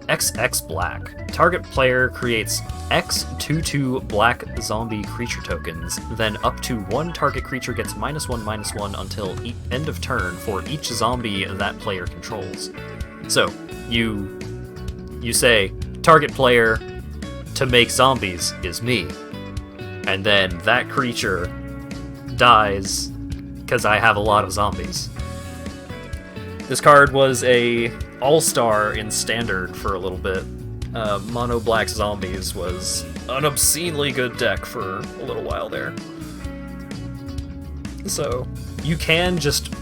XX Black. Target player creates X 2/2 black zombie creature tokens, then up to 1 target creature gets -1/-1 until end of turn for each zombie that player controls. So, you say, target player to make zombies is me. And then that creature dies because I have a lot of zombies. This card was a all-star in Standard for a little bit. Mono Black Zombies was an obscenely good deck for a little while there. So, you can just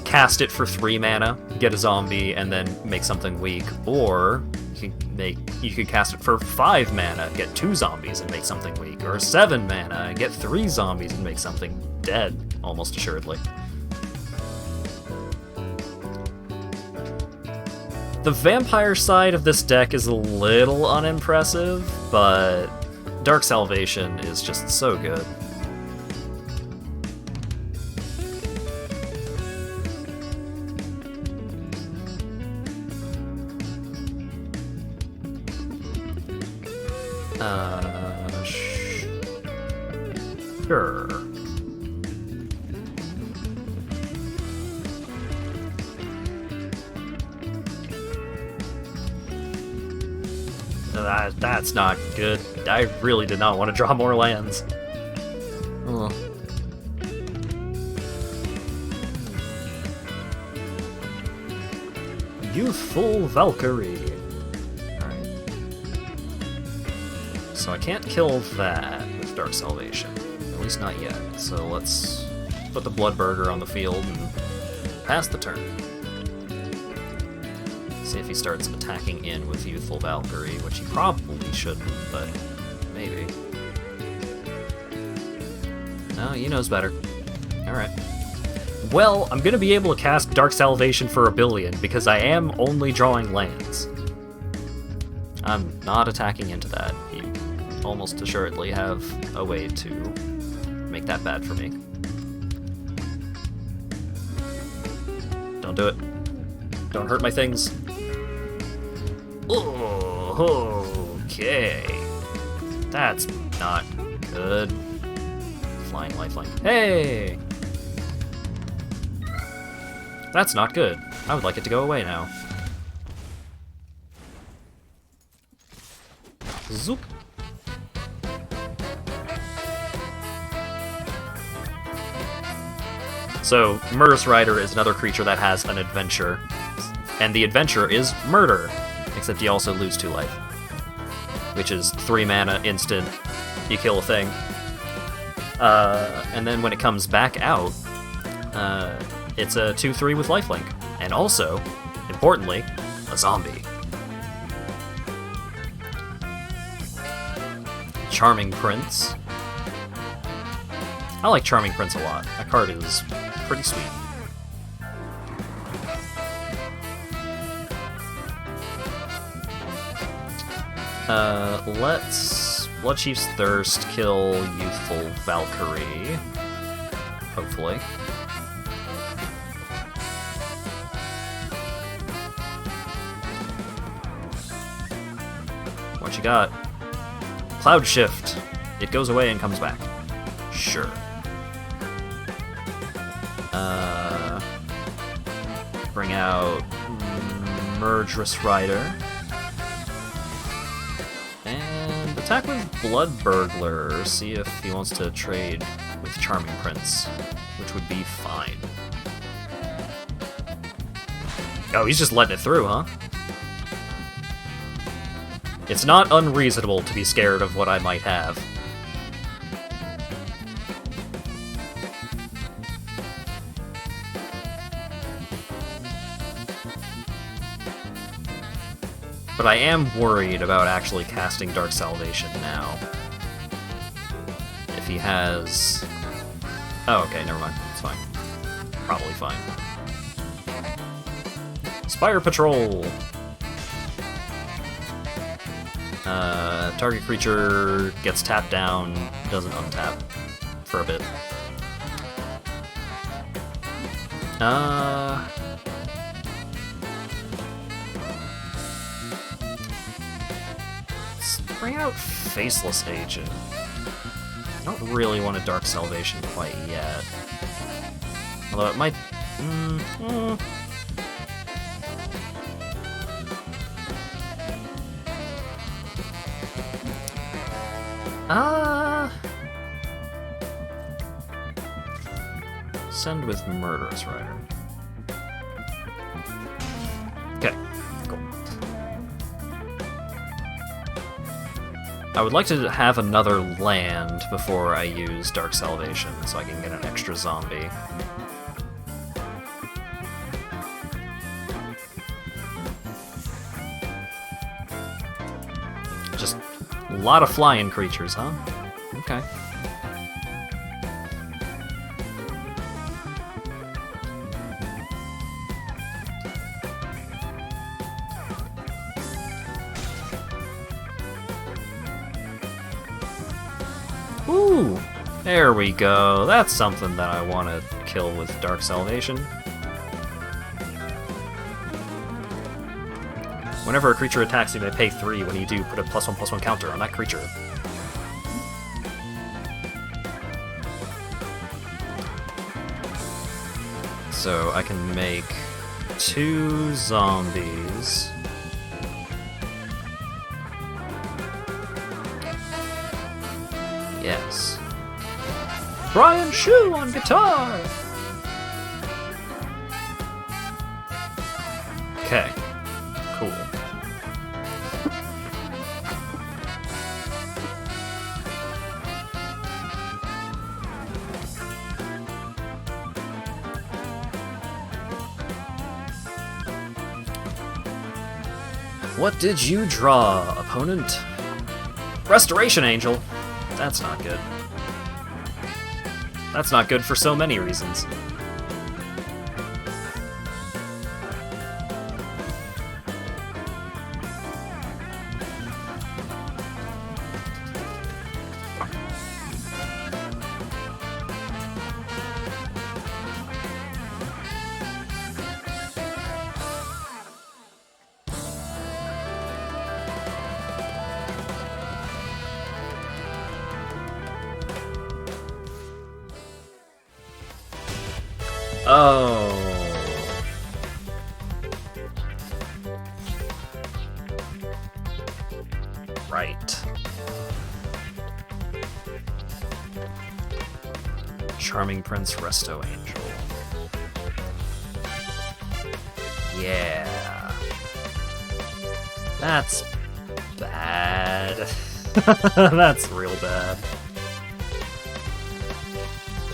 cast it for 3 mana, get a zombie, and then make something weak, or you could cast it for 5 mana, get 2 zombies and make something weak, or 7 mana and get 3 zombies and make something dead, almost assuredly. The vampire side of this deck is a little unimpressive, but Dark Salvation is just so good. Sure. That's not good. I really did not want to draw more lands. Ugh. Youthful Valkyrie. Alright. So I can't kill that with Dark Salvation. At least not yet. So let's put the Bloodburger on the field and pass the turn. See if he starts attacking in with Youthful Valkyrie, which he probably shouldn't, but maybe. No, he knows better. Alright. Well, I'm gonna be able to cast Dark Salvation for a billion, because I am only drawing lands. I'm not attacking into that. You almost assuredly have a way to make that bad for me. Don't do it. Don't hurt my things. Oh, okay. That's not good. Flying lifeline. Hey! That's not good. I would like it to go away now. Zoop. So, Murderous Rider is another creature that has an adventure. And the adventure is Murder. Except you also lose 2 life. Which is 3 mana, instant, you kill a thing. And then when it comes back out, it's a 2/3 with lifelink. And also, importantly, a zombie. Charming Prince. I like Charming Prince a lot. That card is pretty sweet. Let's Bloodchief's Thirst kill Youthful Valkyrie. Hopefully. What you got? Cloud Shift. It goes away and comes back. Sure. Bring out Murderous Rider. And attack with Blood Burglar. See if he wants to trade with Charming Prince, which would be fine. Oh, he's just letting it through, huh? It's not unreasonable to be scared of what I might have. But I am worried about actually casting Dark Salvation now. If he has... Oh, okay, never mind. It's fine. Probably fine. Spire Patrol! Target creature gets tapped down, doesn't untap for a bit. Let's bring out Faceless Agent. I don't really want a Dark Salvation quite yet. Although it might... Send with Murderous Rider. Okay, cool. I would like to have another land before I use Dark Salvation, so I can get an extra zombie. Just a lot of flying creatures, huh? Okay. Ooh, there we go. That's something that I want to kill with Dark Salvation. Whenever a creature attacks, you may pay 3. When you do, put a +1/+1 counter on that creature. So I can make 2 zombies. Yes. Brian Shu on guitar! Okay. Cool. What did you draw, opponent? Restoration Angel. That's not good. That's not good for so many reasons. Oh. Right. Charming Prince, Resto Angel. Yeah. That's bad. That's real bad.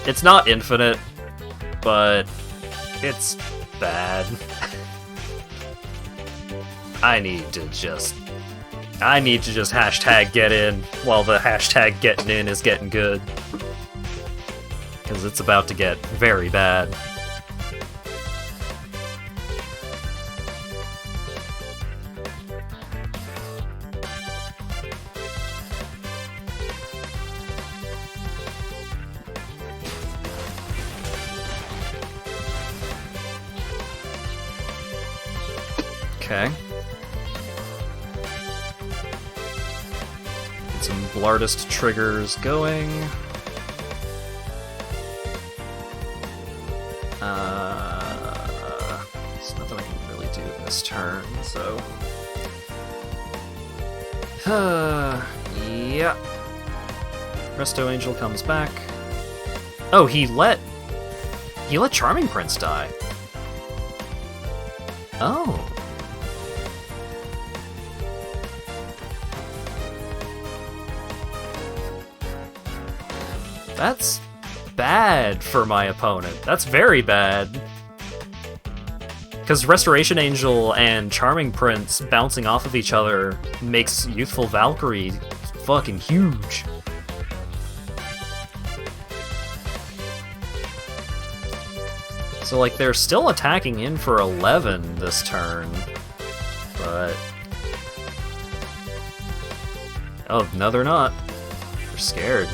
It's not infinite, but it's bad. I need to just hashtag get in while the hashtag getting in is getting good. Because it's about to get very bad. Okay. Get some Blardist triggers going. There's nothing I can really do this turn, so... yeah. Resto Angel comes back. Oh, he let Charming Prince die. Oh. That's bad for my opponent. That's very bad. Because Restoration Angel and Charming Prince bouncing off of each other makes Youthful Valkyrie fucking huge. So, like, they're still attacking in for 11 this turn, but... oh, no they're not. They're scared.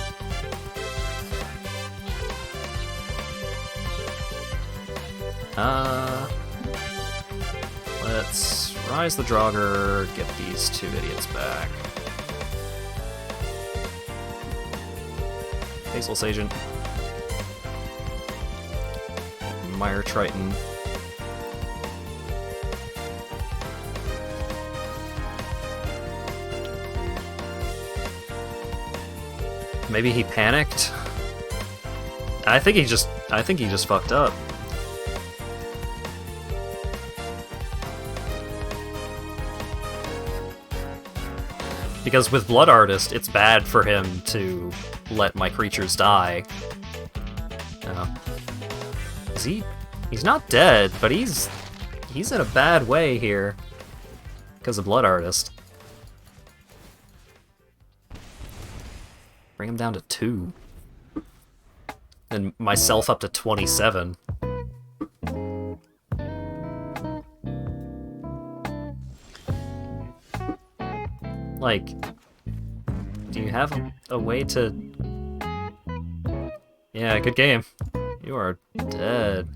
Let's Rise the Draugr, get these two idiots back. Faceless Agent. Mire Triton. Maybe he panicked? I think he just fucked up. Because with Blood Artist, it's bad for him to let my creatures die. Is he? He's not dead, but he's in a bad way here. Because of Blood Artist. Bring him down to 2. And myself up to 27. Like, do you have a way to... yeah, good game. You are dead.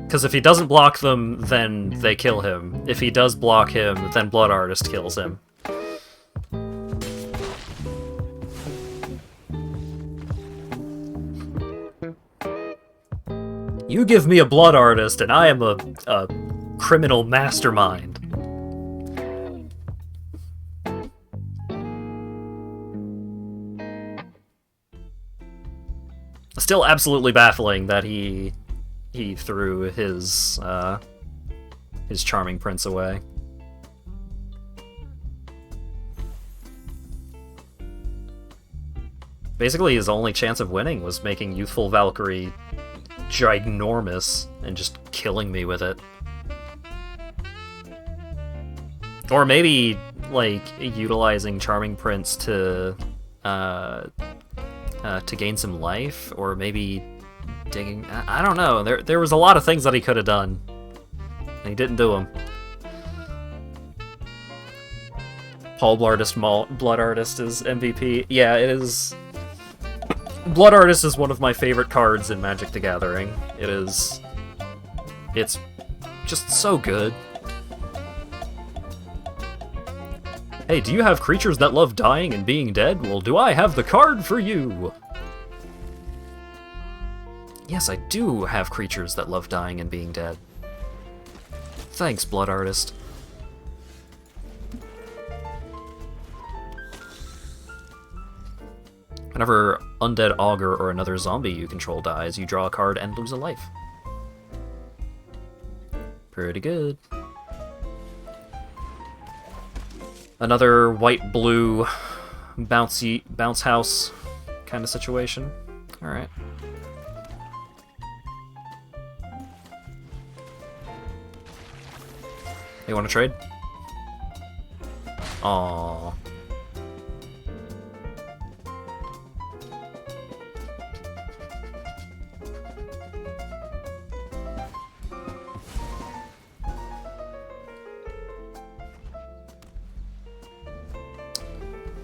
Because if he doesn't block them, then they kill him. If he does block him, then Blood Artist kills him. You give me a Blood Artist, and I am a criminal mastermind. Still absolutely baffling that he threw his Charming Prince away. Basically, his only chance of winning was making Youthful Valkyrie ginormous and just killing me with it. Or maybe, like, utilizing Charming Prince to gain some life, or maybe digging... I don't know. There was a lot of things that he could have done, and he didn't do them. Paul Blood Artist is MVP. Yeah, it is... Blood Artist is one of my favorite cards in Magic the Gathering. It's just so good. Hey, do you have creatures that love dying and being dead? Well, do I have the card for you? Yes, I do have creatures that love dying and being dead. Thanks, Blood Artist. Whenever Undead Augur or another zombie you control dies, you draw a card and lose a life. Pretty good. Another white-blue bounce house kind of situation. Alright. You want to trade? Aww.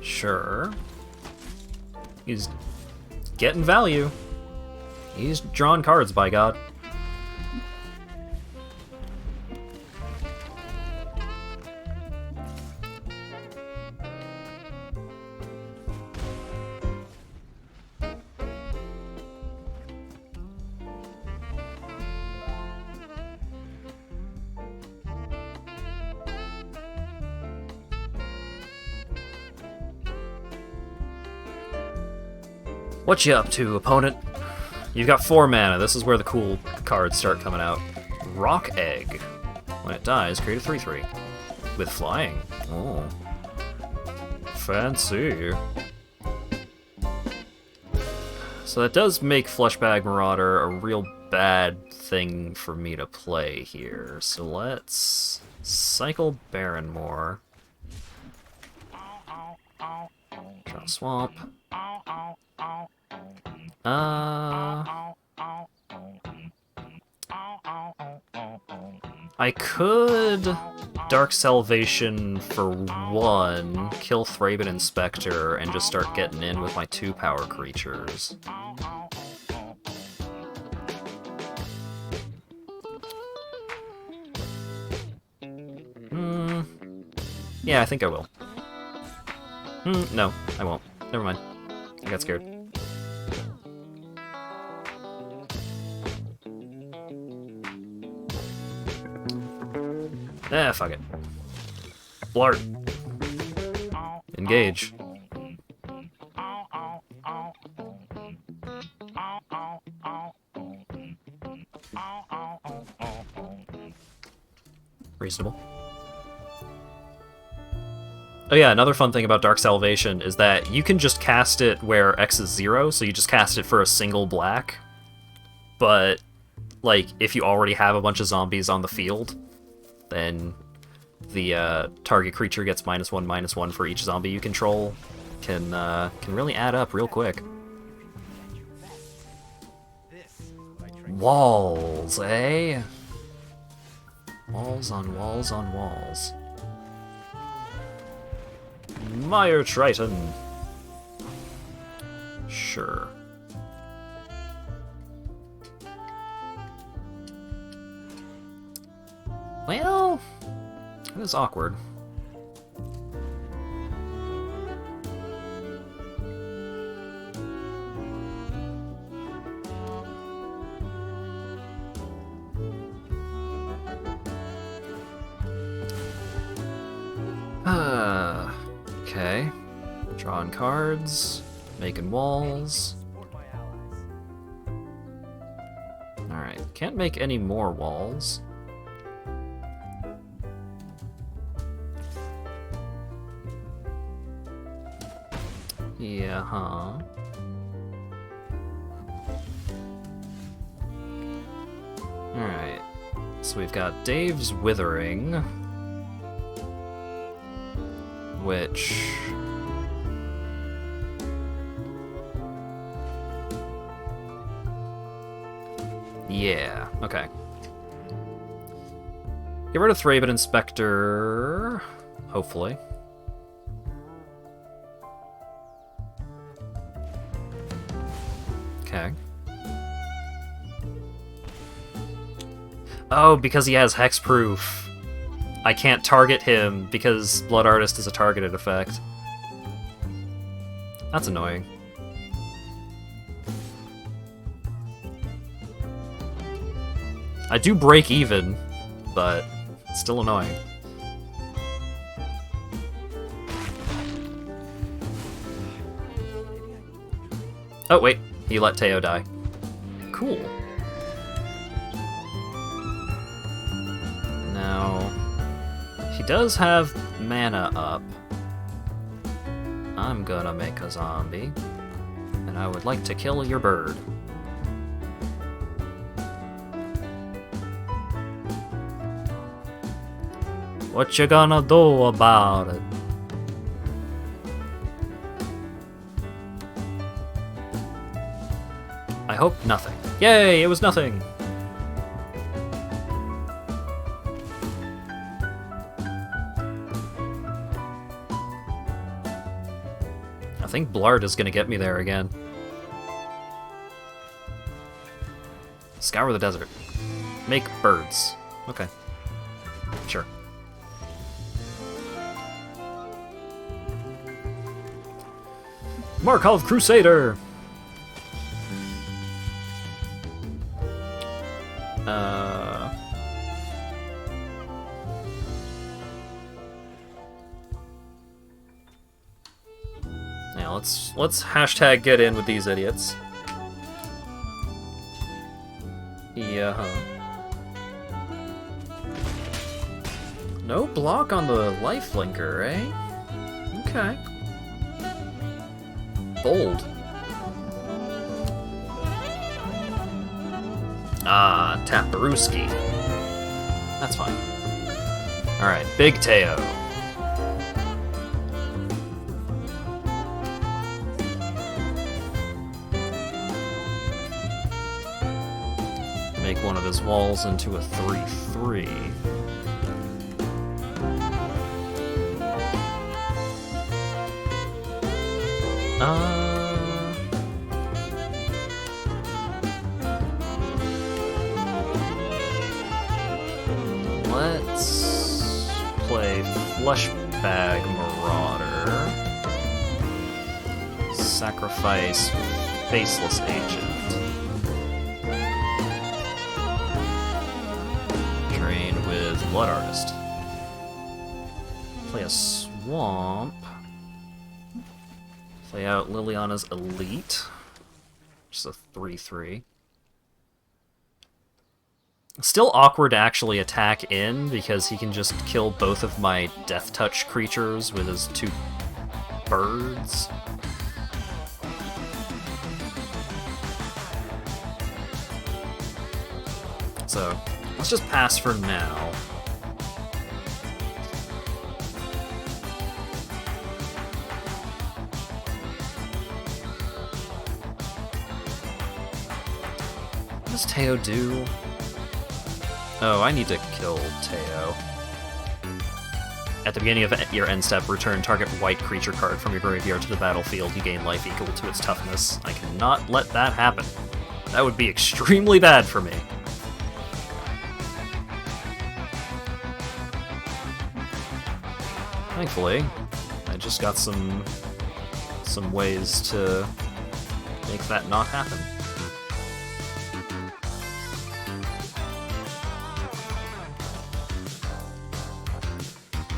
Sure. He's getting value. He's drawing cards, by God. What you up to, opponent? You've got 4 mana. This is where the cool cards start coming out. Rock Egg. When it dies, create a 3/3. With flying. Oh. Fancy. So that does make Fleshbag Marauder a real bad thing for me to play here. So let's cycle Barrenmore. Draw Swamp. I could Dark Salvation for 1, kill Thraben Inspector, and just start getting in with my 2 power creatures. Yeah, I think I will. No, I won't. Never mind. I got scared. Fuck it. Blart. Engage. Reasonable. Oh yeah, another fun thing about Dark Salvation is that you can just cast it where X is 0, so you just cast it for a single black. But, like, if you already have a bunch of zombies on the field, then the target creature gets -1/-1 for each zombie you control. Can really add up real quick. Walls, eh? Walls on walls on walls. Mire Triton. Sure. Well, that is awkward. Okay. Drawing cards, making walls. Alright, can't make any more walls. Yeah, huh? Alright. So we've got Dave's Withering, which... yeah, okay. Get rid of Thraben Inspector, hopefully. Okay. Oh, because he has hexproof. I can't target him because Blood Artist is a targeted effect. That's annoying. I do break even, but it's still annoying. Oh, wait. He let Teo die. Cool. Now, he does have mana up. I'm gonna make a zombie, and I would like to kill your bird. What you gonna do about it? I hope nothing. Yay, it was nothing! I think Blart is gonna get me there again. Scour the desert. Make birds. Okay. Sure. Markov Crusader! Yeah, let's let's hashtag get in with these idiots. Yeah. No block on the lifelinker, eh? Okay. Bold. Ah, Taparuski. That's fine. Alright, Big Teo. Make one of his walls into a 3/3. Let's play Flushbag Marauder. Sacrifice Faceless Agent. Train with Blood Artist. Play a Swamp. Play out Liliana's Elite. Just a 3/3. Still awkward to actually attack in, because he can just kill both of my Death Touch creatures with his 2 birds. So, let's just pass for now. What does Teo do? Oh, I need to kill Teo. At the beginning of your end step, return target white creature card from your graveyard to the battlefield. You gain life equal to its toughness. I cannot let that happen. That would be extremely bad for me. Thankfully, I just got some ways to make that not happen.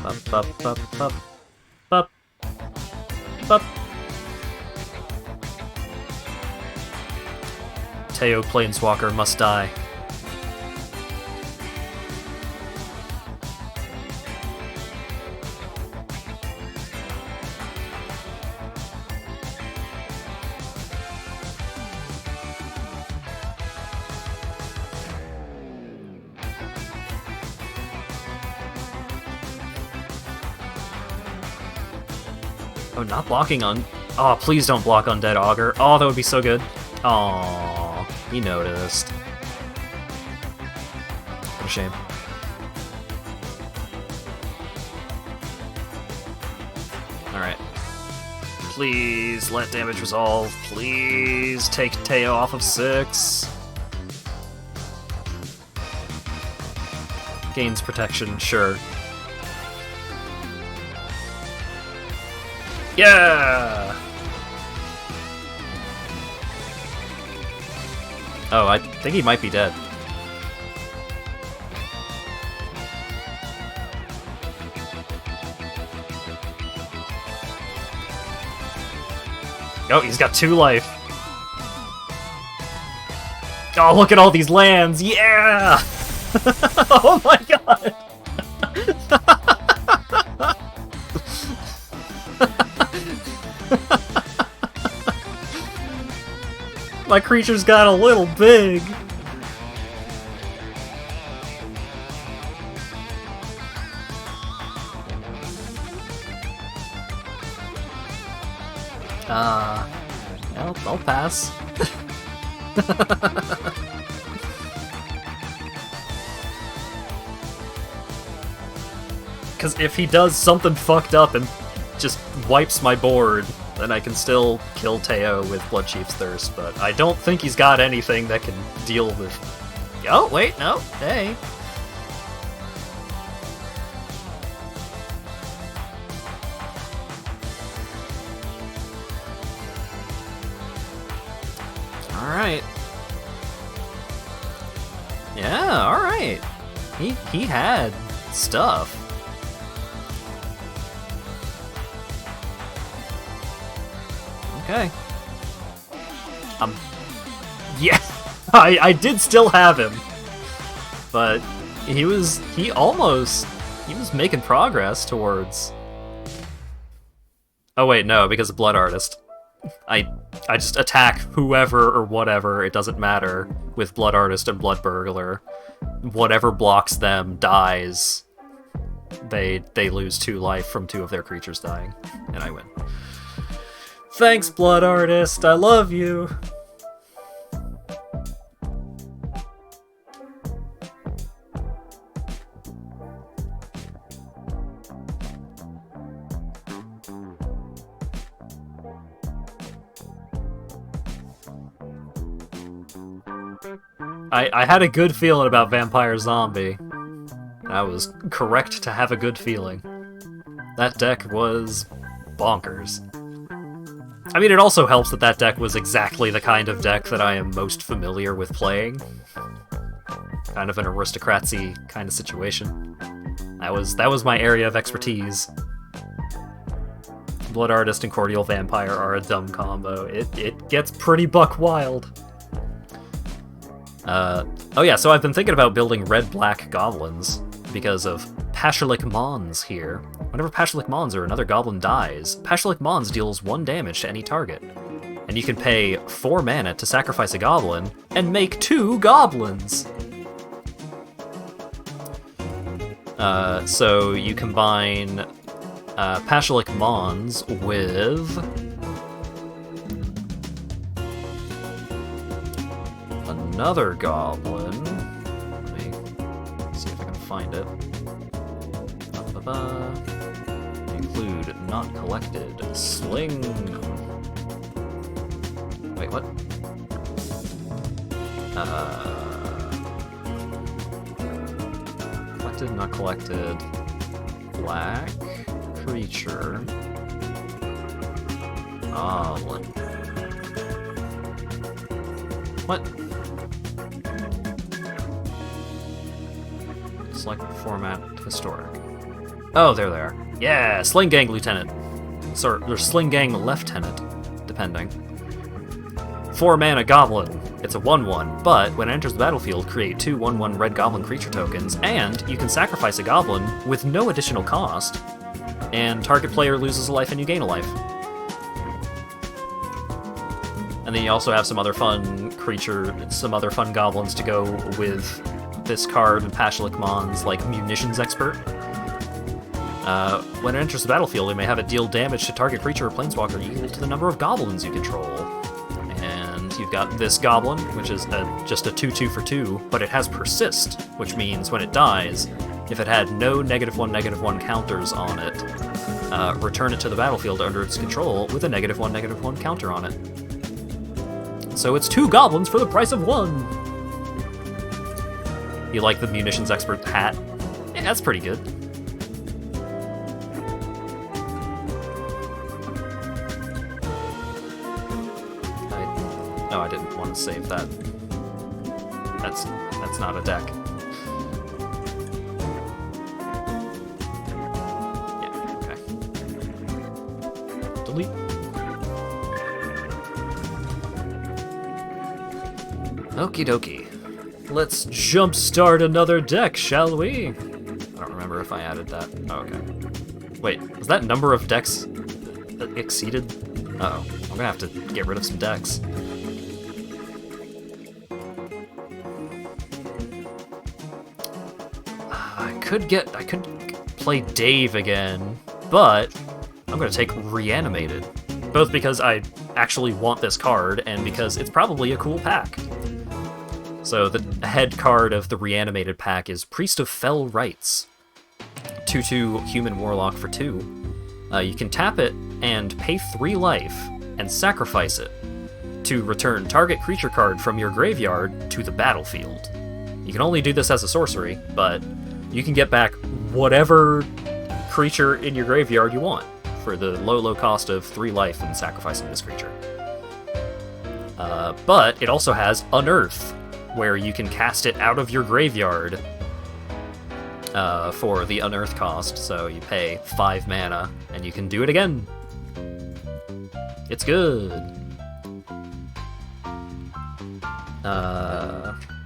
Bup, bup, bup, bup, bup, bup. Teo Planeswalker must die. Oh, not blocking on... Oh, please don't block Undead Augur. Oh, that would be so good. Aww, he noticed. What a shame. Alright. Please let damage resolve. Please take Teo off of 6. Gains protection, sure. Yeah! Oh, I think he might be dead. Oh, he's got 2 life. Oh, look at all these lands! Yeah! Oh my god! My creatures got a little big. I'll pass. Because if he does something fucked up and just wipes my board, then I can still kill Teo with Bloodchief's Thirst, but I don't think he's got anything that can deal with... Oh, wait, no, hey. Alright. Yeah, alright. He had stuff. Okay. Okay. Yeah, I did still have him, but he was making progress towards. Oh wait, no, because of Blood Artist. I just attack whoever or whatever, it doesn't matter, with Blood Artist and Blood Burglar. Whatever blocks them dies. They lose 2 life from 2 of their creatures dying, and I win. Thanks, Blood Artist, I love you! I had a good feeling about Vampire Zombie. I was correct to have a good feeling. That deck was bonkers. I mean, it also helps that that deck was exactly the kind of deck that I am most familiar with playing. Kind of an aristocracy kind of situation. That was my area of expertise. Blood Artist and Cordial Vampire are a dumb combo. It gets pretty buck wild. Oh yeah, so I've been thinking about building red-black goblins because of Pashalik Mons here. Whenever Pashalik Mons or another goblin dies, Pashalik Mons deals 1 damage to any target. And you can pay 4 mana to sacrifice a goblin and make 2 goblins! So you combine Pashalik Mons with another goblin. Let me see if I can find it. Include not collected. Sling. Wait, what? Collected, not collected. Black creature. Goblin. What? Select format historic. Oh, there they are. Yeah, Sling Gang Lieutenant. Or Sling Gang Lieutenant, depending. 4 mana Goblin. It's a 1/1, but when it enters the battlefield, create 2 1/1 red Goblin creature tokens, and you can sacrifice a Goblin with no additional cost, and target player loses a life and you gain a life. And then you also have some other fun goblins to go with this card and Pashalik Mons, like Munitions Expert. When it enters the battlefield, you may have it deal damage to target creature or planeswalker equal to the number of goblins you control. And you've got this goblin, which is just a 2/2 for 2, but it has Persist, which means when it dies, if it had no -1/-1 counters on it, return it to the battlefield under its control with a -1/-1 counter on it. So it's 2 goblins for the price of 1! You like the Munitions Expert hat? Yeah, that's pretty good. No, I didn't want to save that. That's not a deck. Yeah, okay. Delete. Okie dokie. Let's jumpstart another deck, shall we? I don't remember if I added that. Oh, okay. Wait, was that number of decks exceeded? Uh-oh. I'm gonna have to get rid of some decks. I could play Dave again, but I'm gonna take Reanimated. Both because I actually want this card, and because it's probably a cool pack. So the head card of the Reanimated pack is Priest of Fell Rites. 2/2 Human Warlock for 2. You can tap it and pay 3 life, and sacrifice it to return target creature card from your graveyard to the battlefield. You can only do this as a sorcery, but you can get back whatever creature in your graveyard you want for the low cost of 3 life and sacrificing this creature. But it also has Unearth, where you can cast it out of your graveyard for the Unearth cost, so you pay 5 mana, and you can do it again. It's good.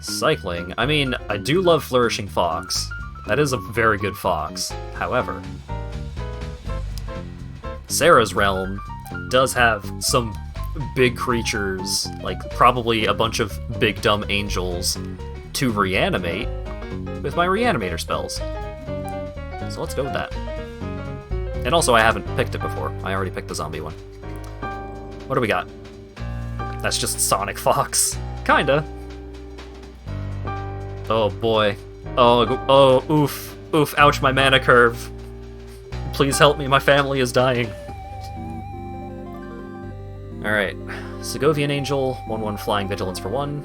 Cycling. I mean, I do love Flourishing Fox. That is a very good fox. However, Sarah's Realm does have some big creatures, like probably a bunch of big dumb angels, to reanimate with my reanimator spells. So let's go with that. And also, I haven't picked it before. I already picked the zombie one. What do we got? That's just Sonic Fox. Kinda. Oh boy. Oh, oof. Oof, ouch, my mana curve. Please help me, my family is dying. Alright. Segovian Angel, 1/1 Flying Vigilance for 1.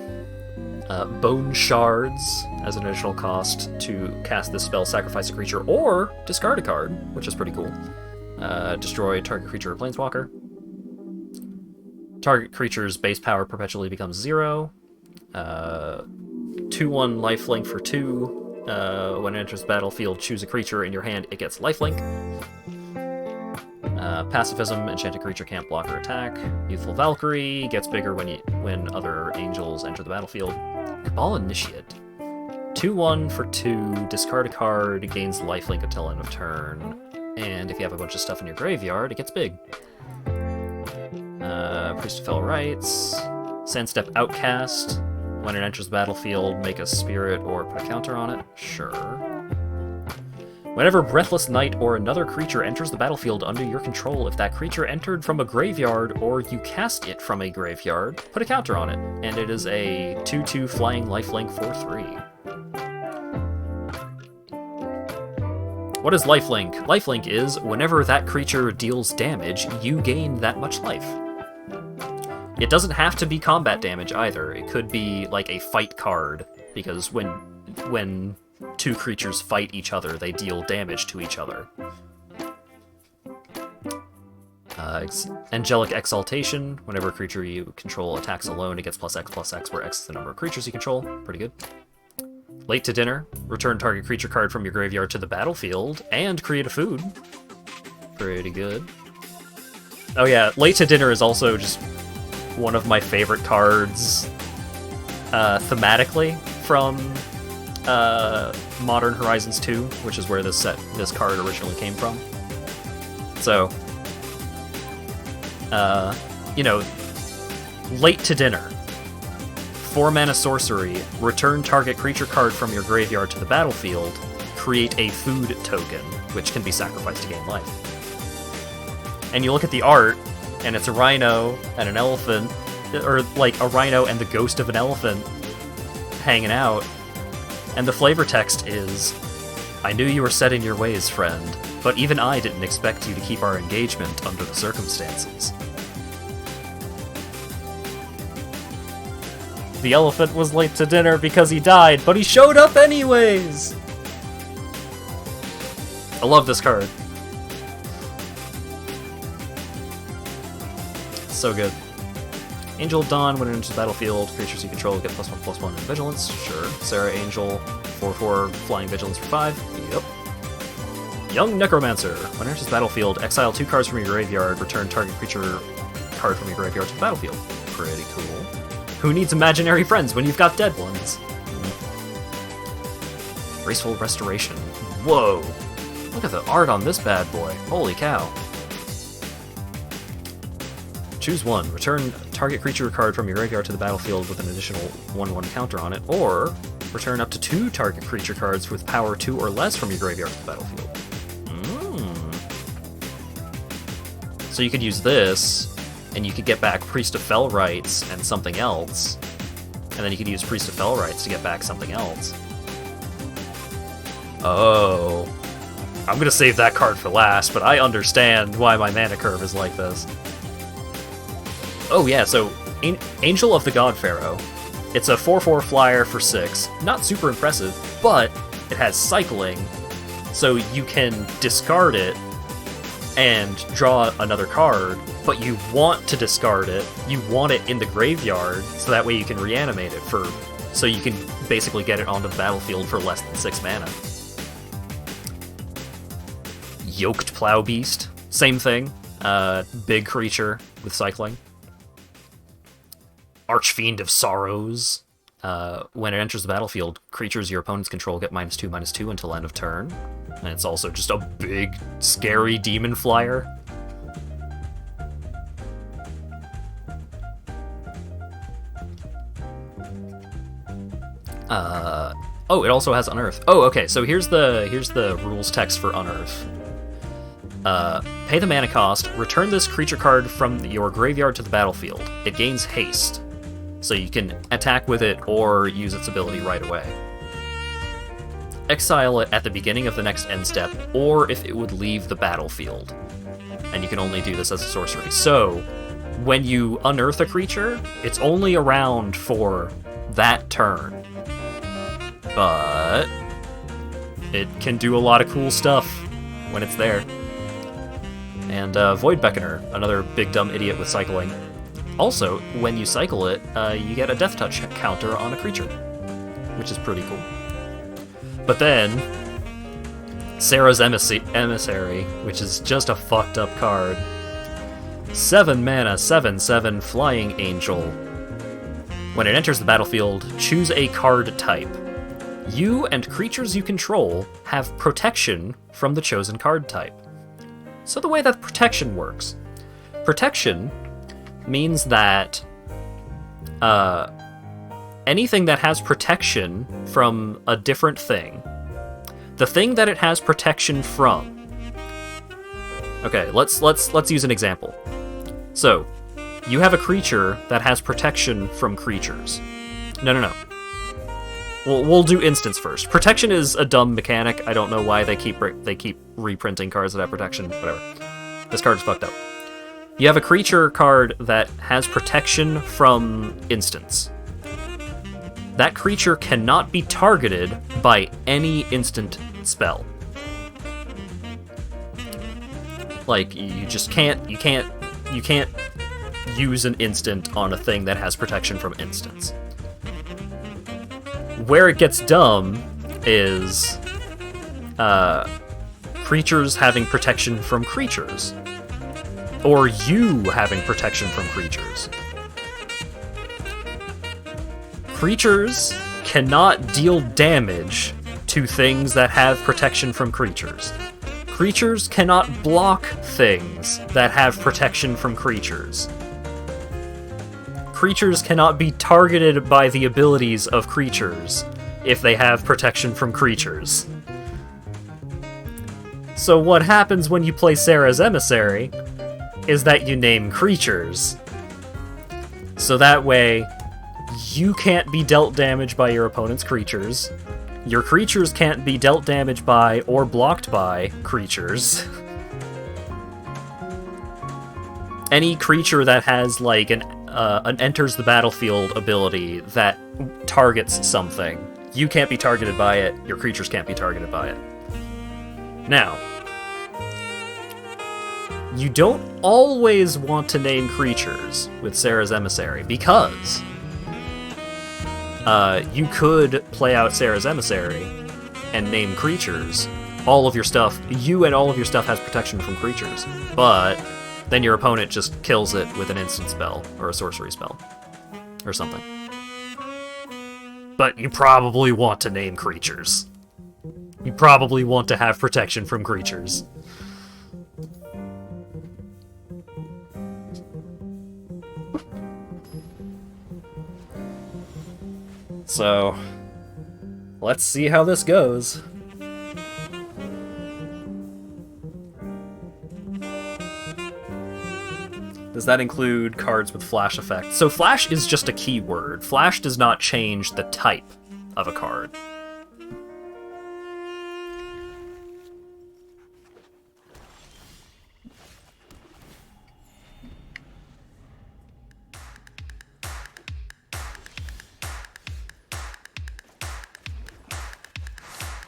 Bone Shards as an additional cost to cast this spell, sacrifice a creature, or discard a card, which is pretty cool. Destroy target creature or planeswalker. Target creature's base power perpetually becomes 0. 2/1 lifelink for 2. When it enters the battlefield, choose a creature in your hand, it gets lifelink. Pacifism, enchanted creature can't block or attack. Youthful Valkyrie gets bigger when other angels enter the battlefield. Cabal Initiate. 2/1 for 2, discard a card, gains lifelink until end of turn. And if you have a bunch of stuff in your graveyard, it gets big. Priest of Fell Rites. Sandstep Outcast. When it enters the battlefield, make a spirit or put a counter on it. Sure. Whenever Breathless Knight or another creature enters the battlefield under your control, if that creature entered from a graveyard or you cast it from a graveyard, put a counter on it. And it is a 2/2 flying lifelink for 3. What is lifelink? Lifelink is whenever that creature deals damage, you gain that much life. It doesn't have to be combat damage either. It could be like a fight card, because when two creatures fight each other, they deal damage to each other. Angelic Exaltation. Whenever a creature you control attacks alone, it gets +X/+X, where X is the number of creatures you control. Pretty good. Late to Dinner. Return target creature card from your graveyard to the battlefield, and create a food. Pretty good. Oh yeah, Late to Dinner is also just one of my favorite cards thematically from Modern Horizons 2, which is where this card originally came from. So, Late to Dinner. 4-mana sorcery, return target creature card from your graveyard to the battlefield, create a food token, which can be sacrificed to gain life. And you look at the art, and it's a rhino and an elephant, or like a rhino and the ghost of an elephant hanging out. And the flavor text is, I knew you were set in your ways, friend, but even I didn't expect you to keep our engagement under the circumstances. The elephant was late to dinner because he died, but he showed up anyways! I love this card. So good. Angel of Dawn, when it enters the battlefield, creatures you control get +1/+1 in Vigilance. Sure. Sarah Angel, 4/4 Flying Vigilance for 5. Yep. Young Necromancer, when it enters the battlefield, exile 2 cards from your graveyard, return target creature card from your graveyard to the battlefield. Pretty cool. Who needs imaginary friends when you've got dead ones? Graceful Restoration. Whoa! Look at the art on this bad boy. Holy cow. Choose one. Return target creature card from your graveyard to the battlefield with an additional 1/1 counter on it, or return up to 2 target creature cards with power 2 or less from your graveyard to the battlefield. So you could use this, and you could get back Priest of Fell Rites and something else, and then you could use Priest of Fell Rites to get back something else. Oh. I'm gonna save that card for last, but I understand why my mana curve is like this. Oh yeah, so Angel of the God Pharaoh. It's a 4/4 flyer for 6. Not super impressive, but it has cycling, so you can discard it and draw another card, but you want to discard it. You want it in the graveyard, so that way you can reanimate it so you can basically get it onto the battlefield for less than 6 mana. Yoked Plow Beast, same thing. big creature with cycling. Archfiend of Sorrows. When it enters the battlefield, creatures your opponents control get -2/-2 until end of turn. And it's also just a big, scary demon flyer. Oh, it also has Unearth. Oh, okay, so here's the rules text for Unearth. Pay the mana cost, return this creature card from your graveyard to the battlefield. It gains haste, so you can attack with it or use its ability right away. Exile it at the beginning of the next end step, or if it would leave the battlefield. And you can only do this as a sorcery. So, when you unearth a creature, it's only around for that turn. But it can do a lot of cool stuff when it's there. And Void Beckoner, another big dumb idiot with cycling. Also, when you cycle it, you get a Death Touch counter on a creature, which is pretty cool. But then, Sarah's Emissary, which is just a fucked up card. 7 mana, 7/7 Flying Angel. When it enters the battlefield, choose a card type. You and creatures you control have protection from the chosen card type. So the way that protection works. Protection means that anything that has protection from a different thing, the thing that it has protection from. Okay, let's use an example. So, you have a creature that has protection from creatures. No. We'll do instance first. Protection is a dumb mechanic. I don't know why they keep reprinting cards that have protection. Whatever. This card is fucked up. You have a creature card that has protection from instants. That creature cannot be targeted by any instant spell. Like, you just can't use an instant on a thing that has protection from instants. Where it gets dumb is creatures having protection from creatures. Or you having protection from creatures. Creatures cannot deal damage to things that have protection from creatures. Creatures cannot block things that have protection from creatures. Creatures cannot be targeted by the abilities of creatures if they have protection from creatures. So what happens when you play Sarah's Emissary is that you name creatures. So that way, you can't be dealt damage by your opponent's creatures. Your creatures can't be dealt damage by or blocked by creatures. Any creature that has, like, an enters the battlefield ability that targets something, you can't be targeted by it, your creatures can't be targeted by it. Now, you don't always want to name creatures with Sarah's Emissary, because you could play out Sarah's Emissary and name creatures. All of your stuff, you and all of your stuff has protection from creatures, but then your opponent just kills it with an instant spell, or a sorcery spell, or something. But you probably want to name creatures. You probably want to have protection from creatures. So, let's see how this goes. Does that include cards with flash effect? So flash is just a keyword. Flash does not change the type of a card.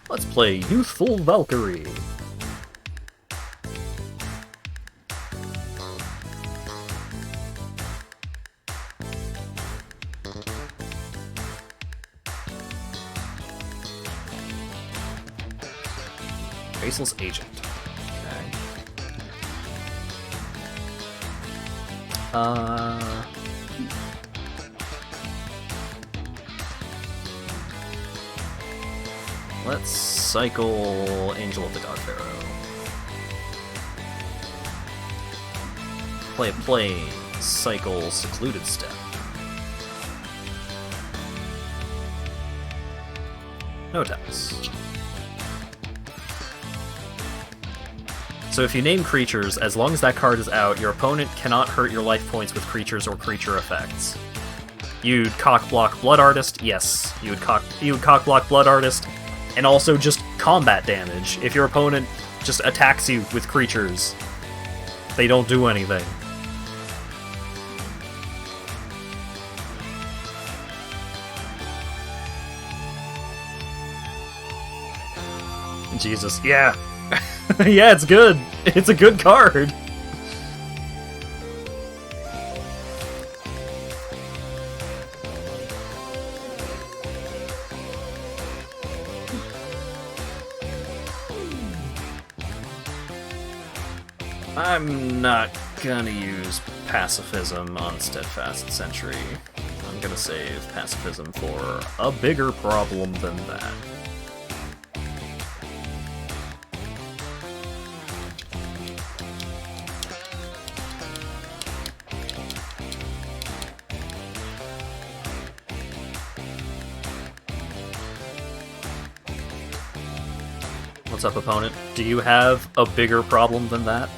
Let's play Youthful Valkyrie. Faceless Agent. Okay. Let's cycle Angel of the God Pharaoh. Play a plane, cycle Secluded Step. No attacks. So if you name creatures, as long as that card is out, your opponent cannot hurt your life points with creatures or creature effects. You'd cock block Blood Artist, yes. You would cock block Blood Artist, and also just combat damage. If your opponent just attacks you with creatures, they don't do anything. Jesus, yeah. Yeah, it's good. It's a good card. I'm not gonna use Pacifism on Steadfast Sentry. I'm gonna save Pacifism for a bigger problem than that. What's up, opponent? Do you have a bigger problem than that?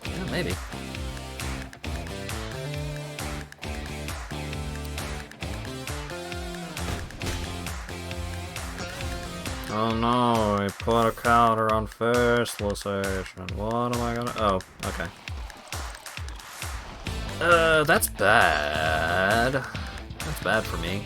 Yeah, maybe. Oh no, I put a counter on Facelessation. What am I gonna... Oh, okay. That's bad. That's bad for me.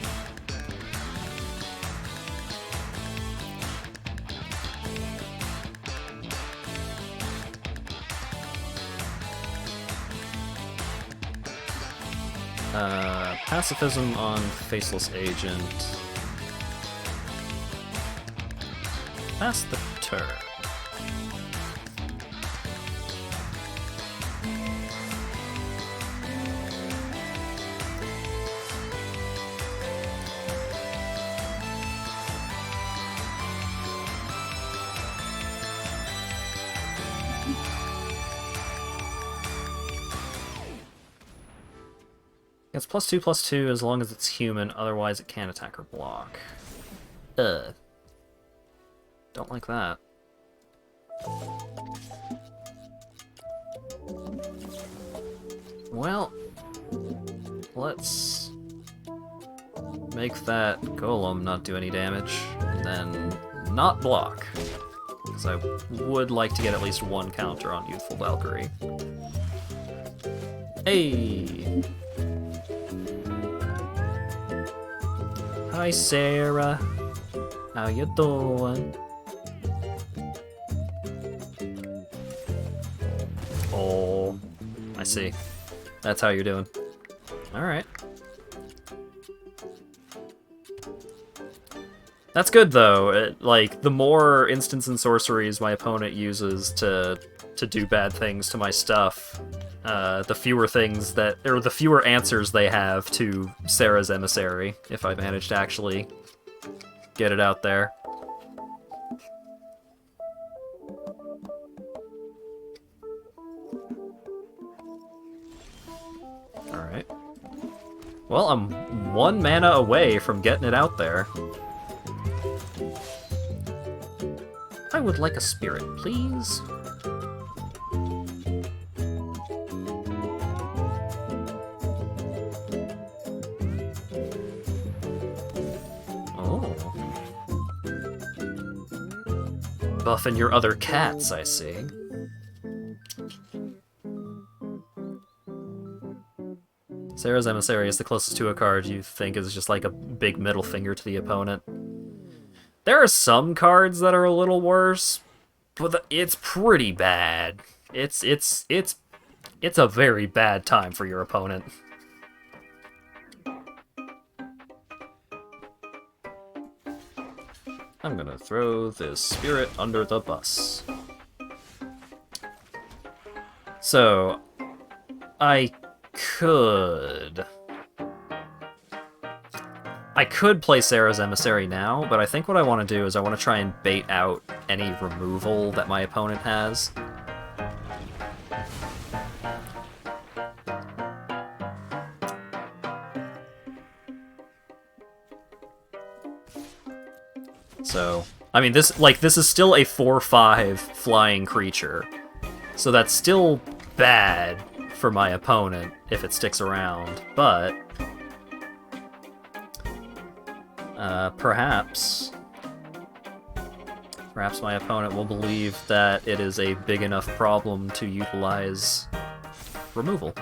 Pacifism on Faceless Agent. Pass the turn. It's +2/+2 as long as it's human, otherwise it can't attack or block. Don't like that. Well, let's make that golem not do any damage, and then not block. Because I would like to get at least one counter on Youthful Valkyrie. Hey! Hi, Sarah. How you doing? Oh, I see. That's how you're doing. Alright. That's good, though. Like, the more instants and sorceries my opponent uses to do bad things to my stuff, the fewer things that, or the fewer answers they have to Sarah's Emissary, if I manage to actually get it out there. Alright. Well, I'm 1 mana away from getting it out there. I would like a spirit, please. Buffing your other cats, I see. Sarah's Emissary is the closest to a card you think is just like a big middle finger to the opponent. There are some cards that are a little worse, but it's pretty bad. It's a very bad time for your opponent. I'm gonna throw this spirit under the bus. So, I could play Sarah's Emissary now, but I think what I want to do is I want to try and bait out any removal that my opponent has. So, I mean, this is still a 4/5 flying creature. So that's still bad for my opponent if it sticks around, but perhaps my opponent will believe that it is a big enough problem to utilize removal.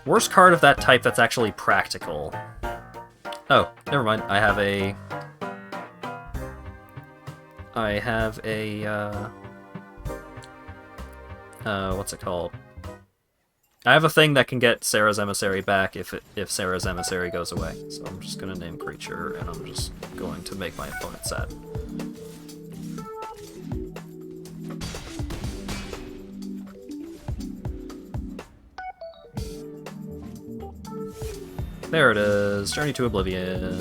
Worst card of that type that's actually practical. Oh, never mind. I have a what's it called? I have a thing that can get Sarah's Emissary back if Sarah's Emissary goes away. So I'm just gonna name creature, and I'm just going to make my opponent sad. There it is, Journey to Oblivion.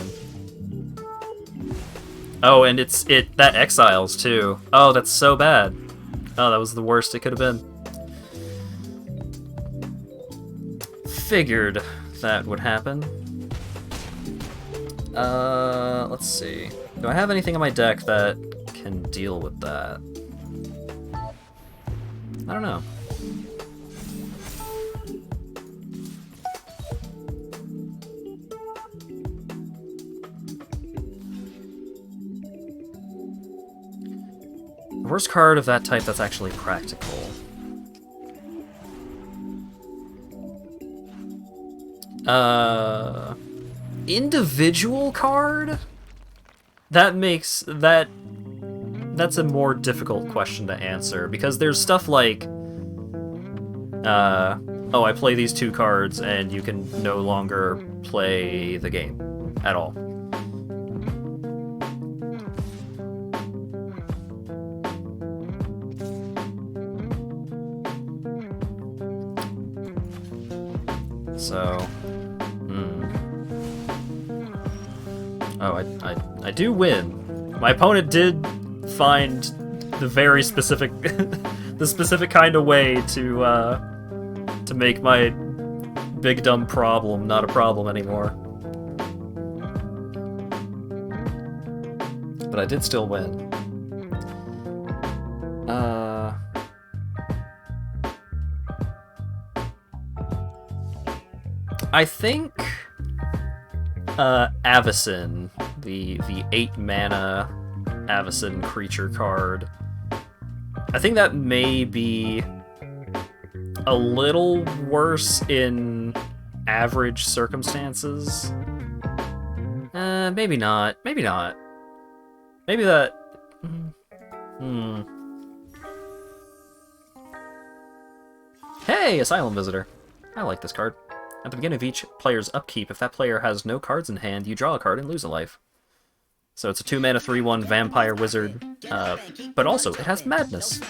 Oh, and that exiles too. Oh, that's so bad. Oh, that was the worst it could have been. Figured that would happen. Let's see. Do I have anything in my deck that can deal with that? I don't know. Worst card of that type that's actually practical. Individual card? That's a more difficult question to answer, because there's stuff like, oh, I play these 2 cards and you can no longer play the game at all. So, Oh, I do win. My opponent did find the very specific, the specific kind of way to make my big dumb problem not a problem anymore. But I did still win. I think Avacyn, the 8 mana Avacyn creature card, I think that may be a little worse in average circumstances. Maybe not. Maybe not. Maybe that... Hey, Asylum Visitor. I like this card. At the beginning of each player's upkeep, if that player has no cards in hand, you draw a card and lose a life. So it's a 2 mana 3/1 vampire wizard, but also it has madness.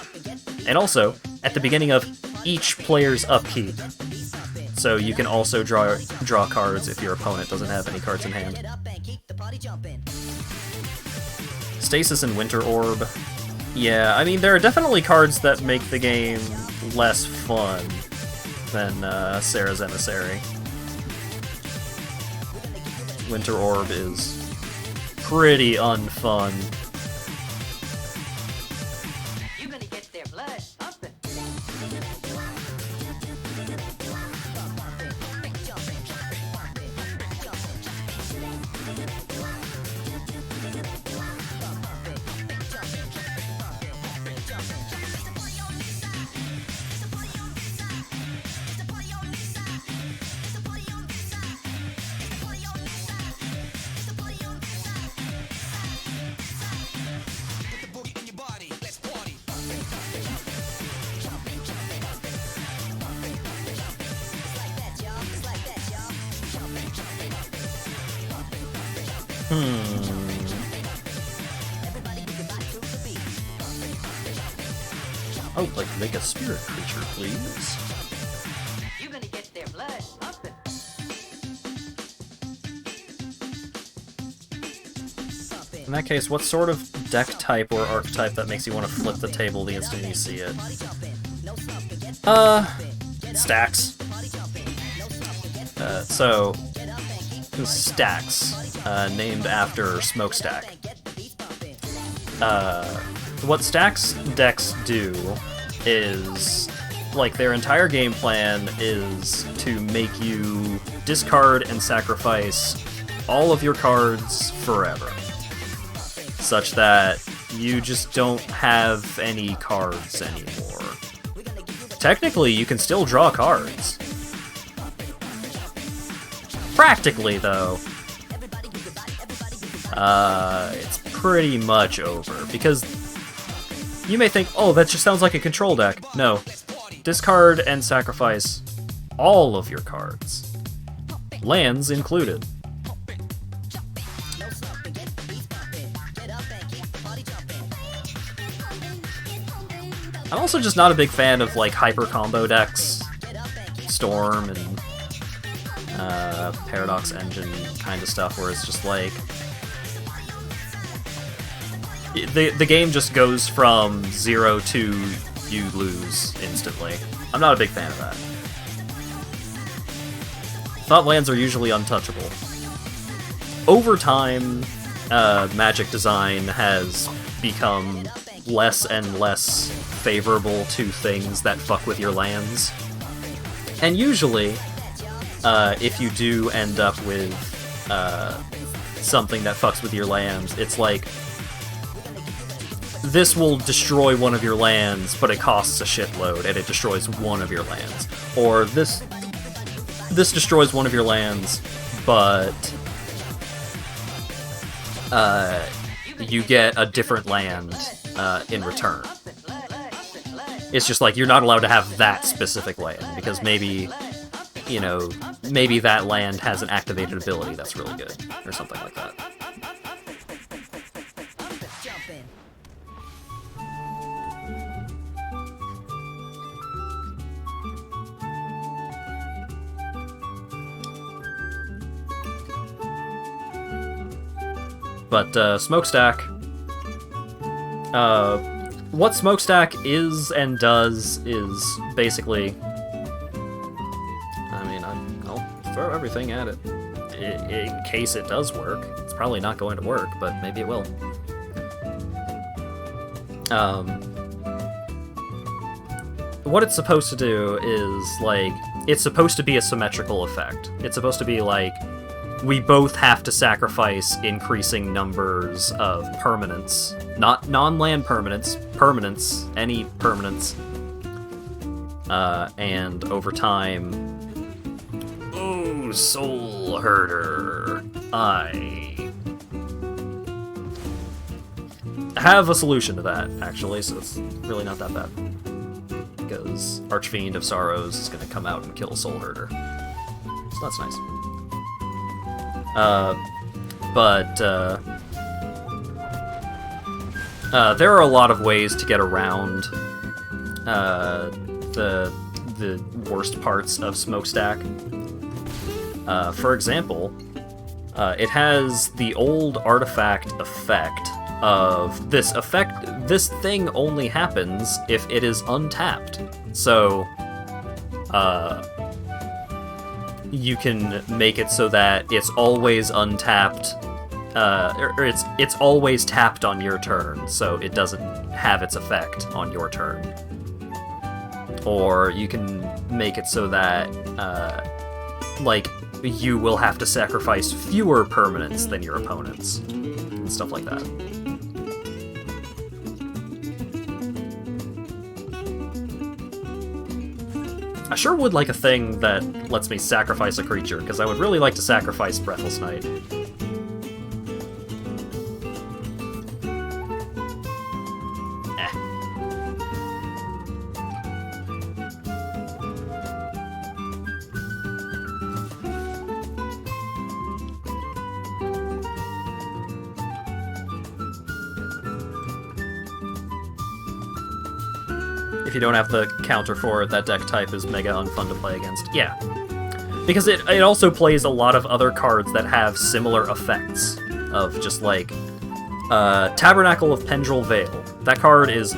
And also, at the beginning of each player's upkeep. So you can also draw cards if your opponent doesn't have any cards in hand. Stasis and Winter Orb. Yeah, I mean, there are definitely cards that make the game less fun than Sarah's Emissary. Winter Orb is pretty unfun. You're gonna get their blood pumping. I would like to make a spirit creature, please. You're gonna get their blood pumping. In that case, what sort of deck type or archetype that makes you want to flip the table the instant you see it? Stacks. So, Stacks, named after Smokestack. What Stacks decks do is, like, their entire game plan is to make you discard and sacrifice all of your cards forever, such that you just don't have any cards anymore. Technically, you can still draw cards. Practically, though, it's pretty much over, because you may think, oh, that just sounds like a control deck. No. Discard and sacrifice all of your cards. Lands included. I'm also just not a big fan of, like, hyper combo decks. Storm and Paradox Engine kind of stuff, where it's just like... The game just goes from 0 to you lose instantly. I'm not a big fan of that. Thought lands are usually untouchable. Over time, Magic design has become less and less favorable to things that fuck with your lands. And usually, if you do end up with something that fucks with your lands, it's like, this will destroy one of your lands, but it costs a shitload, and it destroys one of your lands. Or this destroys one of your lands, but you get a different land in return. It's just like, you're not allowed to have that specific land, because maybe, you know, maybe that land has an activated ability that's really good, or something like that. But, Smokestack... what Smokestack is and does is basically... I mean, I'll throw everything at it. In case it does work. It's probably not going to work, but maybe it will. What it's supposed to do is, like, it's supposed to be a symmetrical effect. It's supposed to be like, we both have to sacrifice increasing numbers of permanents. Not non-land permanents, permanents, any permanents. And over time... Ooh, Soul Herder. I have a solution to that, actually, so it's really not that bad. Because Archfiend of Sorrows is going to come out and kill Soul Herder. So that's nice. There are a lot of ways to get around the worst parts of Smokestack. For example, it has the old artifact effect of this thing only happens if it is untapped. So, you can make it so that it's always untapped, or it's always tapped on your turn, so it doesn't have its effect on your turn. Or you can make it so that, like, you will have to sacrifice fewer permanents than your opponents, and stuff like that. I sure would like a thing that lets me sacrifice a creature, because I would really like to sacrifice Breathless Night. if you don't have the counter for it, that deck type is mega unfun to play against. Yeah. Because it also plays a lot of other cards that have similar effects of just like Tabernacle of Pendrell Vale. That card is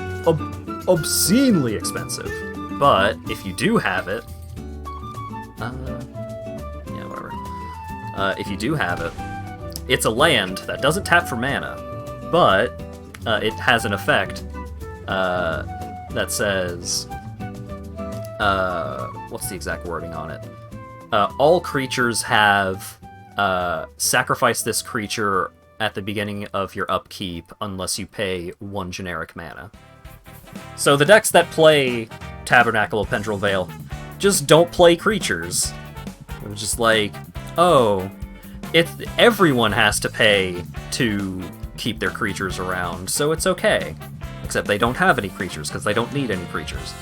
obscenely expensive, but if you do have it, yeah, whatever. If you do have it, it's a land that doesn't tap for mana, but it has an effect that says, what's the exact wording on it? All creatures have sacrifice this creature at the beginning of your upkeep unless you pay 1 generic mana. So the decks that play Tabernacle of Pendrell Vale just don't play creatures. They're just like, oh, everyone has to pay to keep their creatures around, so it's okay. Except they don't have any creatures, because they don't need any creatures.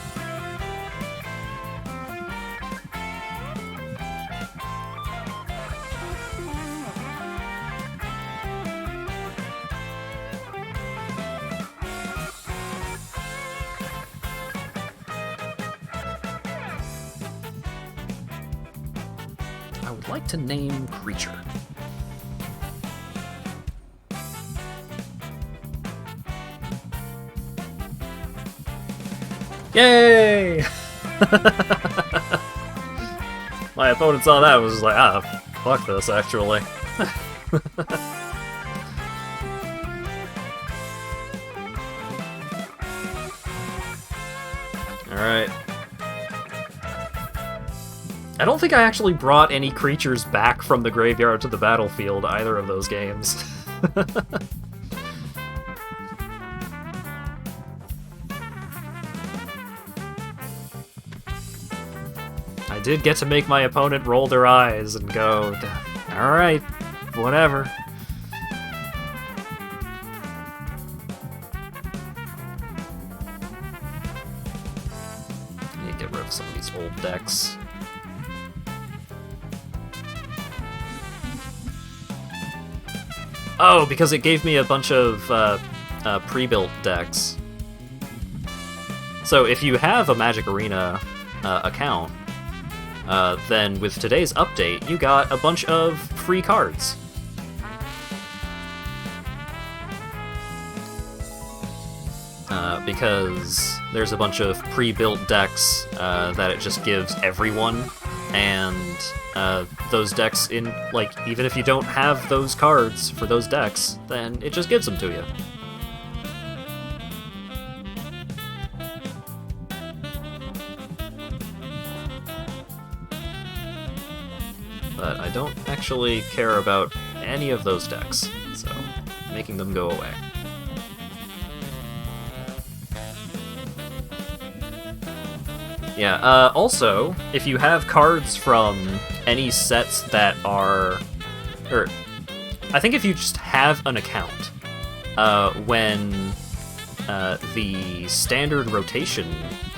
I would like to name creature. Yay! My opponent saw that and was just like, ah, fuck this, actually. Alright. I don't think I actually brought any creatures back from the graveyard to the battlefield either of those games. I did get to make my opponent roll their eyes and go, alright, whatever. I need to get rid of some of these old decks. Oh, because it gave me a bunch of pre-built decks. So if you have a Magic Arena account, then with today's update, you got a bunch of free cards. Because there's a bunch of pre-built decks that it just gives everyone, and those decks, in like, even if you don't have those cards for those decks, then it just gives them to you. But I don't actually care about any of those decks, so making them go away. Yeah, also, if you have cards from any sets that are... or, I think if you just have an account, when the standard rotation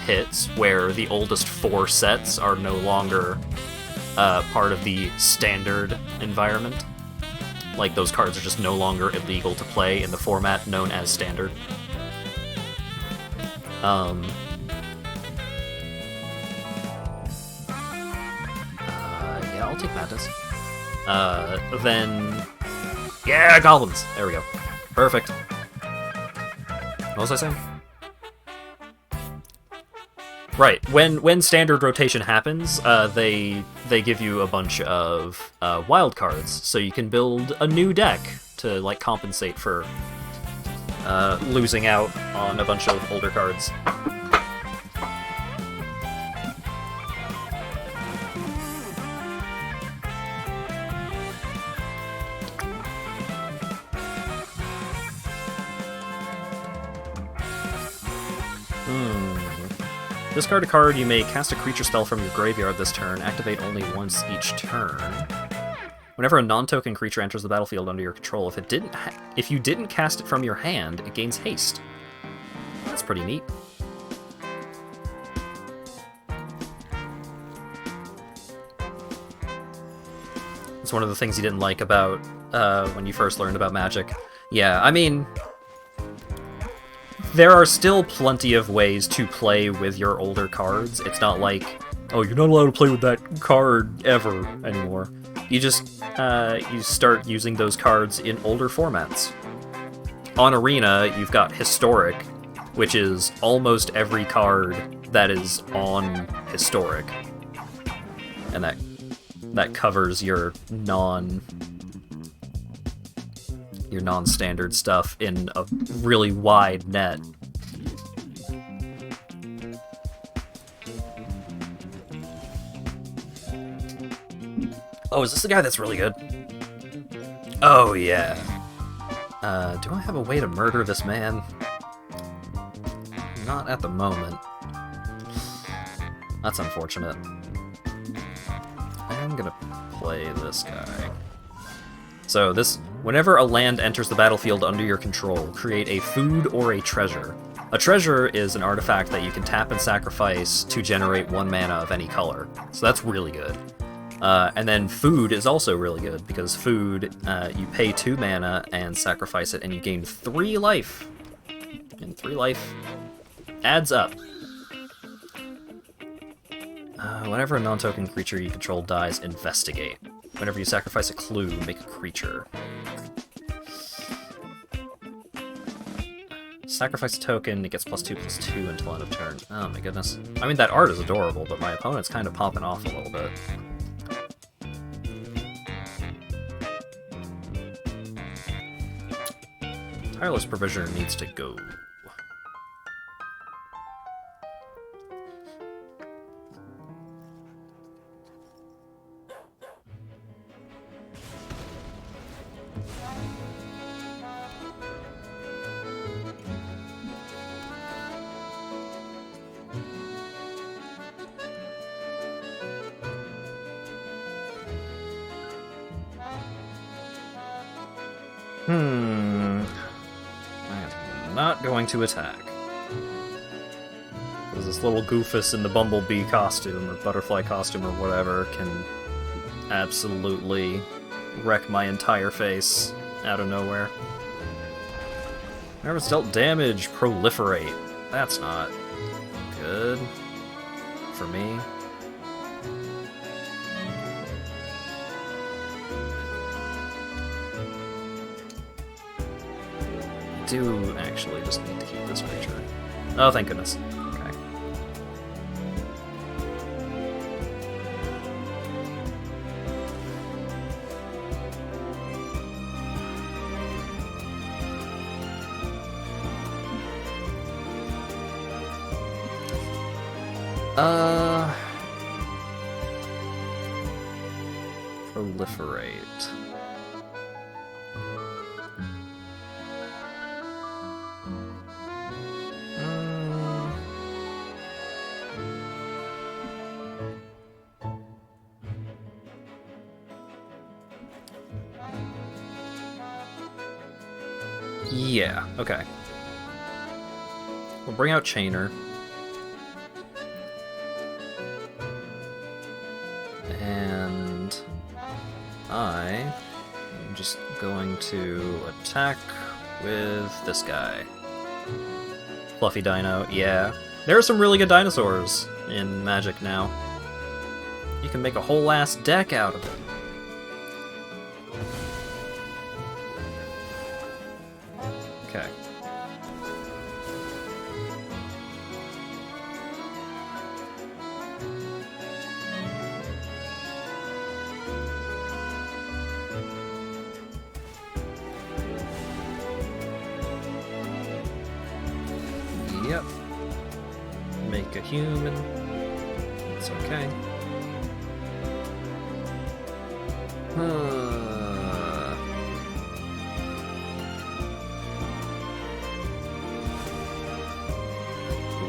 hits, where the oldest 4 sets are no longer part of the standard environment, like those cards are just no longer illegal to play in the format known as standard. Yeah, I'll take Madness. Then... yeah, Goblins! There we go. Perfect. What was I saying? Right, when standard rotation happens, they give you a bunch of wild cards, so you can build a new deck to like compensate for losing out on a bunch of older cards. Discard a card, you may cast a creature spell from your graveyard this turn, activate only once each turn. Whenever a non-token creature enters the battlefield under your control, if you didn't cast it from your hand, it gains haste. That's pretty neat. It's one of the things you didn't like about when you first learned about Magic. Yeah, I mean... there are still plenty of ways to play with your older cards. It's not like, oh, you're not allowed to play with that card ever anymore. You just, you start using those cards in older formats. On Arena, you've got Historic, which is almost every card that is on Historic. And that covers your non-standard stuff in a really wide net. Oh, is this the guy that's really good? Oh, yeah. Do I have a way to murder this man? Not at the moment. That's unfortunate. I'm gonna play this guy. So whenever a land enters the battlefield under your control, create a food or a treasure. A treasure is an artifact that you can tap and sacrifice to generate 1 mana of any color. So that's really good. And then food is also really good, because food, you pay 2 mana and sacrifice it, and you gain 3 life. And 3 life adds up. Whenever a non-token creature you control dies, investigate. Whenever you sacrifice a clue, make a creature. Sacrifice a token, it gets +2/+2 until end of turn. Oh my goodness. I mean, that art is adorable, but my opponent's kind of popping off a little bit. Tireless Provisioner needs to go. I'm not going to attack. Because this little goofus in the bumblebee costume, or butterfly costume, or whatever, can absolutely wreck my entire face out of nowhere. Whenever it's dealt damage, proliferate. That's not good for me. Do actually just need to keep this creature. Oh, thank goodness. Okay. Proliferate. Yeah, okay. We'll bring out Chainer. And I am just going to attack with this guy. Fluffy Dino, yeah. There are some really good dinosaurs in Magic now. You can make a whole ass deck out of it. Okay. Yep. Make a human. It's okay.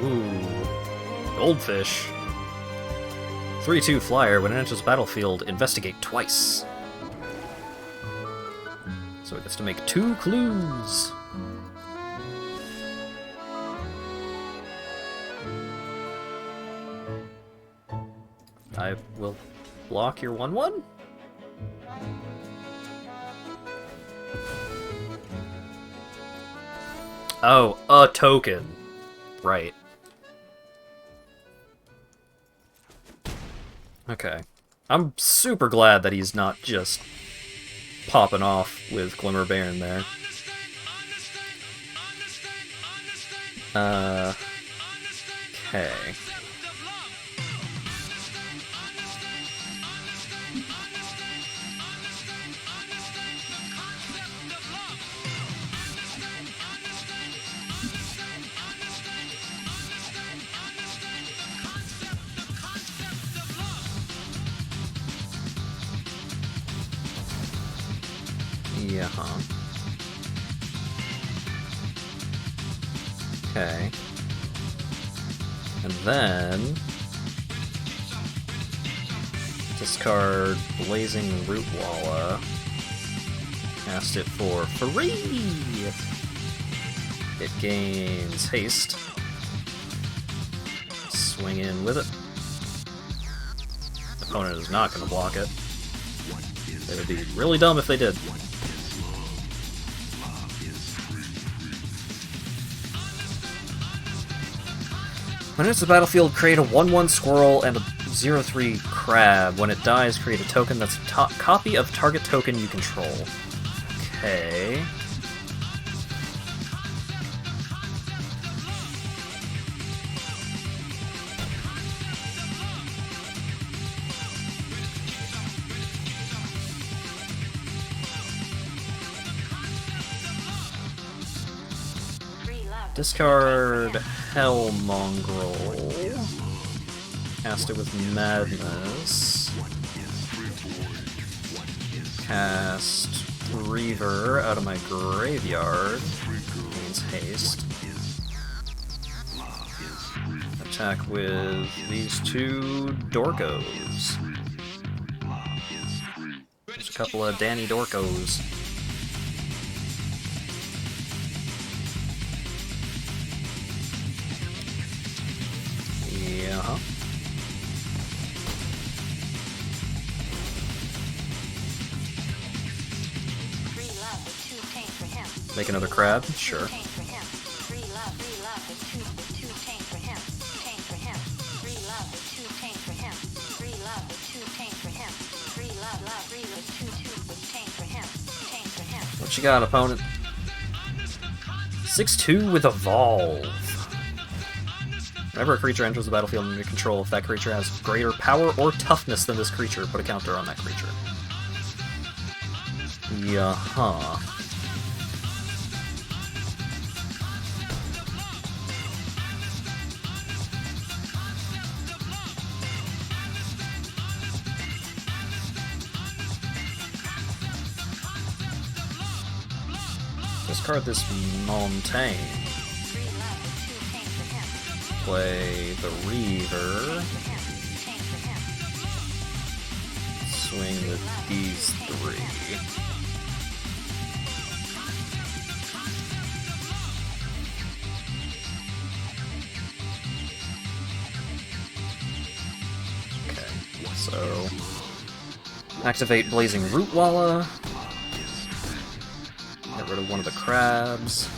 Ooh. Goldfish. 3/2 flyer. When it enters the battlefield, investigate twice. So it gets to make 2 clues. I will block your 1/1. Oh, a token. Right. Okay. I'm super glad that he's not just popping off with Glimmer Baron there. Okay. Yeah. Okay. And then discard Blazing Root Walla. Cast it for free! It gains haste. Swing in with it. Opponent is not going to block it. They would be really dumb if they did. When it's the battlefield, create a 1/1 squirrel and a 0/3 crab. When it dies, create a token that's a copy of target token you control. Okay. Discard Hell Mongrel. Cast it with Madness. Cast Reaver out of my graveyard. Gains haste. Attack with these two Dorkos. There's a couple of Danny Dorkos. Yeah. Make another crab? Sure. What you got, opponent? 6/2 with Evolve. Whenever a creature enters the battlefield under your control, if that creature has greater power or toughness than this creature, put a counter on that creature. Yeah-huh. Discard this Montaigne. Play the Reaver. Swing with these three. Okay, so activate Blazing Root Walla. Get rid of one of the crabs.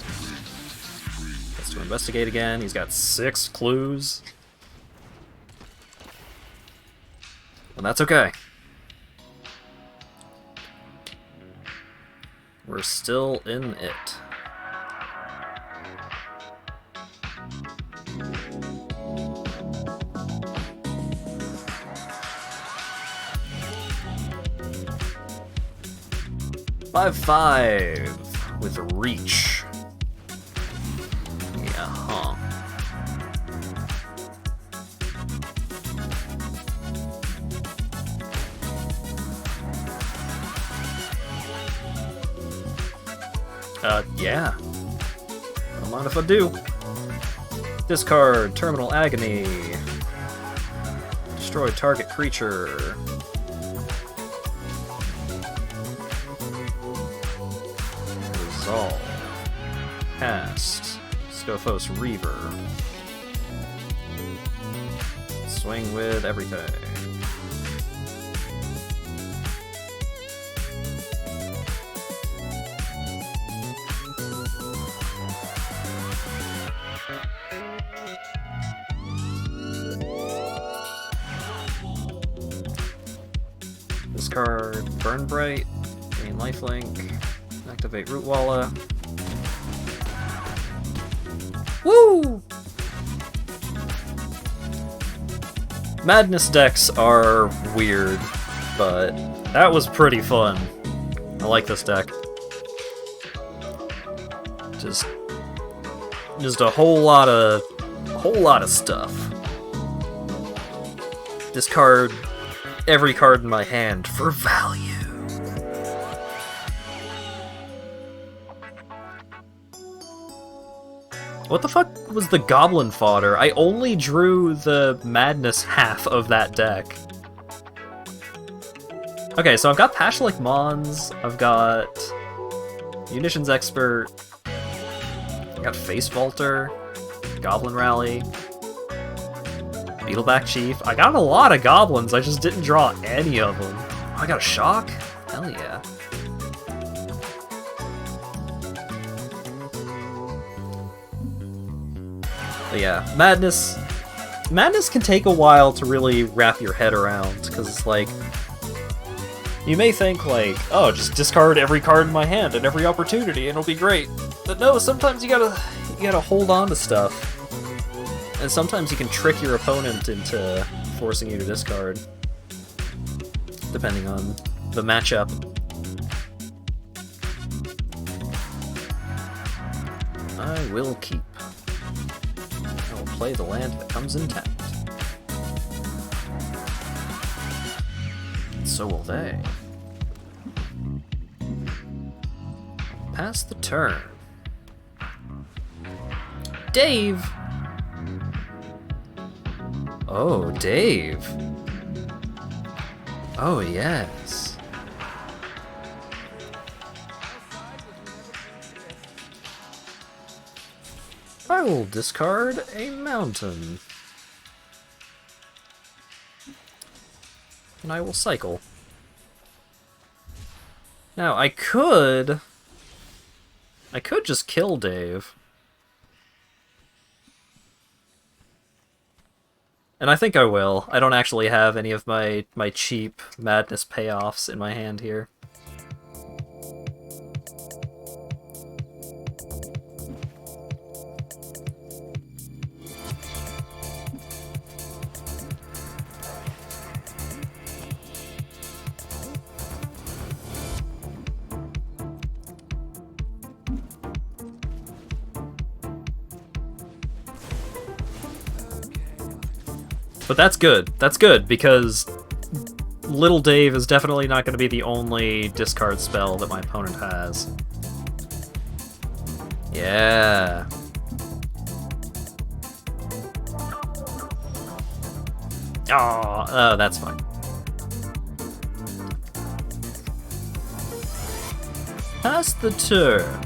To investigate again. He's got 6 clues. And that's okay. We're still in it. Five with reach. Yeah. Don't mind if I do. Discard Terminal Agony. Destroy target creature. Resolve. Cast. Scophos Reaver. Swing with everything. Discard Burn Bright, gain lifelink, activate Rootwalla. Woo! Madness decks are weird, but that was pretty fun. I like this deck. Just a whole lot of stuff. Discard every card in my hand for value. What the fuck was the Goblin Fodder? I only drew the Madness half of that deck. Okay, so I've got Pashlik Mons, I've got Munitions Expert, I got Face Vaulter, Goblin Rally, Beetleback Chief. I got a lot of goblins, I just didn't draw any of them. Oh, I got a Shock? Hell yeah. But yeah, Madness can take a while to really wrap your head around, because it's like, you may think like, oh, just discard every card in my hand at every opportunity and it'll be great. But no, sometimes you gotta hold on to stuff. And sometimes you can trick your opponent into forcing you to discard, depending on the matchup. I will keep. I will play the land that comes intact. So will they. Pass the turn. Dave! Oh, Dave. Oh, yes. I will discard a mountain. And I will cycle. Now, I could just kill Dave. And I think I will. I don't actually have any of my cheap Madness payoffs in my hand here. But that's good. That's good, because Little Dave is definitely not going to be the only discard spell that my opponent has. Yeah. Oh, that's fine. Pass the turn.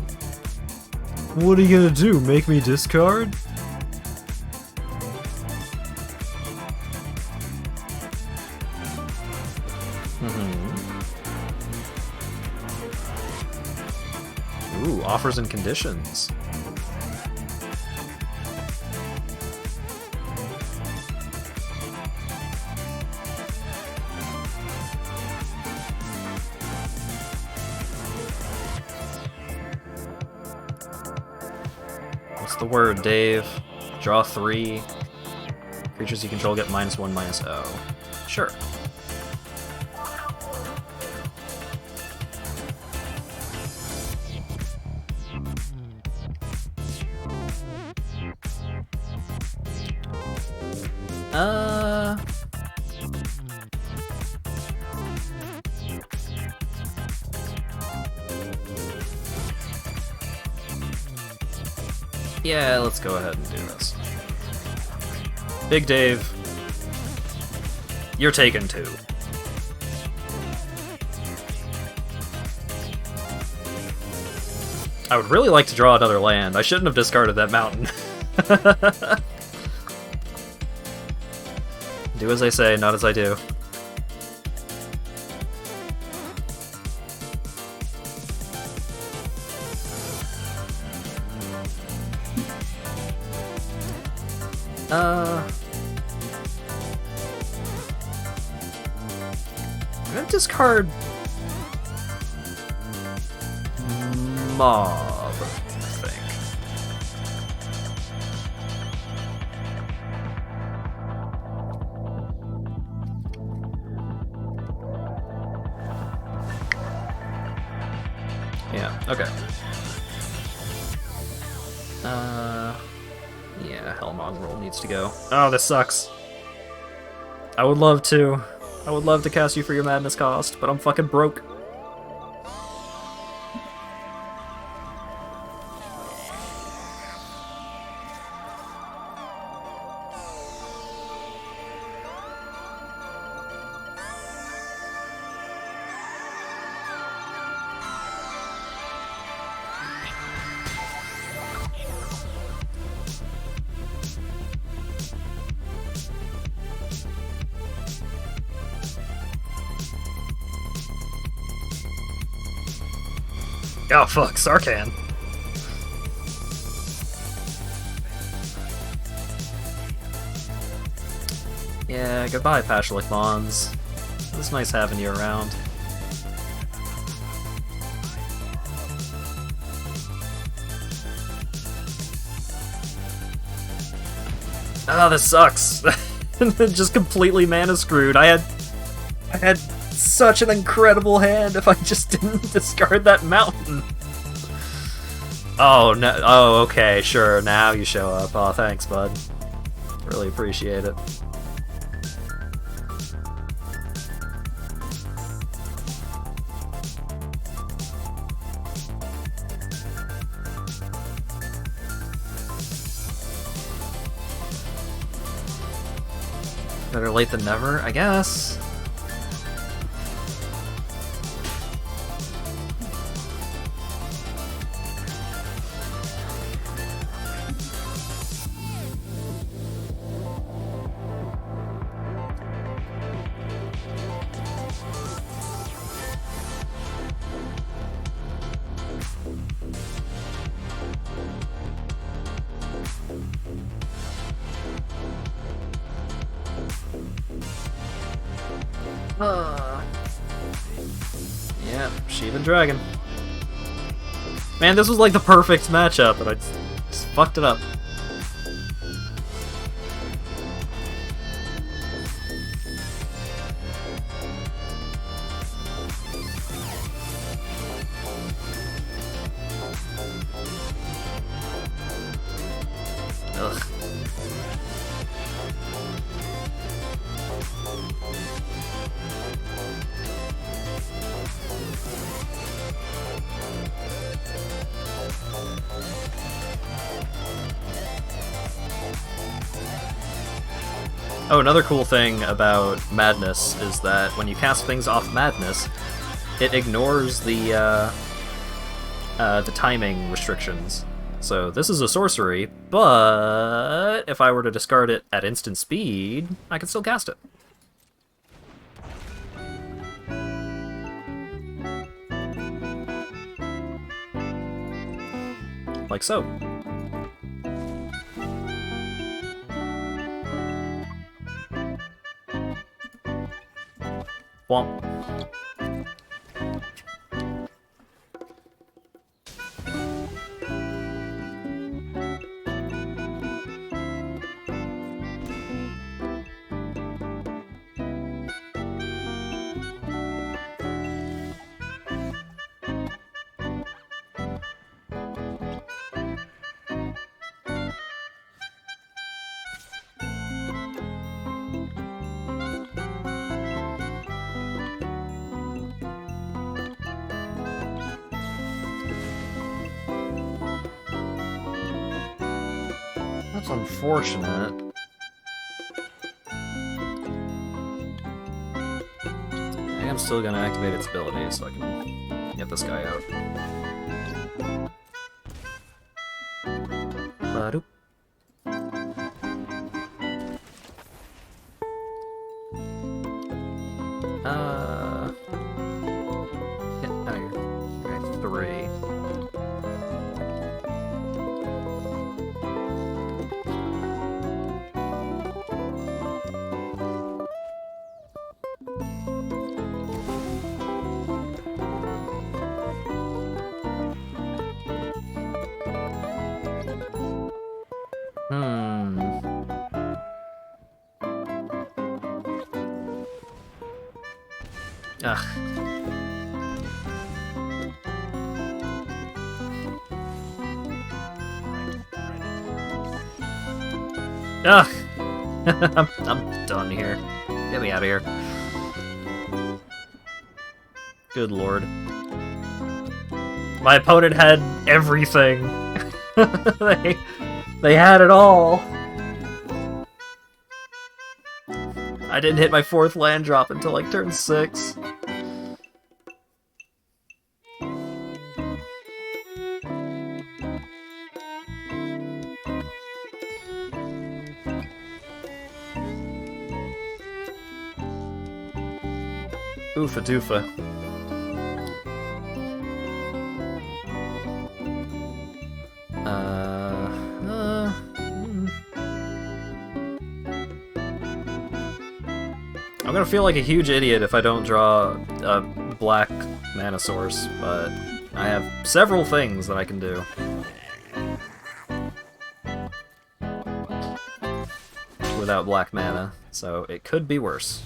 What are you gonna do? Make me discard? Ooh, offers and conditions. What's the word, Dave? Draw 3. Creatures you control get -1/-0. Sure. Yeah, let's go ahead and do this. Big Dave, you're taken too. I would really like to draw another land. I shouldn't have discarded that mountain. Do as I say, not as I do. I'm gonna discard Mob, I think. Yeah, okay. Yeah, Hellmog roll needs to go. Oh, this sucks. I would love to. I would love to cast you for your madness cost, but I'm fucking broke. Oh fuck, Sarkhan. Yeah, goodbye, Pashalik Mons. It was nice having you around. Oh, this sucks. Just completely mana screwed. I had such an incredible hand if I just didn't discard that mountain. Oh, no. Oh, okay, sure. Now you show up. Oh, thanks, bud. Really appreciate it. Better late than never, I guess. Yeah, Shivan Dragon. Man, this was like the perfect matchup, but I just fucked it up. Ugh. Oh, another cool thing about Madness is that when you cast things off Madness, it ignores the timing restrictions. So this is a sorcery, but if I were to discard it at instant speed, I could still cast it. Like so. Womp. That's unfortunate. I am still gonna activate its ability so I can get this guy out. Ba-doop. Get out of here. Okay, 3. Ugh. Ugh! I'm done here. Get me out of here. Good lord. My opponent had everything. They had it all. I didn't hit my 4th land drop until like turn 6. Oofa doofa. I'm gonna feel like a huge idiot if I don't draw a black mana source, but I have several things that I can do. Without black mana, so it could be worse.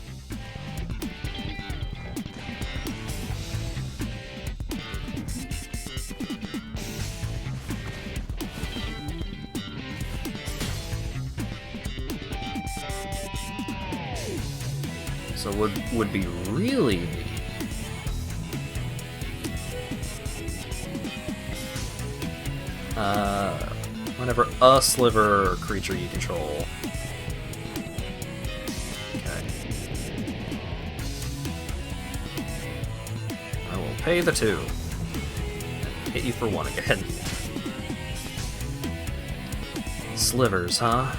So would be really neat. Whenever a sliver creature you control. Okay. I will pay the 2. And hit you for 1 again. Slivers, huh?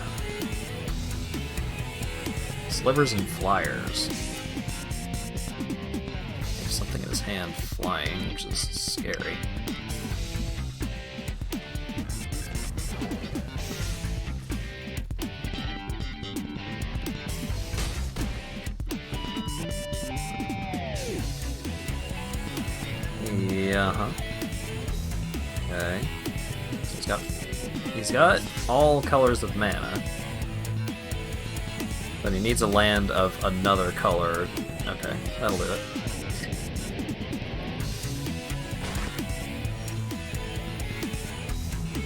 Slivers and flyers. There's something in his hand flying, which is scary. Yeah, huh? Okay. So he's got all colors of mana. But he needs a land of another color. Okay, that'll do it.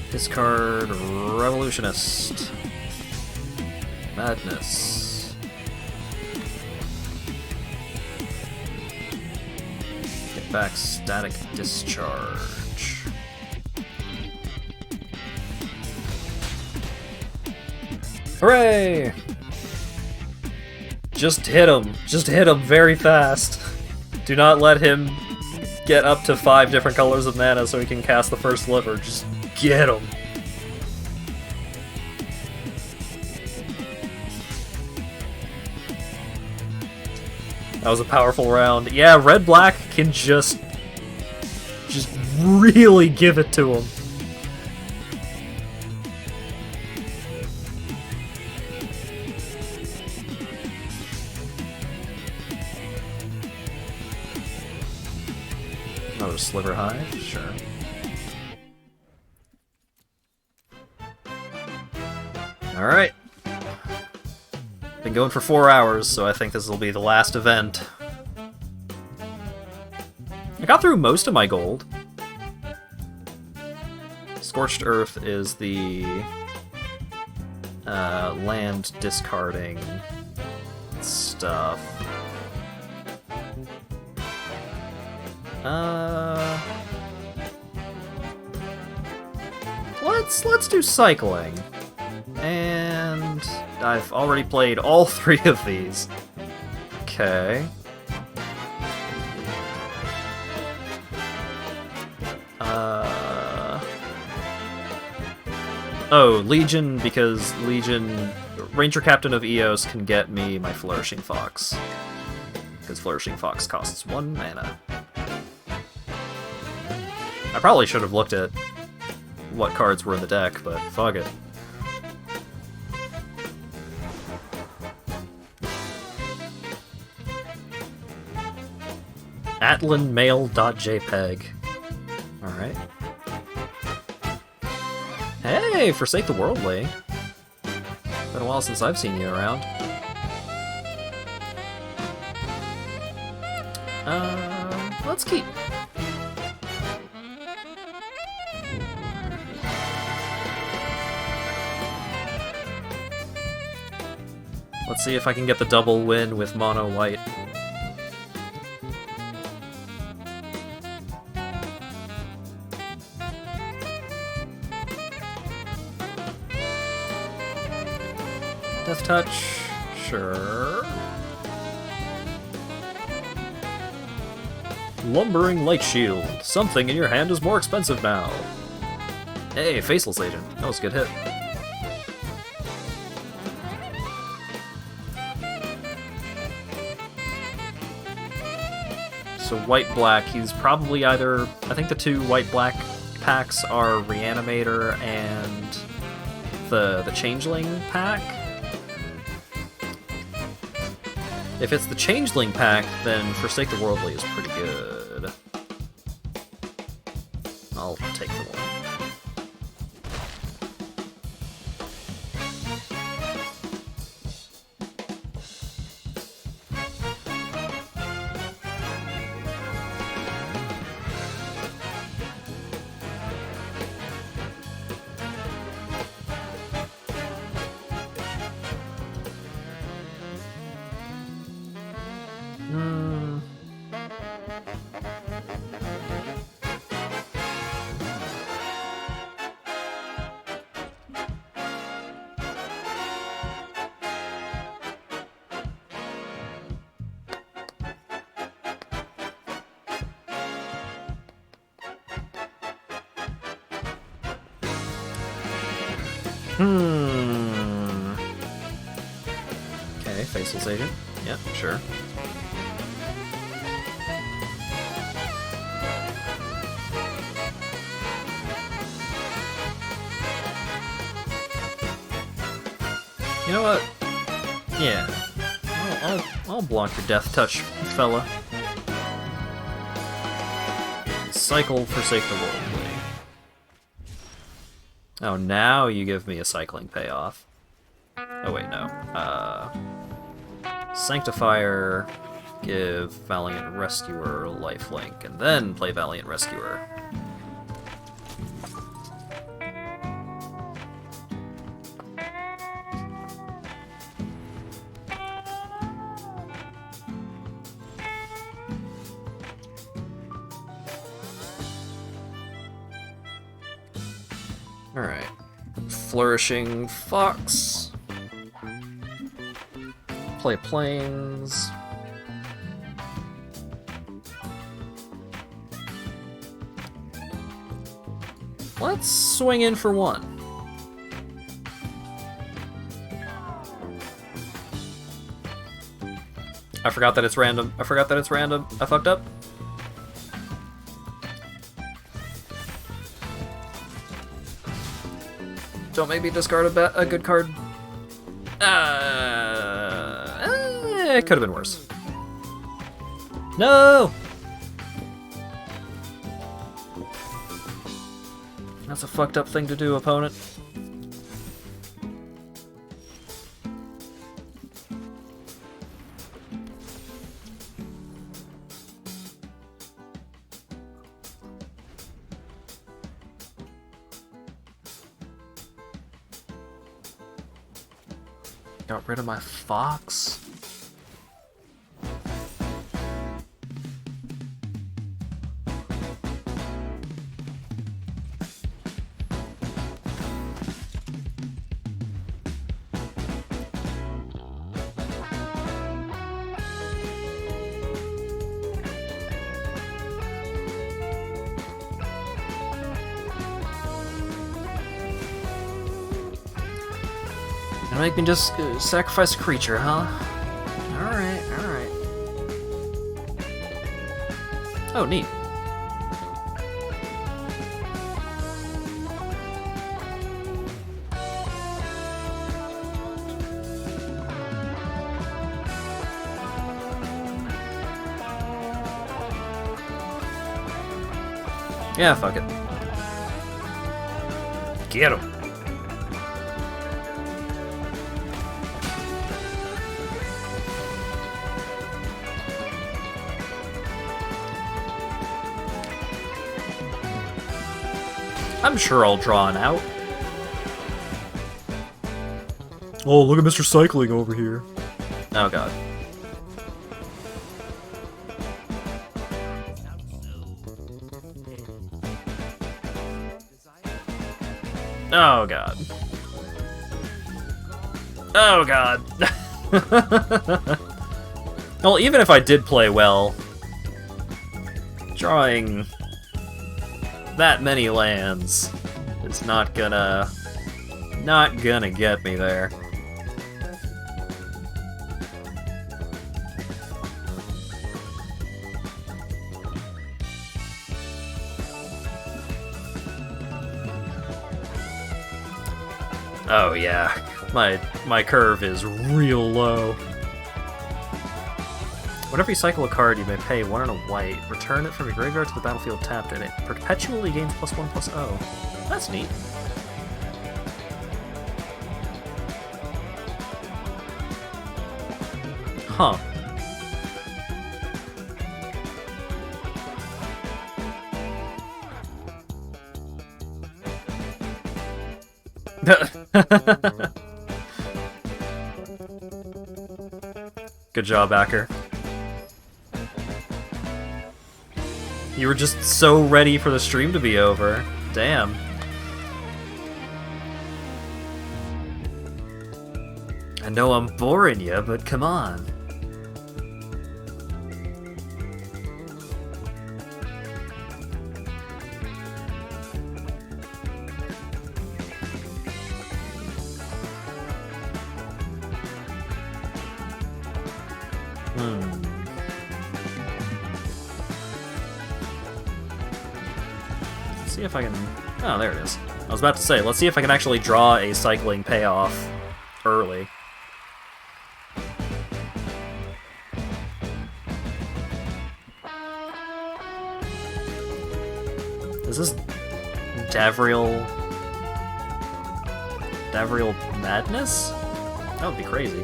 Discard Revolutionist. Madness. Get back Static Discharge. Hooray! Just hit him. Just hit him very fast. Do not let him get up to 5 different colors of mana so he can cast the first sliver. Just get him. That was a powerful round. Yeah, red-black can just really give it to him. Another Sliver Hive? Sure. Alright. Been going for 4 hours, so I think this will be the last event. I got through most of my gold. Scorched Earth is the land discarding stuff. Let's do cycling. And I've already played all 3 of these. Okay. Oh, Legion, because Legion... Ranger Captain of Eos can get me my Flourishing Fox. Because Flourishing Fox costs 1 mana. I probably should have looked at what cards were in the deck, but fuck it. atlanmail.jpg. Alright. Hey, Forsake the Worldly. Been a while since I've seen you around. Let's keep. Let's see if I can get the double win with mono white. Death touch, sure. Lumbering light shield. Something in your hand is more expensive now. Hey, Faceless Agent. That was a good hit. So white-black, he's probably either... I think the two white-black packs are Reanimator and the Changeling pack. If it's the Changeling pack, then Forsake the Worldly is pretty good. I'll take the one. Okay, Faceless Agent. Yep, sure. You know what? Yeah. I'll block your death touch, fella. Cycle, Forsake the Worldly. Oh, now you give me a cycling payoff. Oh wait, no. Sanctifier, give Valiant Rescuer lifelink, and then play Valiant Rescuer. Alright. Flourishing Fox. Play Plains. Let's swing in for one. I forgot that it's random. I fucked up. Don't make me discard a good card. It could have been worse. No! That's a fucked up thing to do, opponent. Got rid of my Fox? Make me just sacrifice a creature, huh? Alright, alright. Oh, neat. Yeah, fuck it. Get him. I'm sure I'll draw an out. Oh, look at Mr. Cycling over here. Oh god. Oh god. Oh god. Well, even if I did play well, drawing that many lands is not gonna get me there. Oh yeah, my curve is real low. Whenever you cycle a card, you may pay 1 and a white. Return it from your graveyard to the battlefield tapped, and it perpetually gains +1/+0. That's neat. Huh. Good job, Acker. You were just so ready for the stream to be over. Damn. I know I'm boring you, but come on. See if I can... Oh, there it is. I was about to say, let's see if I can actually draw a cycling payoff early. Is this Davriel Madness? That would be crazy.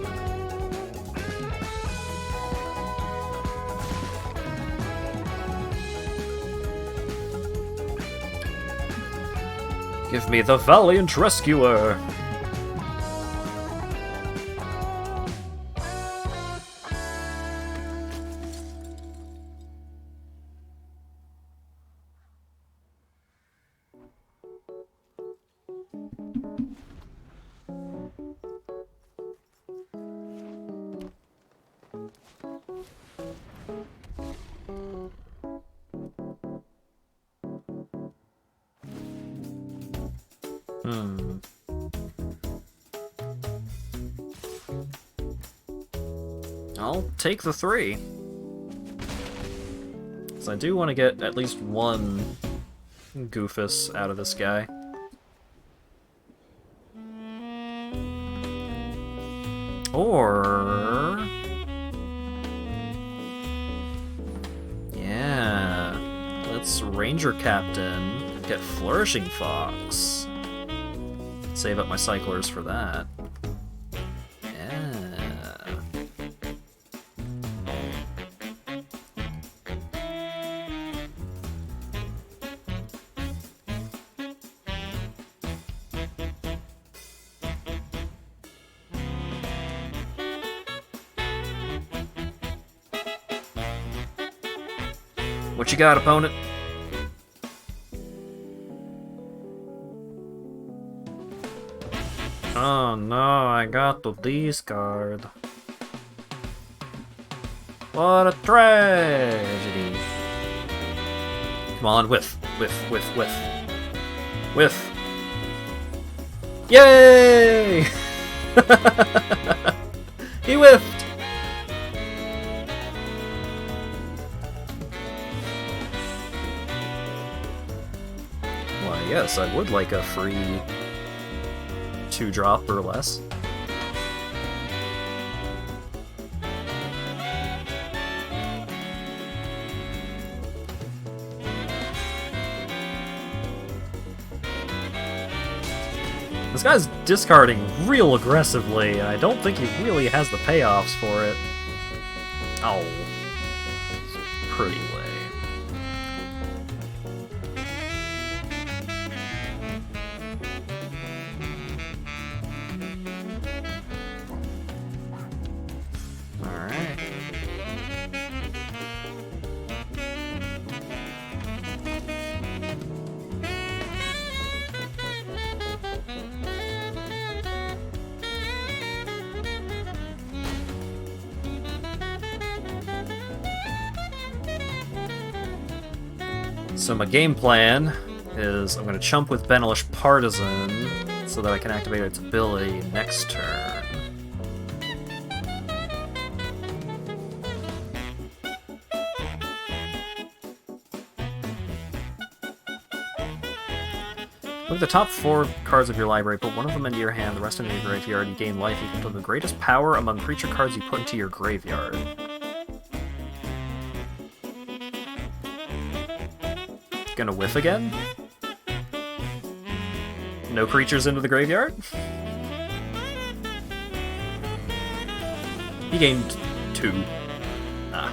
Give me the Valiant Rescuer! I'll take the 3. Because I do want to get at least one Goofus out of this guy. Or... yeah, let's Ranger Captain, get Flourishing Fox. Save up my cyclers for that. What you got, opponent? Oh no, I got to discard. What a tragedy. Come on, whiff. Yay! He whiffed! Well, yes, I would like a free 2-drop or less. This guy's discarding real aggressively, and I don't think he really has the payoffs for it. Oh. It's pretty lame. So my game plan is I'm going to chump with Benelish Partisan so that I can activate its ability next turn. Look at the top 4 cards of your library, put one of them into your hand, the rest into your graveyard. You gain life equal to the greatest power among creature cards you put into your graveyard. Gonna whiff again? No creatures into the graveyard? He gained 2. Ah.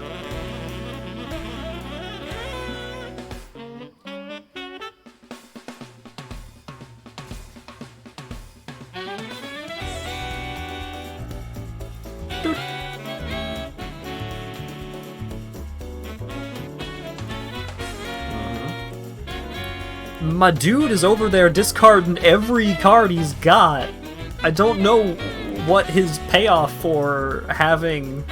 My dude is over there discarding every card he's got. I don't know what his payoff for having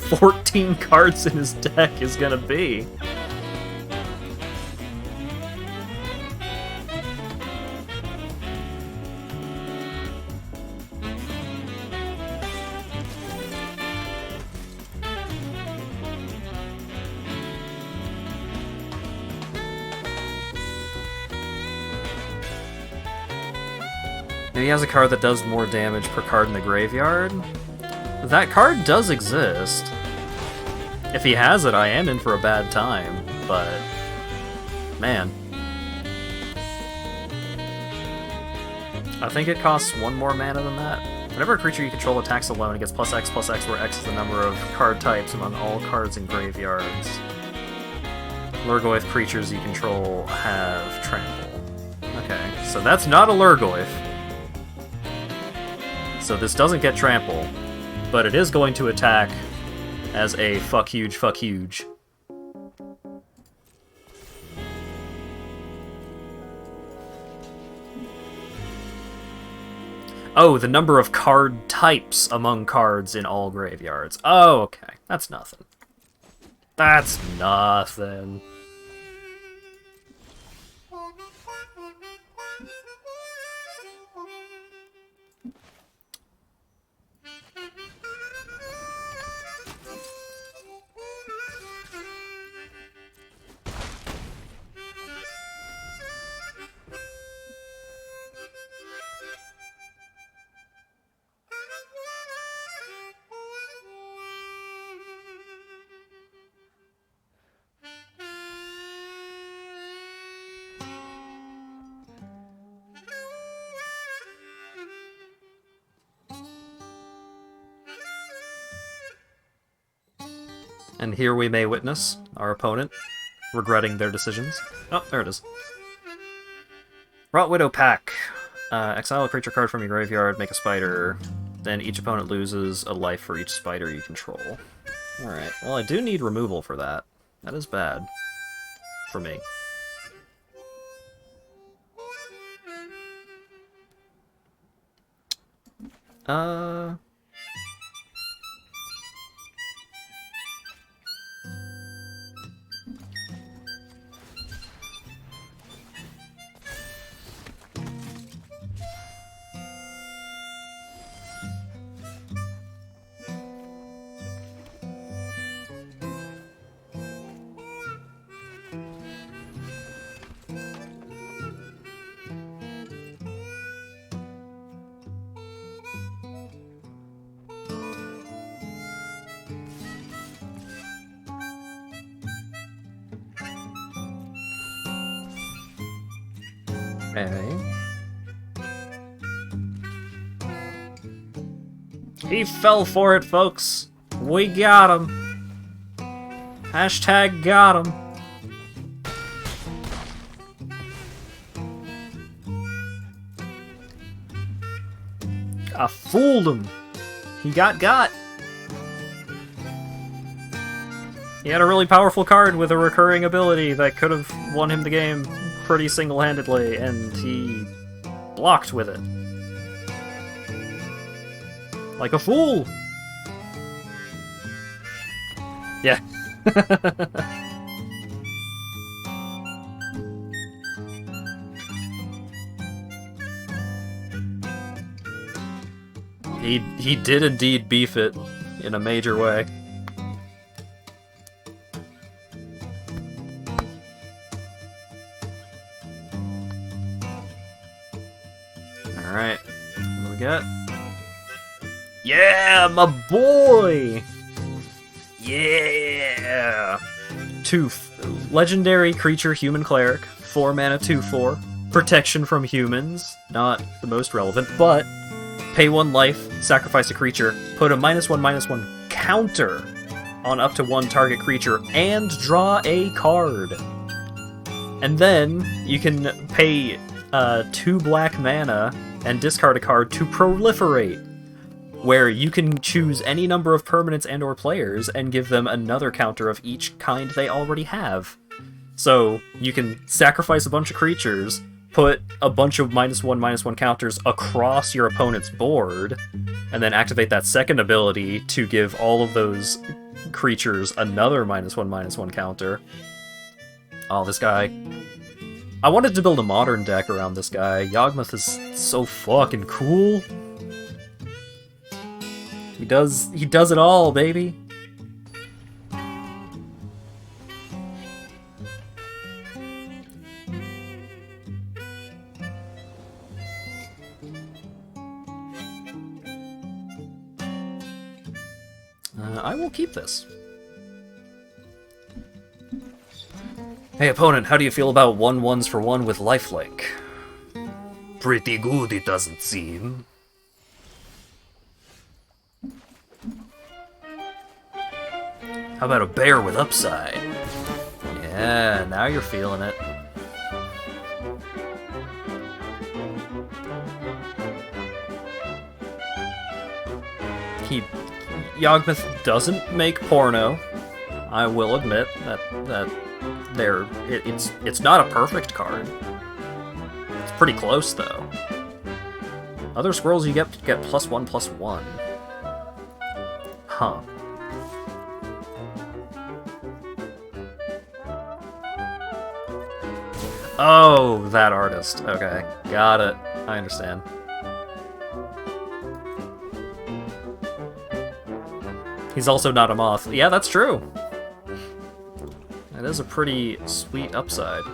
14 cards in his deck is gonna be. He has a card that does more damage per card in the graveyard. That card does exist. If he has it, I am in for a bad time, but... man. I think it costs 1 more mana than that. Whenever a creature you control attacks alone, it gets +X, where X is the number of card types among all cards in graveyards. Lurgoyf creatures you control have trample. Okay, so that's not a Lurgoyf. So this doesn't get trample, but it is going to attack as a fuck huge. Oh, the number of card types among cards in all graveyards. Oh, okay. That's nothing. That's nothing. And here we may witness our opponent regretting their decisions. Oh, there it is. Rot Widow Pack. Exile a creature card from your graveyard, make a spider. Then each opponent loses a life for each spider you control. Alright, well I do need removal for that. That is bad. For me. He fell for it, folks. We got him. Hashtag got him. I fooled him. He got. He had a really powerful card with a recurring ability that could have won him the game pretty single-handedly, and he blocked with it. Like a fool! He did indeed beef it in a major way. Alright, what do we got? Yeah, my boy! Yeah! 2 legendary creature human cleric, 4 mana 2/4, protection from humans, not the most relevant, but pay 1 life, sacrifice a creature, put a -1/-1 counter on up to 1 target creature, and draw a card. And then you can pay 2 black mana and discard a card to proliferate, where you can choose any number of permanents and or players and give them another counter of each kind they already have. So you can sacrifice a bunch of creatures, put a bunch of -1/-1 counters across your opponent's board, and then activate that second ability to give all of those creatures another -1/-1 counter. Oh, this guy. I wanted to build a modern deck around this guy. Yawgmoth is so fucking cool. He does it all, baby. I will keep this. Hey opponent, how do you feel about 1/1s for 1 with lifelink? Pretty good, it doesn't seem. How about a bear with upside? Yeah, now you're feeling it. Yawgmoth doesn't make porno. I will admit that it's not a perfect card. It's pretty close though. Other squirrels you get +1/+1. Huh. Oh, that artist. Okay, got it. I understand. He's also not a moth. Yeah, that's true. That is a pretty sweet upside.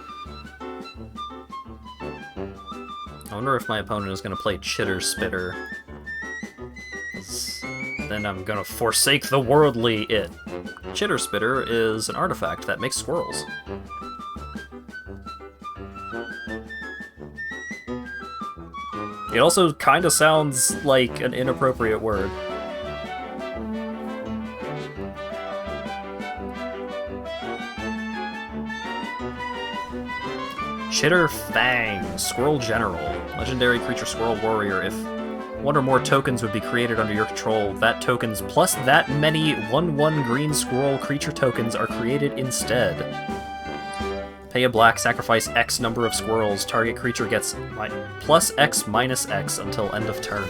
I wonder if my opponent is going to play Chitter Spitter. Then I'm going to forsake the worldly it. Chitter Spitter is an artifact that makes squirrels. It also kind of sounds like an inappropriate word. Chitter Fang, Squirrel General, legendary creature Squirrel Warrior. If 1 or more tokens would be created under your control, that tokens plus that many 1/1 green squirrel creature tokens are created instead. Pay a black, sacrifice X number of squirrels. Target creature gets +X/-X until end of turn.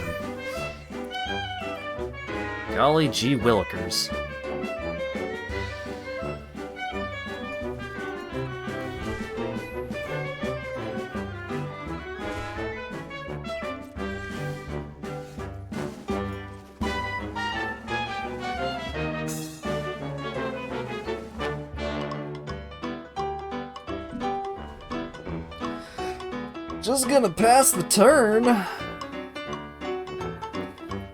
Golly gee willikers. Just gonna pass the turn.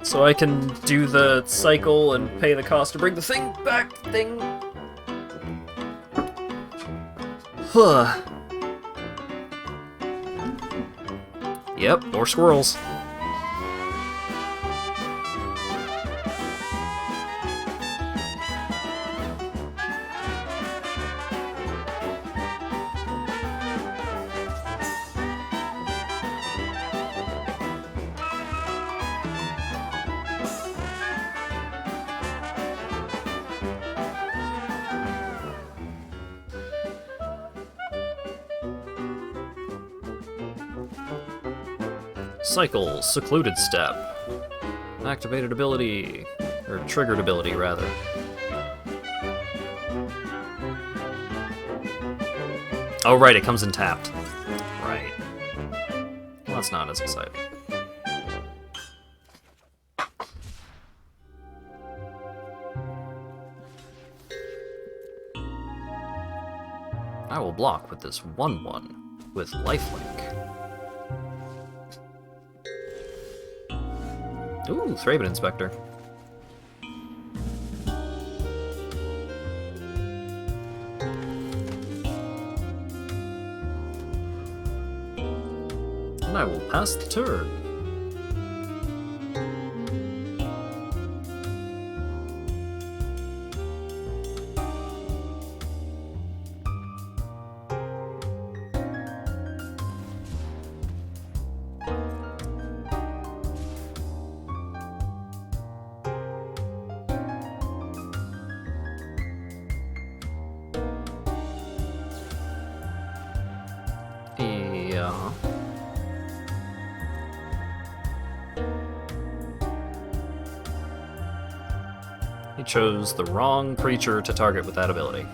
So I can do the cycle and pay the cost to bring the thing back. Huh. Yep, more squirrels. Cycle, Secluded Step. Activated ability, or triggered ability, rather. Oh right, it comes in tapped. Right. Well, that's not as exciting. I will block with this 1/1 with lifelink. Ooh, Thraben Inspector. And I will pass the turn. Yeah. He chose the wrong creature to target with that ability.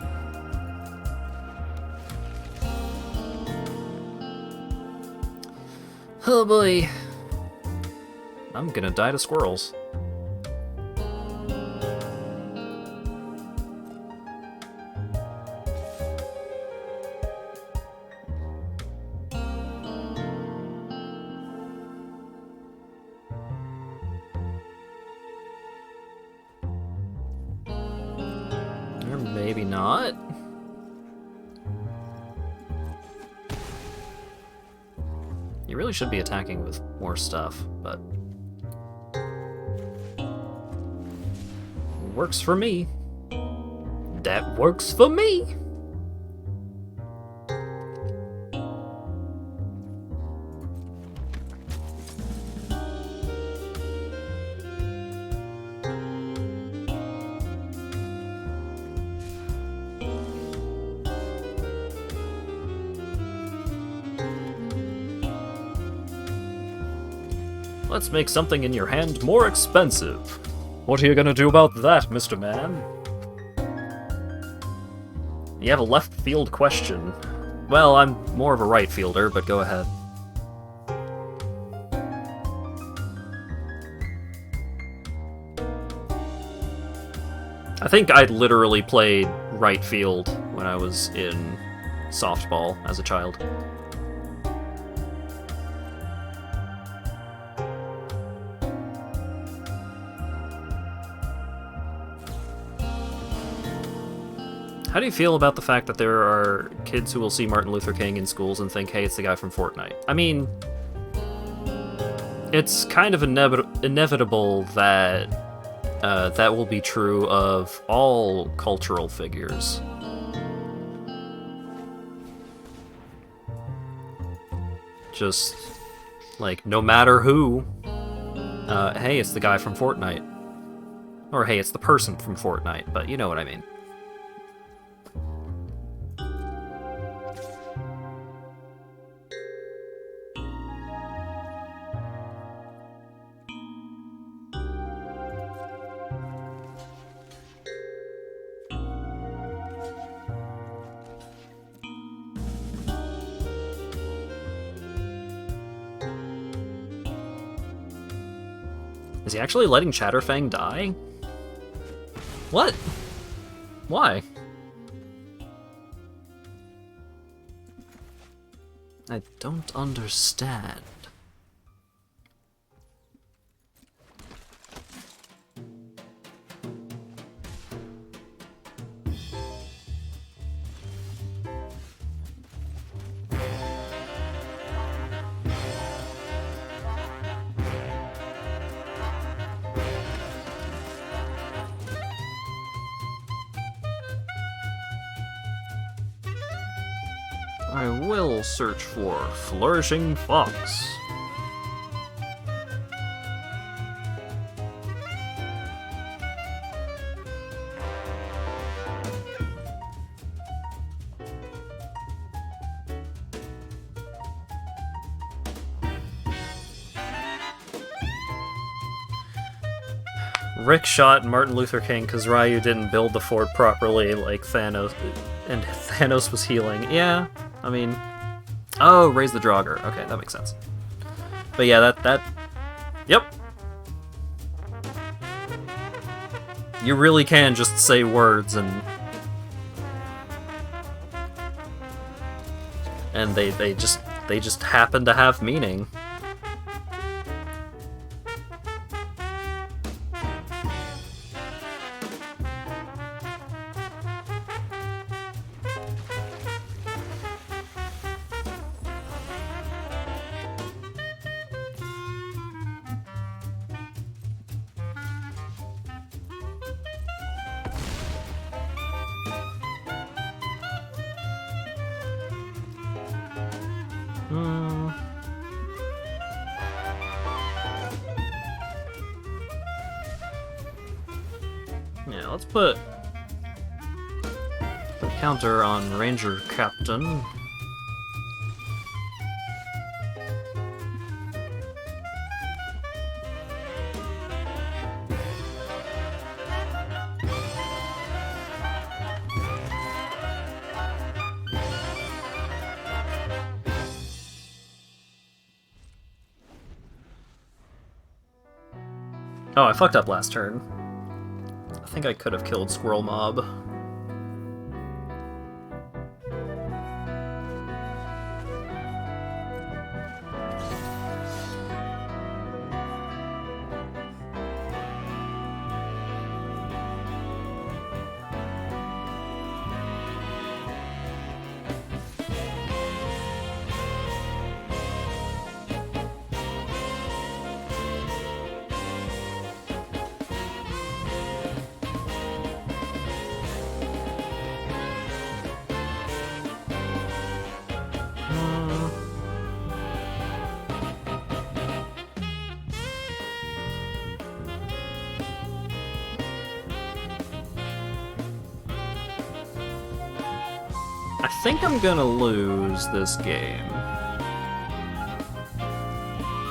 Oh boy. I'm gonna die to squirrels. Or maybe not. You really should be attacking with more stuff, but... works for me. That works for me! Let's make something in your hand more expensive. What are you gonna do about that, Mr. Man? You have a left field question. Well, I'm more of a right fielder, but go ahead. I think I literally played right field when I was in softball as a child. How do you feel about the fact that there are kids who will see Martin Luther King in schools and think, hey, it's the guy from Fortnite? I mean, it's kind of inevitable that that will be true of all cultural figures. Just, like, no matter who, hey, it's the guy from Fortnite. Or, hey, it's the person from Fortnite, but you know what I mean. Is he actually letting Chatterfang die? What? Why? I don't understand. I will search for Flourishing Fox. Rick shot Martin Luther King because Ryu didn't build the fort properly like Thanos, and Thanos was healing. Yeah, I mean... Oh, raise the Draugr. Okay, that makes sense. But yeah, that... Yep. You really can just say words and... and they just happen to have meaning. Yeah, let's put the counter on Ranger Captain. Oh, I fucked up last turn. I think I could have killed Squirrel Mob. I think I'm gonna lose this game.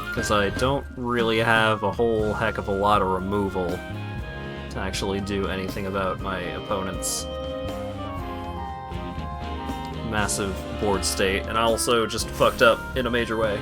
Because I don't really have a whole heck of a lot of removal to actually do anything about my opponent's massive board state, and I also just fucked up in a major way.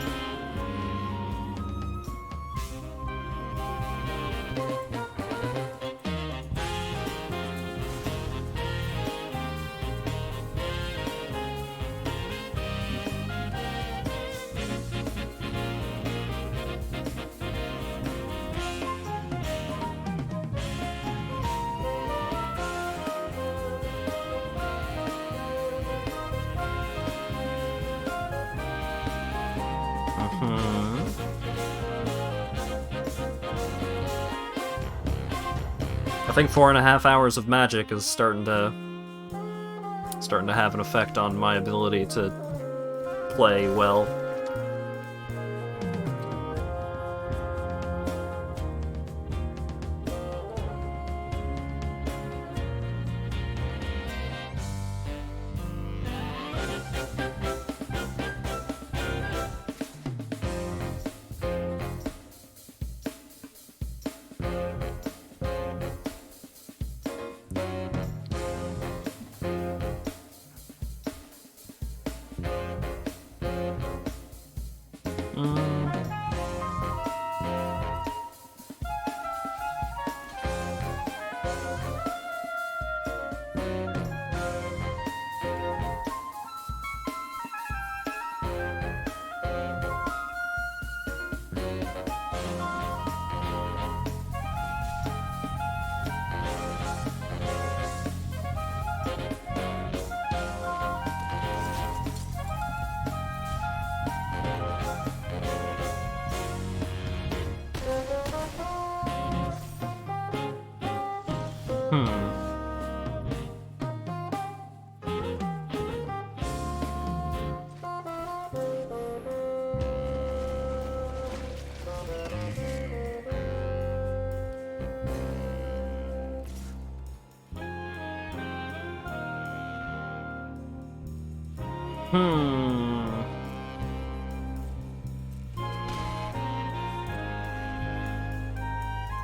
I think 4.5 hours of magic is starting to have an effect on my ability to play well.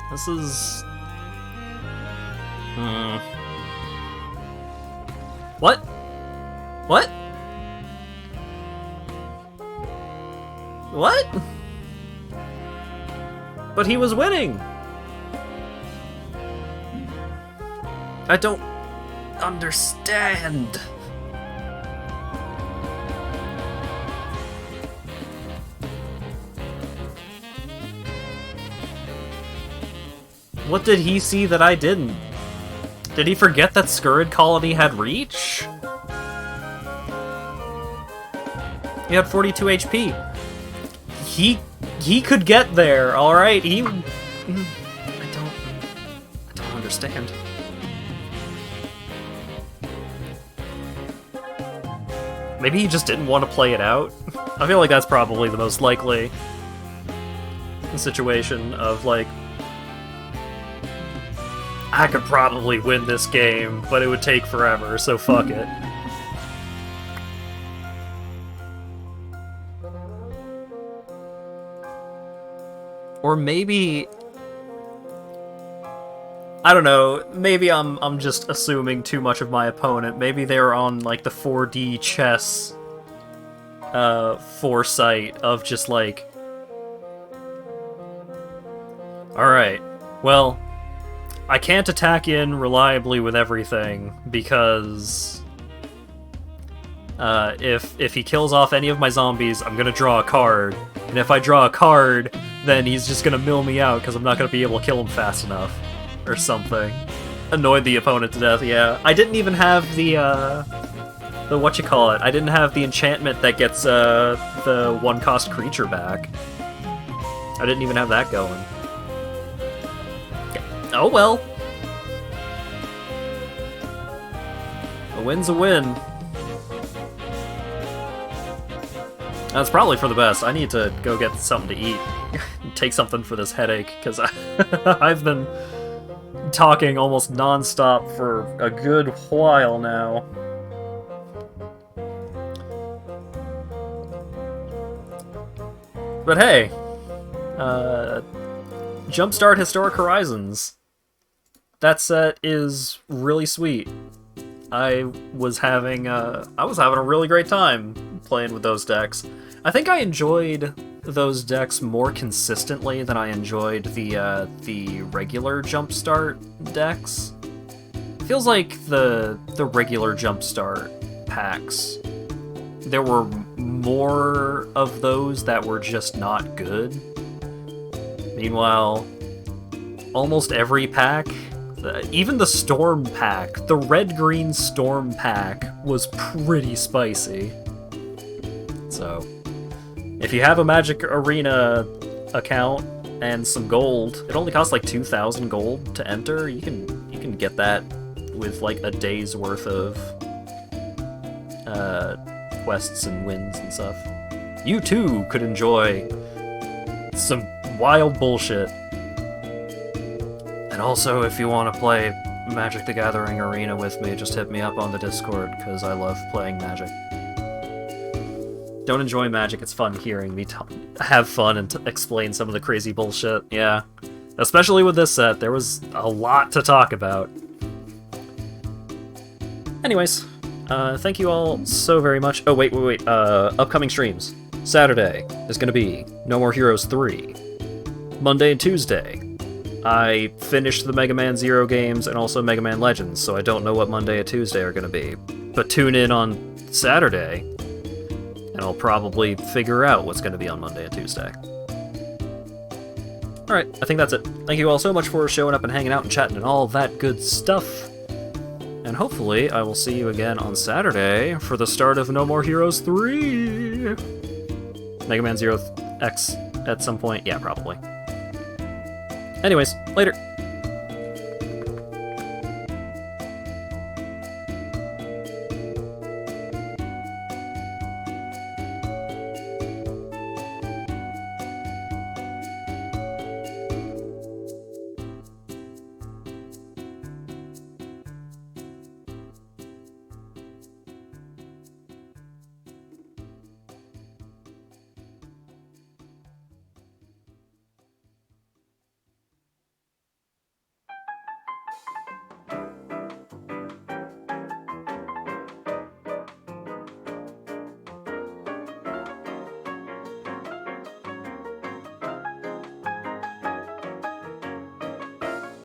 This is... What? What? What? But he was winning! I don't understand. What did he see that I didn't? Did he forget that Scurrid Colony had reach? He had 42 HP. He could get there, alright? I don't understand. Maybe he just didn't want to play it out? I feel like that's probably the most likely situation of, like, I could probably win this game, but it would take forever, so fuck it. Or maybe... I don't know, maybe I'm just assuming too much of my opponent. Maybe they're on, like, the 4D chess foresight of just, like... Alright, well, I can't attack in reliably with everything, because... if he kills off any of my zombies, I'm gonna draw a card. And if I draw a card, then he's just gonna mill me out, because I'm not gonna be able to kill him fast enough. Or something. Annoyed the opponent to death, yeah. I didn't even have the whatchamacallit. I didn't have the enchantment that gets, the 1-cost creature back. I didn't even have that going. Oh well. A win's a win. That's probably for the best. I need to go get something to eat. Take something for this headache, because I've been talking almost non-stop for a good while now. But hey, Jumpstart Historic Horizons. That set is really sweet. I was having a really great time playing with those decks. I think I enjoyed those decks more consistently than I enjoyed the regular Jumpstart decks. Feels like the regular Jumpstart packs, there were more of those that were just not good. Meanwhile, almost every pack, even the Storm pack, the red-green Storm pack, was pretty spicy. So, if you have a Magic Arena account and some gold, it only costs like 2,000 gold to enter. You can get that with like a day's worth of quests and wins and stuff. You too could enjoy some wild bullshit. And also, if you want to play Magic the Gathering Arena with me, just hit me up on the Discord, because I love playing Magic. Don't enjoy Magic, it's fun hearing me have fun and explain some of the crazy bullshit, yeah. Especially with this set, there was a lot to talk about. Anyways, thank you all so very much. Oh, wait, upcoming streams. Saturday is gonna be No More Heroes 3. Monday and Tuesday, I finished the Mega Man Zero games and also Mega Man Legends, so I don't know what Monday and Tuesday are gonna be. But tune in on Saturday, and I'll probably figure out what's gonna be on Monday and Tuesday. Alright, I think that's it. Thank you all so much for showing up and hanging out and chatting and all that good stuff. And hopefully I will see you again on Saturday for the start of No More Heroes 3! Mega Man Zero X at some point? Yeah, probably. Anyways, later.